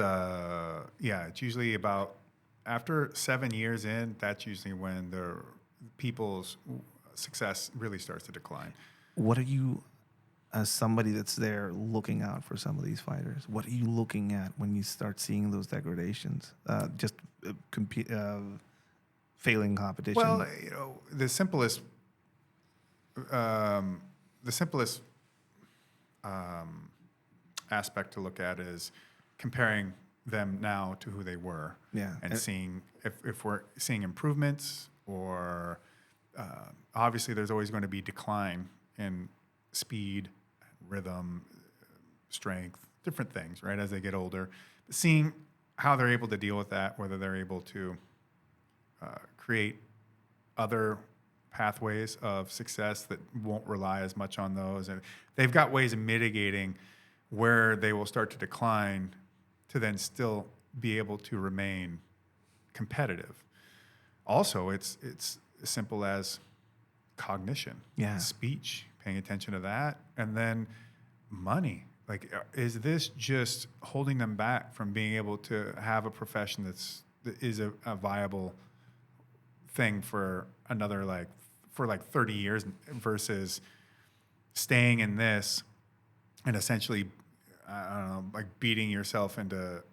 usually about after 7 years in. That's usually when the people's success really starts to decline. What are you, as somebody that's there looking out for some of these fighters, what are you looking at when you start seeing those degradations? Failing competition. Well, the simplest aspect to look at is comparing them now to who they were. Yeah. And seeing if we're seeing improvements or obviously there's always going to be decline in speed, rhythm, strength, different things, right, as they get older. But seeing how they're able to deal with that, whether they're able to create other pathways of success that won't rely as much on those. And they've got ways of mitigating where they will start to decline to then still be able to remain competitive. Also, it's as simple as cognition, speech, paying attention to that, and then money. Like, is this just holding them back from being able to have a profession that is a viable thing for another, for 30 years versus staying in this and essentially, I don't know, like beating yourself into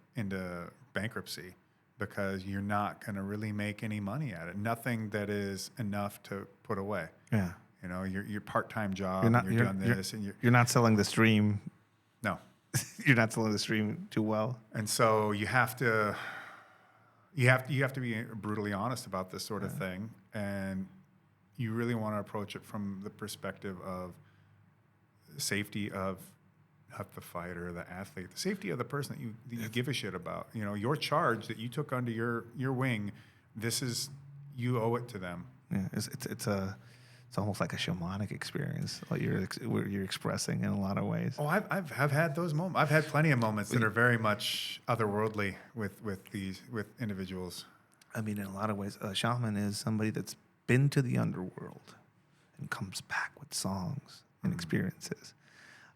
bankruptcy because you're not going to really make any money at it. Nothing that is enough to put away. Yeah. You know, your part-time job, you're doing this, and you're not selling this dream. No. You're not selling this dream too well. And so you have to be brutally honest about this sort of thing, and you really want to approach it from the perspective of safety of not the fighter, the athlete, the safety of the person that you give a shit about. You know, your charge that you took under your wing, you owe it to them. Yeah, it's almost like a shamanic experience what you're expressing in a lot of ways. Oh, I've had those moments. I've had plenty of moments that are very much otherworldly with individuals. I mean, in a lot of ways, a shaman is somebody that's been to the underworld and comes back with songs and experiences.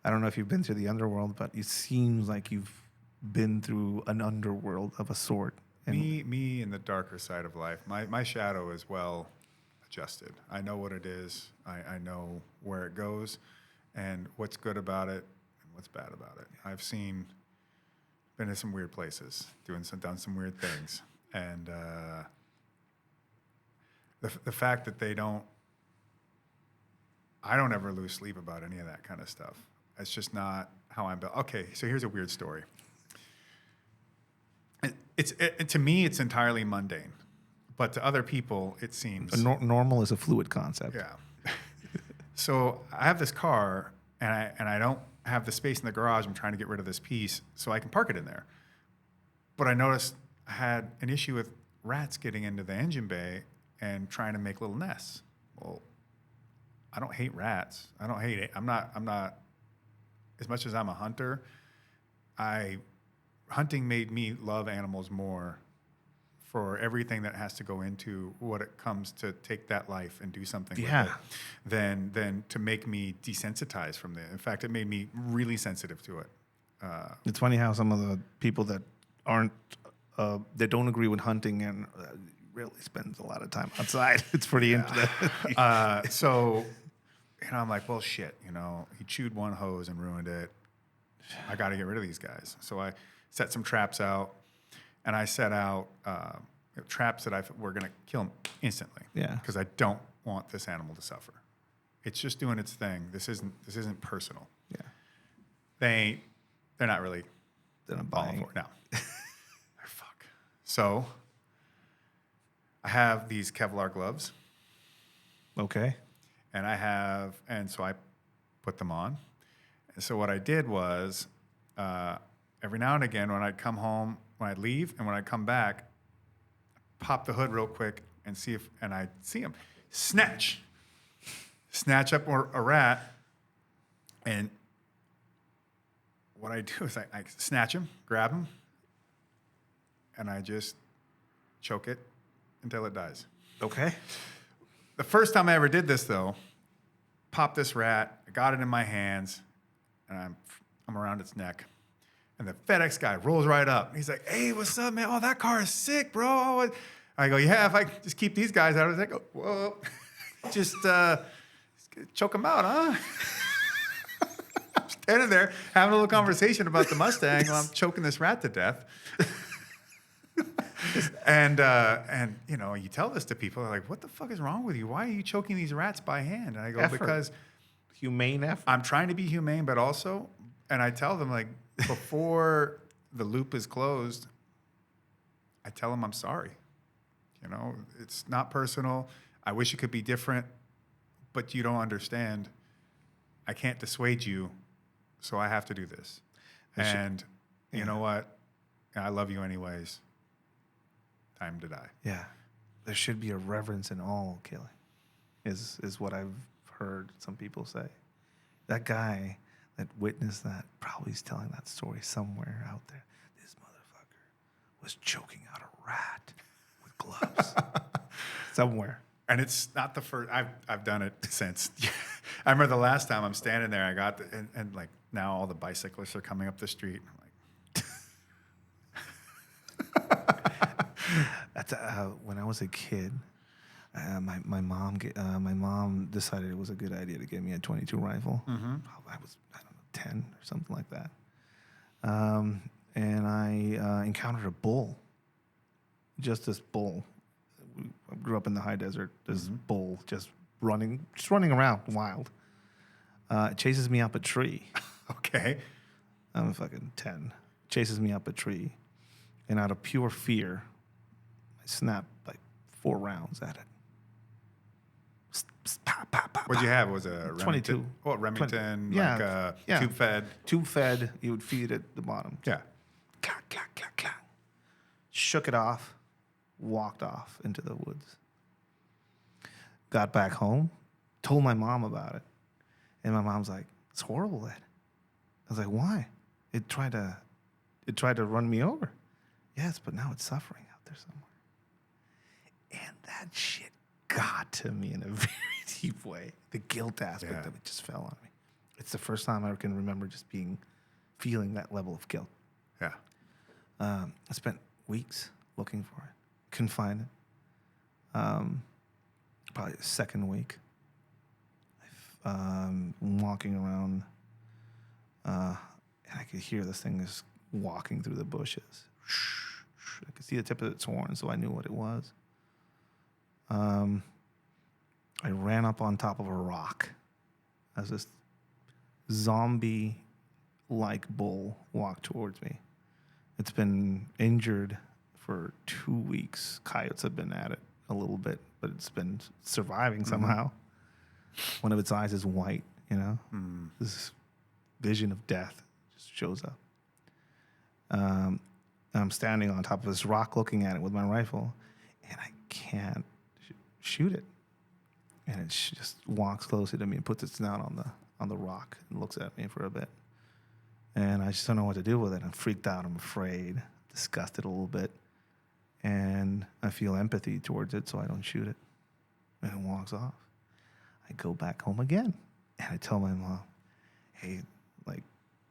I don't know if you've been to the underworld, but it seems like you've been through an underworld of a sort. And me in the darker side of life. My shadow is well adjusted. I know what it is. I know where it goes and what's good about it and what's bad about it. I've been in some weird places, done some weird things. And the fact that I don't ever lose sleep about any of that kind of stuff. It's just not how I'm built. Okay, so here's a weird story. To me, it's entirely mundane. But to other people, it seems... normal is a fluid concept. Yeah. So I have this car, and I don't have the space in the garage. I'm trying to get rid of this piece so I can park it in there. But I noticed I had an issue with rats getting into the engine bay and trying to make little nests. Well, I don't hate rats. I don't hate it. I'm not... As much as I'm a hunter, hunting made me love animals more for everything that has to go into what it comes to take that life and do something with it than to make me desensitized from it. In fact, it made me really sensitive to it. It's funny how some of the people that that don't agree with hunting and really spends a lot of time outside. It's pretty into that. So, I'm like, well, shit, he chewed one hose and ruined it. I got to get rid of these guys. So I set some traps out. And I set out traps that were going to kill him instantly. Yeah. Because I don't want this animal to suffer. It's just doing its thing. This isn't personal. Yeah. They're not really. They're not buying for it. No. Fuck. So I have these Kevlar gloves. Okay. And so I put them on. And so what I did was every now and again when I'd come home, when I'd leave and when I'd come back, pop the hood real quick and I'd see him snatch up a rat. And what I do is I snatch him, grab him, and I just choke it until it dies. Okay. The first time I ever did this, though, popped this rat, I got it in my hands, and I'm around its neck. And the FedEx guy rolls right up. He's like, hey, what's up, man? Oh, that car is sick, bro. I go, yeah, if I just keep these guys out of it, I go, whoa. Just choke them out, huh? I'm standing there having a little conversation about the Mustang while I'm choking this rat to death. And you tell this to people, they're like, what the fuck is wrong with you? Why are you choking these rats by hand? And I go, because humane effort. I'm trying to be humane, but also, and I tell them, like, before the loop is closed, I tell them I'm sorry. It's not personal. I wish it could be different, but you don't understand. I can't dissuade you, so I have to do this. And you know what? I love you anyways. Time to die. Yeah. There should be a reverence in all killing, is what I've heard some people say. That guy that witnessed that probably is telling that story somewhere out there. This motherfucker was choking out a rat with gloves. Somewhere. And it's not the first. I've done it since. I remember the last time I'm standing there. I got and like now all the bicyclists are coming up the street. I'm like, That's when I was a kid. My mom decided it was a good idea to get me a .22 rifle. Mm-hmm. I was 10 or something like that. And I encountered a bull. Just this bull. I grew up in the high desert. This bull just running around wild. It chases me up a tree. Okay. I'm fucking 10. Chases me up a tree. And out of pure fear, I snapped like 4 rounds at it. What'd you have? Was it a Remington? 22. Oh, Remington, 20. Yeah, like yeah. tube fed. Tube fed, you would feed at the bottom. Yeah. Shook it off, walked off into the woods. Got back home, told my mom about it. And my mom's like, it's horrible, Ed. I was like, why? It tried to run me over. Yes, but now it's suffering out there somewhere. And that shit got to me in a very deep way. The guilt aspect of it just fell on me. It's the first time I can remember just feeling that level of guilt. Yeah. I spent weeks looking for it. Couldn't find it. Probably the second week. Walking around, and I could hear this thing just walking through the bushes. I could see the tip of its horn, so I knew what it was. I ran up on top of a rock as this zombie-like bull walked towards me. It's been injured for 2 weeks. Coyotes have been at it a little bit, but it's been surviving somehow. One of its eyes is white, This vision of death just shows up. I'm standing on top of this rock looking at it with my rifle, and I can't shoot it. And it just walks closer to me and puts its snout on the rock and looks at me for a bit. And I just don't know what to do with it. I'm freaked out. I'm afraid, disgusted a little bit. And I feel empathy towards it, so I don't shoot it. And it walks off. I go back home again. And I tell my mom, hey, like,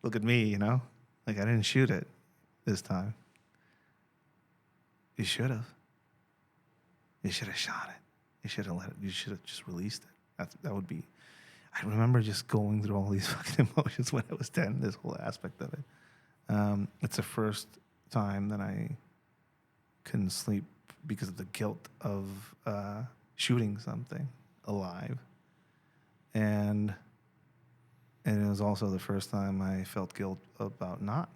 look at me, Like, I didn't shoot it this time. You should have. You should have shot it. You should have let it. You should have just released it. That would be. I remember just going through all these fucking emotions when I was 10. This whole aspect of it. It's the first time that I couldn't sleep because of the guilt of shooting something alive, and it was also the first time I felt guilt about not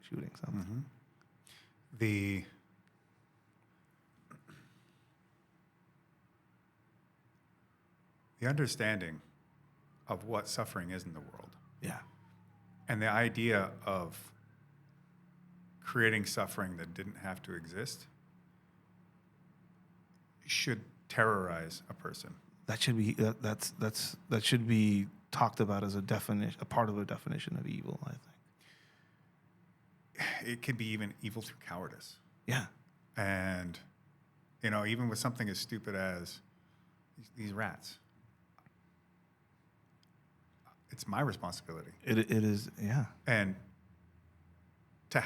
shooting something. The understanding of what suffering is in the world. Yeah. And the idea of creating suffering that didn't have to exist should terrorize a person. That should be that should be talked about as a part of a definition of evil, I think. It could be even evil through cowardice. Yeah. And even with something as stupid as these rats. It's my responsibility. It is, yeah. And to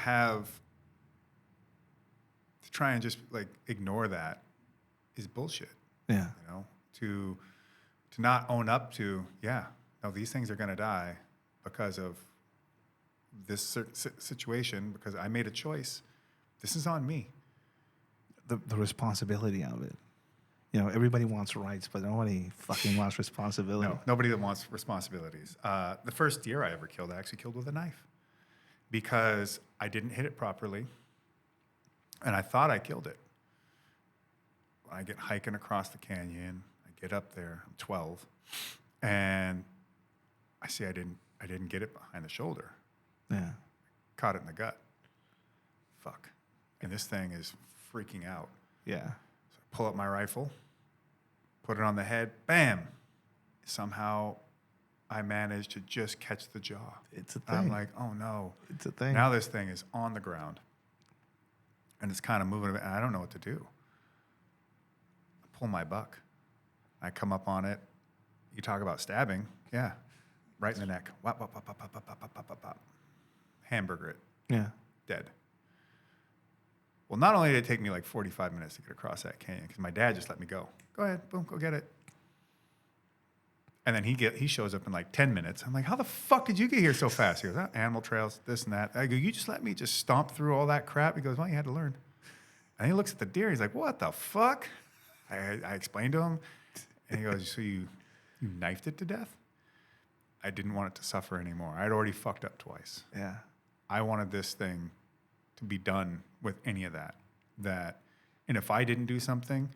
try and just like ignore that is bullshit. Yeah. To not own up to, these things are going to die because of this situation, because I made a choice. This is on me. The responsibility of it. Everybody wants rights, but nobody fucking wants responsibility. No, nobody that wants responsibilities. The first deer I ever killed, I actually killed with a knife. because I didn't hit it properly, and I thought I killed it. I get hiking across the canyon. I get up there. I'm 12, and I see I didn't get it behind the shoulder. Yeah. Caught it in the gut. Fuck. And this thing is freaking out. Yeah. So I pull up my rifle, put it on the head. Bam. Somehow I managed to just catch the jaw. It's a thing. I'm like, oh no. It's a thing. Now this thing is on the ground, and it's kind of moving, and I don't know what to do. I pull my buck. I come up on it. You talk about stabbing. Yeah. Right in the neck. Wop, wop, wop, wop, wop, wop, wop, wop, wop, wop. Hamburger it. Yeah. Dead. Well, not only did it take me like 45 minutes to get across that canyon, because my dad just let me go. Go ahead. Boom. Go get it. And then he shows up in like 10 minutes. I'm like, how the fuck did you get here so fast? He goes, animal trails, this and that. I go, you just let me just stomp through all that crap? He goes, well, you had to learn. And he looks at the deer. He's like, what the fuck? I explained to him. And he goes, so you knifed it to death? I didn't want it to suffer anymore. I'd already fucked up twice. Yeah. I wanted this thing to be done with any of that. And if I didn't do something,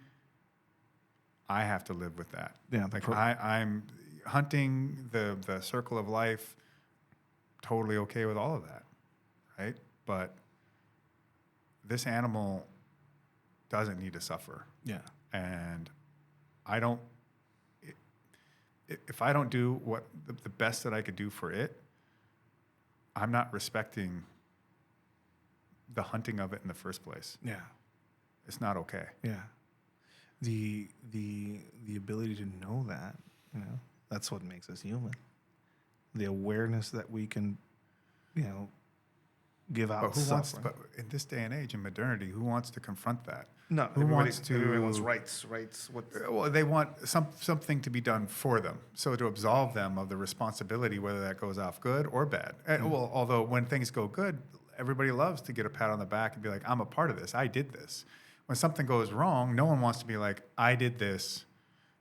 I have to live with that. Yeah. Like I'm hunting the circle of life, totally okay with all of that, right? But this animal doesn't need to suffer. Yeah. And if I don't do what the best that I could do for it, I'm not respecting the hunting of it in the first place. Yeah. It's not okay. Yeah. The ability to know that, that's what makes us human. The awareness that we can, give out suffering. But in this day and age, in modernity, who wants to confront that? No, everybody wants rights. Well, they want something to be done for them. So to absolve them of the responsibility, whether that goes off good or bad. Well, although when things go good, everybody loves to get a pat on the back and be like, I'm a part of this. I did this. When something goes wrong, no one wants to be like, I did this.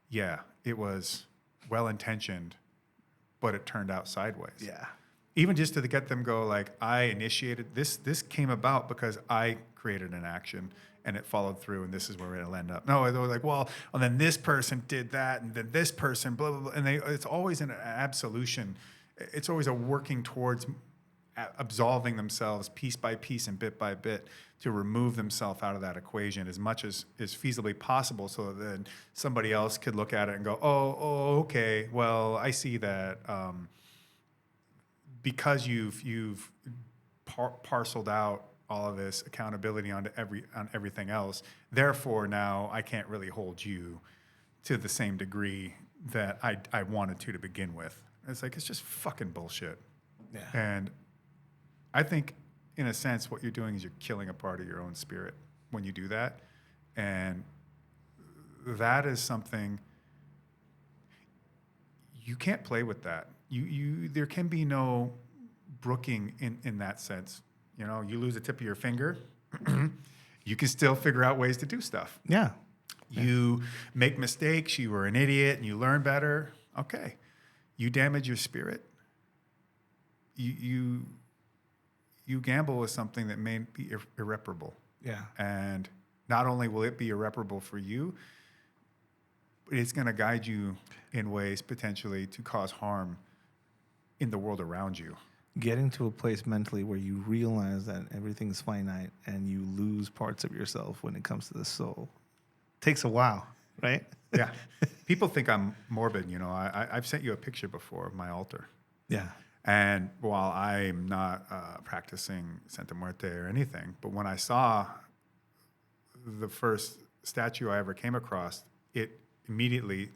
Yeah, it was well-intentioned, but it turned out sideways. Yeah. Even just to get them go like, I initiated this. This came about because I created an action and it followed through, and this is where it'll end up. No, they're like, well, and then this person did that, and then this person, blah, blah, blah. And it's always an absolution. It's always a working towards absolving themselves piece by piece and bit by bit to remove themselves out of that equation as much as is feasibly possible, so that then somebody else could look at it and go, oh, okay, well, I see that. Because you've parceled out all of this accountability on everything else, therefore now I can't really hold you to the same degree that I wanted to begin with. It's like, it's just fucking bullshit. Yeah. And I think, in a sense, what you're doing is you're killing a part of your own spirit when you do that. And that is something, you can't play with that. There can be no brooking in that sense. You lose a tip of your finger, you can still figure out ways to do stuff. Yeah. You make mistakes, you were an idiot, and you learn better. Okay. You damage your spirit. You gamble with something that may be irreparable. Yeah. And not only will it be irreparable for you, but it's going to guide you in ways potentially to cause harm in the world around you. Getting to a place mentally where you realize that everything's finite and you lose parts of yourself when it comes to the soul takes a while, right? Yeah. People think I'm morbid. I've sent you a picture before of my altar. Yeah. And while I'm not practicing Santa Muerte or anything, but when I saw the first statue I ever came across, it immediately,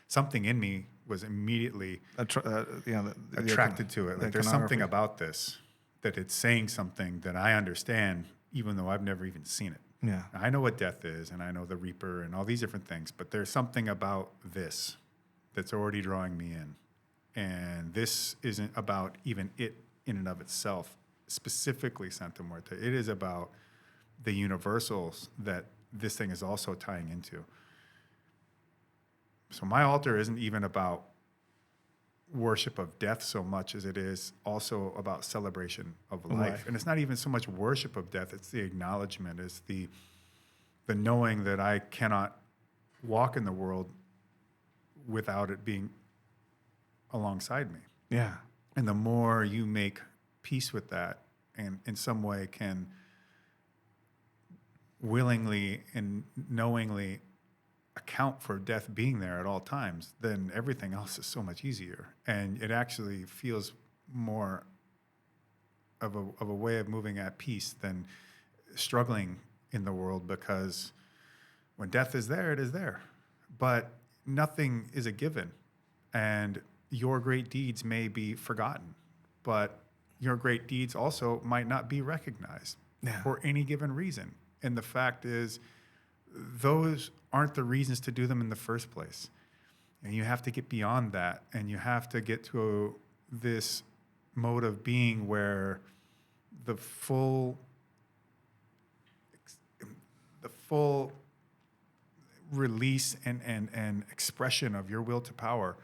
something in me was immediately attracted to it. Like, there's something about this, that it's saying something that I understand, even though I've never even seen it. Yeah. I know what death is, and I know the Reaper and all these different things, but there's something about this that's already drawing me in. And this isn't about even it in and of itself, specifically Santa Muerte. It is about the universals that this thing is also tying into. So my altar isn't even about worship of death so much as it is also about celebration of life. Life. And it's not even so much worship of death, it's the acknowledgement, it's the knowing that I cannot walk in the world without it being alongside me. Yeah. And the more you make peace with that and in some way can willingly and knowingly account for death being there at all times, then everything else is so much easier. And it actually feels more of a way of moving at peace than struggling in the world, because when death is there, it is there. But nothing is a given. And your great deeds may be forgotten, but your great deeds also might not be recognized for any given reason. And the fact is, those aren't the reasons to do them in the first place. And you have to get beyond that, and you have to get to this mode of being where the full release and expression of your will to power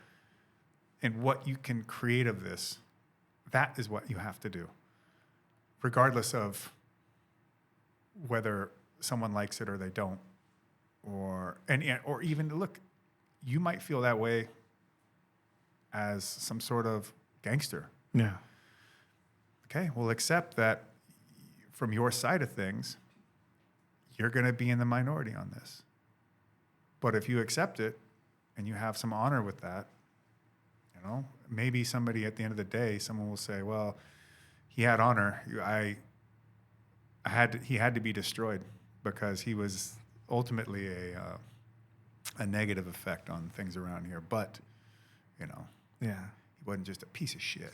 and what you can create of this, that is what you have to do, regardless of whether someone likes it or they don't, or even, look, you might feel that way as some sort of gangster. Yeah. Okay, well, accept that from your side of things, you're going to be in the minority on this. But if you accept it and you have some honor with that, you know, maybe somebody at the end of the day, someone will say, well, he had honor. He had to be destroyed because he was ultimately a negative effect on things around here. But, you know, Yeah. he wasn't just a piece of shit.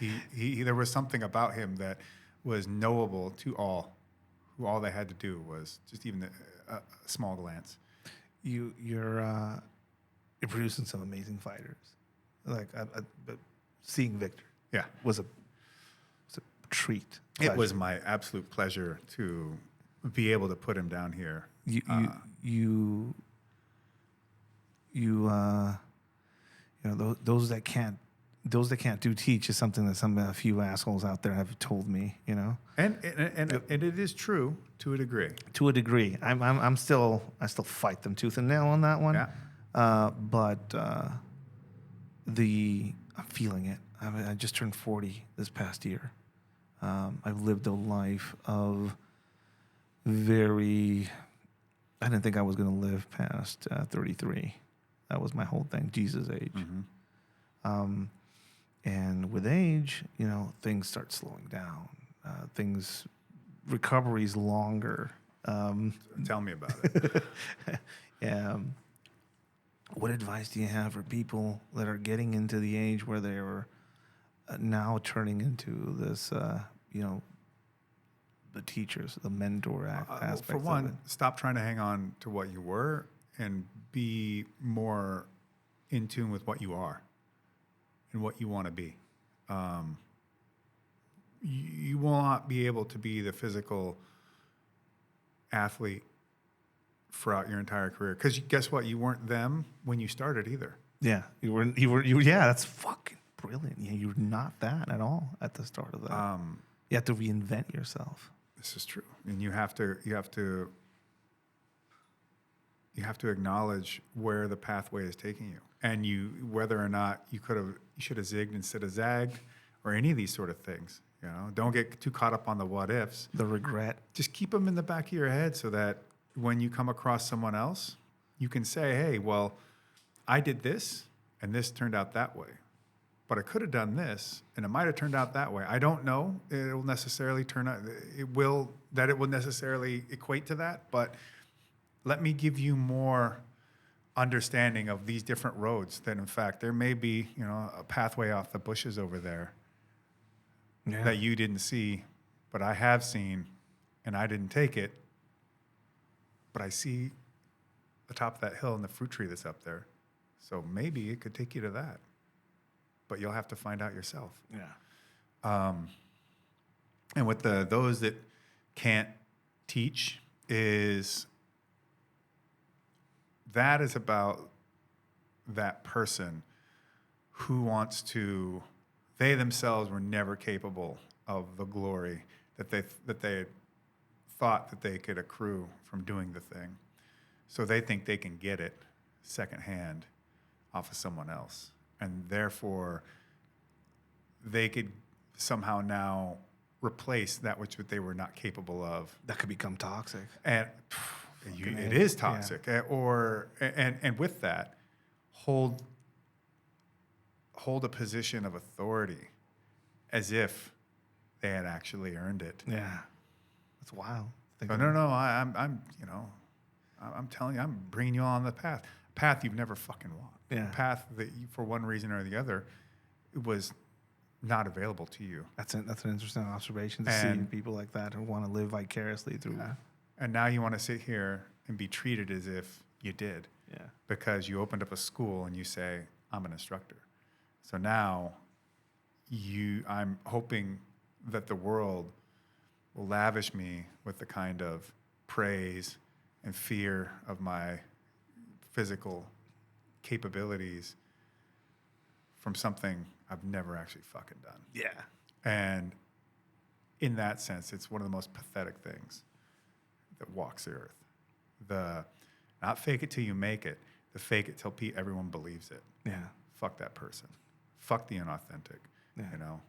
You know, he there was something about him that was knowable to all, who all they had to do was just even a small glance. You're producing some amazing fighters. Like but seeing Victor, was a treat. It was my absolute pleasure to be able to put him down here. Those that can't do teach is something that a few assholes out there have told me. You know, and it is true to a degree. To a degree, I still fight them tooth and nail on that one. Yeah. But I'm feeling it. I just turned 40 this past year. I've lived a life of I didn't think I was going to live past 33. That was my whole thing, Jesus age. Mm-hmm. And with age, things start slowing down. Recovery's longer. Tell me about it. What advice do you have for people that are getting into the age where they're now turning into this, the teachers, the mentor aspect? For one, stop trying to hang on to what you were and be more in tune with what you are and what you want to be. You will not be able to be the physical athlete throughout your entire career, because guess what? You weren't them when you started either. Yeah, you were. Yeah, that's fucking brilliant. Yeah, you're not that at all at the start of that. You have to reinvent yourself. This is true, and you have to acknowledge where the pathway is taking you, and whether or not you should have zigged instead of zagged, or any of these sort of things. Don't get too caught up on the what ifs. The regret. Just keep them in the back of your head so that when you come across someone else, you can say, hey, well, I did this and this turned out that way, but I could have done this and it might have turned out that way. I don't know it will necessarily necessarily equate to that, but let me give you more understanding of these different roads that, in fact, there may be, a pathway off the bushes over there that you didn't see, but I have seen, and I didn't take it, but I see the top of that hill and the fruit tree that's up there. So maybe it could take you to that, but you'll have to find out yourself. Yeah. And with those that can't teach that is about that person who wants to, they themselves were never capable of the glory that they thought that they could accrue from doing the thing. So they think they can get it secondhand off of someone else. And therefore, they could somehow now replace that which they were not capable of. That could become toxic. And it is toxic. Yeah. And with that, hold a position of authority as if they had actually earned it. Yeah. That's wild. But no, I'm telling you, I'm bringing you on the path you've never fucking walked. Yeah. A path that you, for one reason or the other, it was not available to you. That's an interesting observation to see people like that who want to live vicariously through that. And now you want to sit here and be treated as if you did. Yeah. Because you opened up a school and you say, I'm an instructor. So now I'm hoping that the world will lavish me with the kind of praise and fear of my physical capabilities from something I've never actually fucking done. Yeah. And in that sense, it's one of the most pathetic things that walks the earth. The not fake it till you make it, the fake it till everyone believes it. Yeah. Fuck that person. Fuck the inauthentic. Yeah. You know,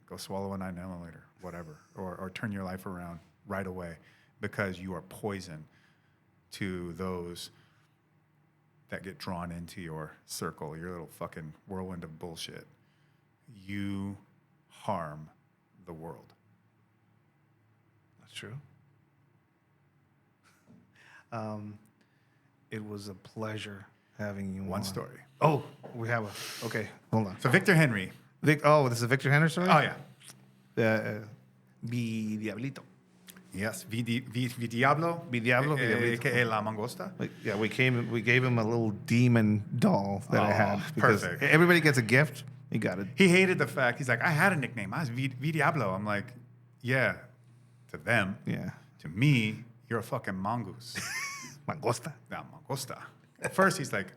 go swallow a 9-millimeter, whatever, or turn your life around right away because you are poison to those that get drawn into your circle, your little fucking whirlwind of bullshit. You harm the world. That's true. It was a pleasure having you on. One story. Oh, we have okay, hold on. So Victor Henry. This is a Victor Henry story? Oh, yeah. Mi Diablito. Yes, Vi Diablo. Diablito. A.k.a. La Mangosta. We gave him a little demon doll that I had. Because perfect. Everybody gets a gift. You got it. He hated the fact. He's like, I had a nickname. I was Vi Diablo. I'm like, yeah, to them. Yeah. To me, you're a fucking mongoose. Mangosta. La Mangosta. At first, he's like,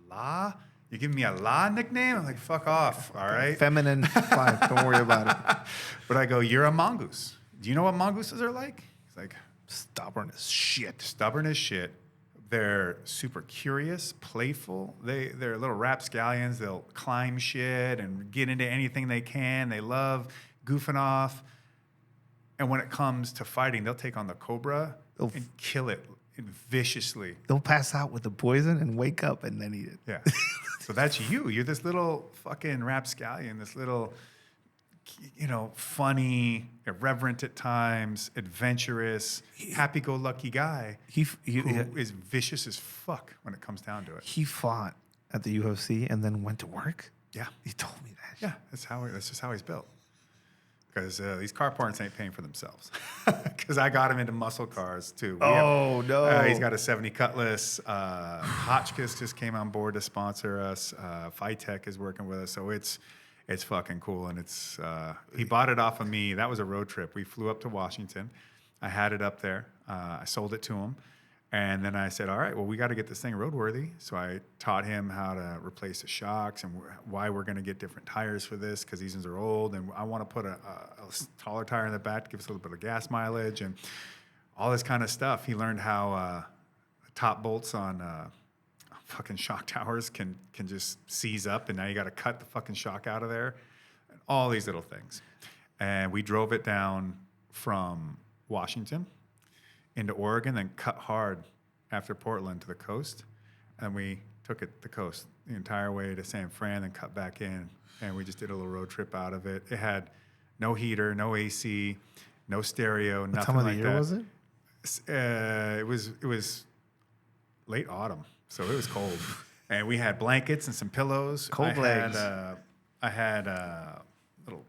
La? You giving me a La nickname? I'm like, fuck off, all right? Feminine. Fine, don't worry about it. But I go, you're a mongoose. Do you know what mongooses are like? He's like, stubborn as shit. Stubborn as shit. They're super curious, playful. They're little rapscallions. They'll climb shit and get into anything they can. They love goofing off. And when it comes to fighting, they'll take on the cobra and kill it viciously. They'll pass out with the poison and wake up and then eat it. Yeah. So that's you. You're this little fucking rapscallion, this little, funny, irreverent at times, adventurous, happy-go-lucky guy who is vicious as fuck when it comes down to it. He fought at the UFC and then went to work? Yeah. He told me that. Yeah, that's just how he's built. Because these car parts ain't paying for themselves. Because I got him into muscle cars, too. No. He's got a 70 Cutlass. Hotchkiss just came on board to sponsor us. Phytech is working with us. So it's fucking cool. And he bought it off of me. That was a road trip. We flew up to Washington. I had it up there. I sold it to him. And then I said, all right, well, we got to get this thing roadworthy. So I taught him how to replace the shocks and why we're going to get different tires for this because these ones are old. And I want to put a taller tire in the back to give us a little bit of gas mileage and all this kind of stuff. He learned how top bolts on fucking shock towers can just seize up. And now you got to cut the fucking shock out of there. And all these little things. And we drove it down from Washington into Oregon, then cut hard after Portland to the coast. And we took it the coast the entire way to San Fran, then cut back in. And we just did a little road trip out of it. It had no heater, no AC, no stereo, nothing like that. What time of the year was it? It was late autumn, so it was cold. And we had blankets and some pillows. Cold legs. I had little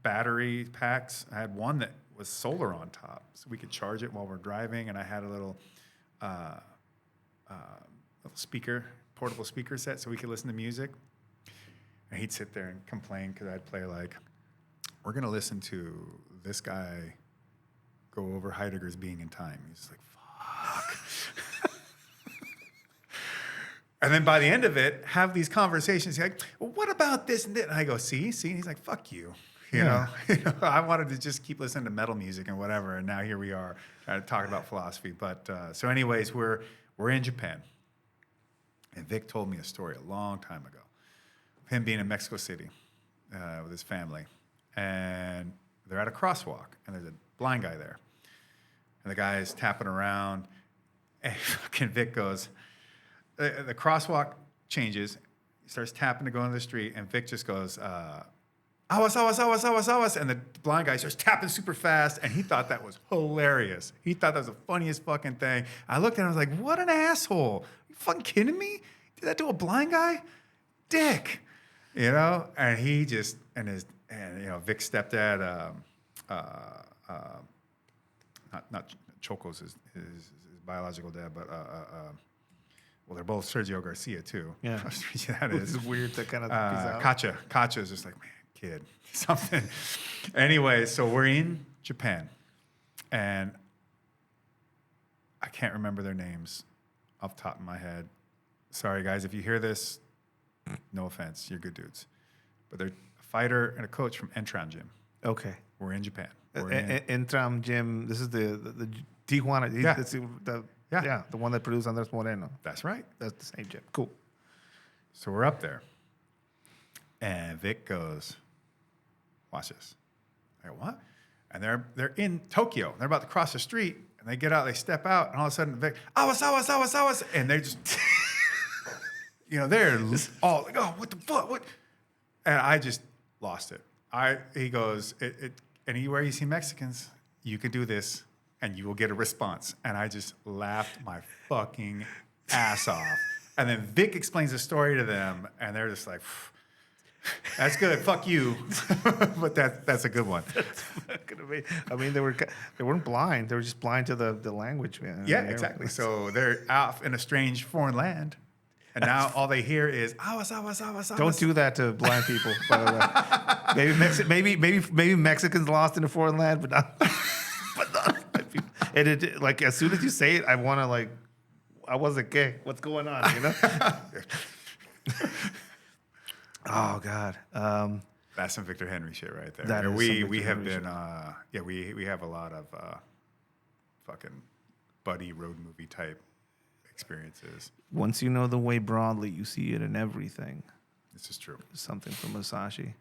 battery packs. I had one that was solar on top, so we could charge it while we're driving. And I had a little portable speaker set, so we could listen to music. And he'd sit there and complain because I'd play like, "We're gonna listen to this guy go over Heidegger's Being in Time." He's like, "Fuck." And then by the end of it, have these conversations. He's like, well, what about this and that? And I go, see? And he's like, fuck you. You know, I wanted to just keep listening to metal music and whatever. And now here we are talking about philosophy. But so anyways, we're in Japan. And Vic told me a story a long time ago. Him being in Mexico City with his family. And they're at a crosswalk. And there's a blind guy there. And the guy is tapping around. And fucking Vic goes, the crosswalk changes. He starts tapping to go into the street. And Vic just goes, awas. And the blind guy starts tapping super fast. And he thought that was hilarious. He thought that was the funniest fucking thing. I looked at him and I was like, what an asshole. You fucking kidding me? Did that to a blind guy? Dick. You know? And he just, and Vic's stepdad, not Choco's his biological dad, but well, they're both Sergio Garcia too. Yeah, that is it's weird to kind of Kacha is just like, man, kid, something. Anyway, so we're in Japan, and I can't remember their names off the top of my head. Sorry, guys, if you hear this, no offense, you're good dudes, but they're a fighter and a coach from Entram Gym. Okay, we're in Japan. Entram Gym. This is the Tijuana. Yeah. The one that produced Andres Moreno. That's right. That's the same gym. Cool. So we're up there. And Vic goes, watch this. I go, what? And they're in Tokyo. They're about to cross the street. And they get out, they step out, and all of a sudden Vic, awas. And they're just, they're all like, oh, what the fuck? What? And I just lost it. He goes, anywhere you see Mexicans, you can do this. And you will get a response. And I just laughed my fucking ass off. And then Vic explains the story to them, and they're just like, that's good, fuck you. But that's a good one. I mean, they weren't blind. They were just blind to the language, man. Yeah, exactly. So they're out in a strange foreign land. And now all they hear is, awas. Don't do that to blind people, by the way. Maybe Mexicans lost in a foreign land, but not and it, like, as soon as you say it, I want to, like, I wasn't gay. What's going on, Oh, God. That's some Victor Henry shit right there. We have been, we have a lot of fucking buddy road movie type experiences. Once you know the way broadly, you see it in everything. This is true. Something from Musashi.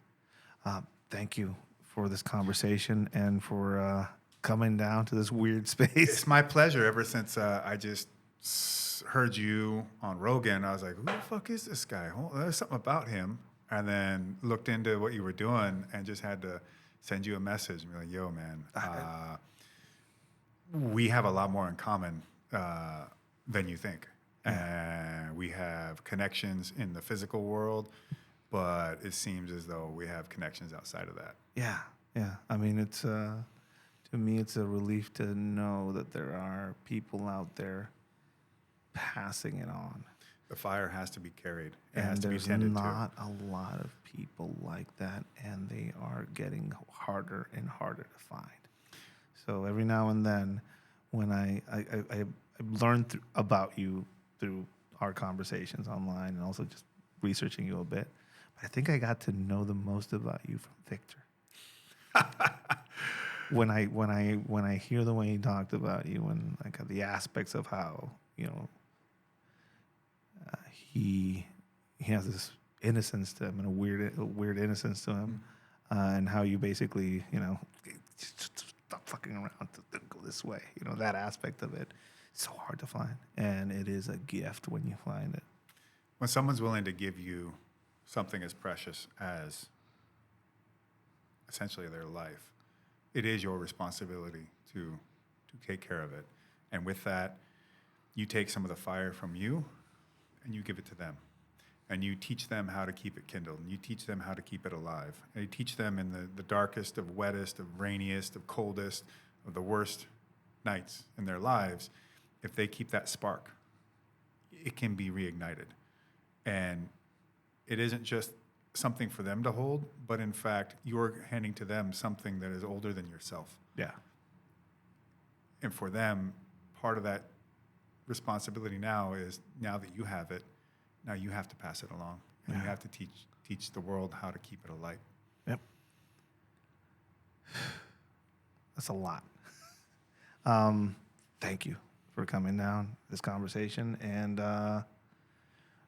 Thank you for this conversation and for coming down to this weird space. It's my pleasure. Ever since I just heard you on Rogan, I was like, who the fuck is this guy? Oh, there's something about him. And then looked into what you were doing and just had to send you a message and be like, yo, man, we have a lot more in common than you think. And we have connections in the physical world, but it seems as though we have connections outside of that. Yeah. I mean, it's to me, it's a relief to know that there are people out there passing it on. The fire has to be carried. It and has to be there's tended not a lot of people like that, and they are getting harder and harder to find. So every now and then, when I learned about you through our conversations online and also just researching you a bit, but I think I got to know the most about you from Victor. When I hear the way he talked about you and like the aspects of how he has this innocence to him and a weird innocence to him, and how you basically just stop fucking around to go this way. That aspect of it, it's so hard to find, and it is a gift when you find it. When someone's willing to give you something as precious as essentially their life, it is your responsibility to take care of it. And with that, you take some of the fire from you and you give it to them. And you teach them how to keep it kindled. And you teach them how to keep it alive. And you teach them in the darkest of wettest, of rainiest, of coldest, of the worst nights in their lives, if they keep that spark, it can be reignited. And it isn't just something for them to hold, but in fact, you're handing to them something that is older than yourself. Yeah. And for them, part of that responsibility now is, now that you have it, Now you have to pass it along, and you have to teach the world how to keep it alight. Yep. That's a lot. Thank you for coming down this conversation. And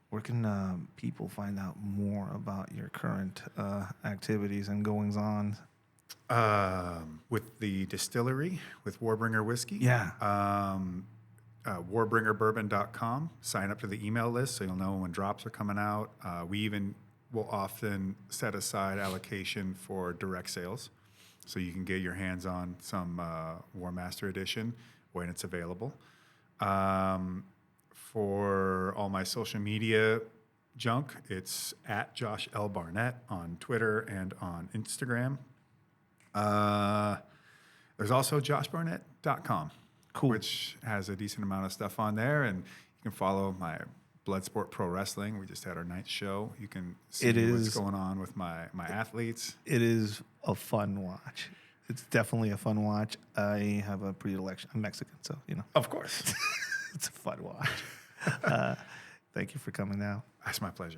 where can people find out more about your current activities and goings on? With the distillery, with Warbringer Whiskey. Yeah. warbringerbourbon.com. Sign up to the email list so you'll know when drops are coming out. We even will often set aside allocation for direct sales, so you can get your hands on some Warmaster edition when it's available. For all my social media junk, it's at Josh L. Barnett on Twitter and on Instagram. There's also joshbarnett.com, Cool. which has a decent amount of stuff on there, and you can follow my Bloodsport Pro Wrestling. We just had our ninth show. You can see what's going on with my athletes. It is a fun watch. It's definitely a fun watch. I have a predilection. I'm Mexican, so, you know. Of course. It's a fun watch. Thank you for coming down. That's my pleasure.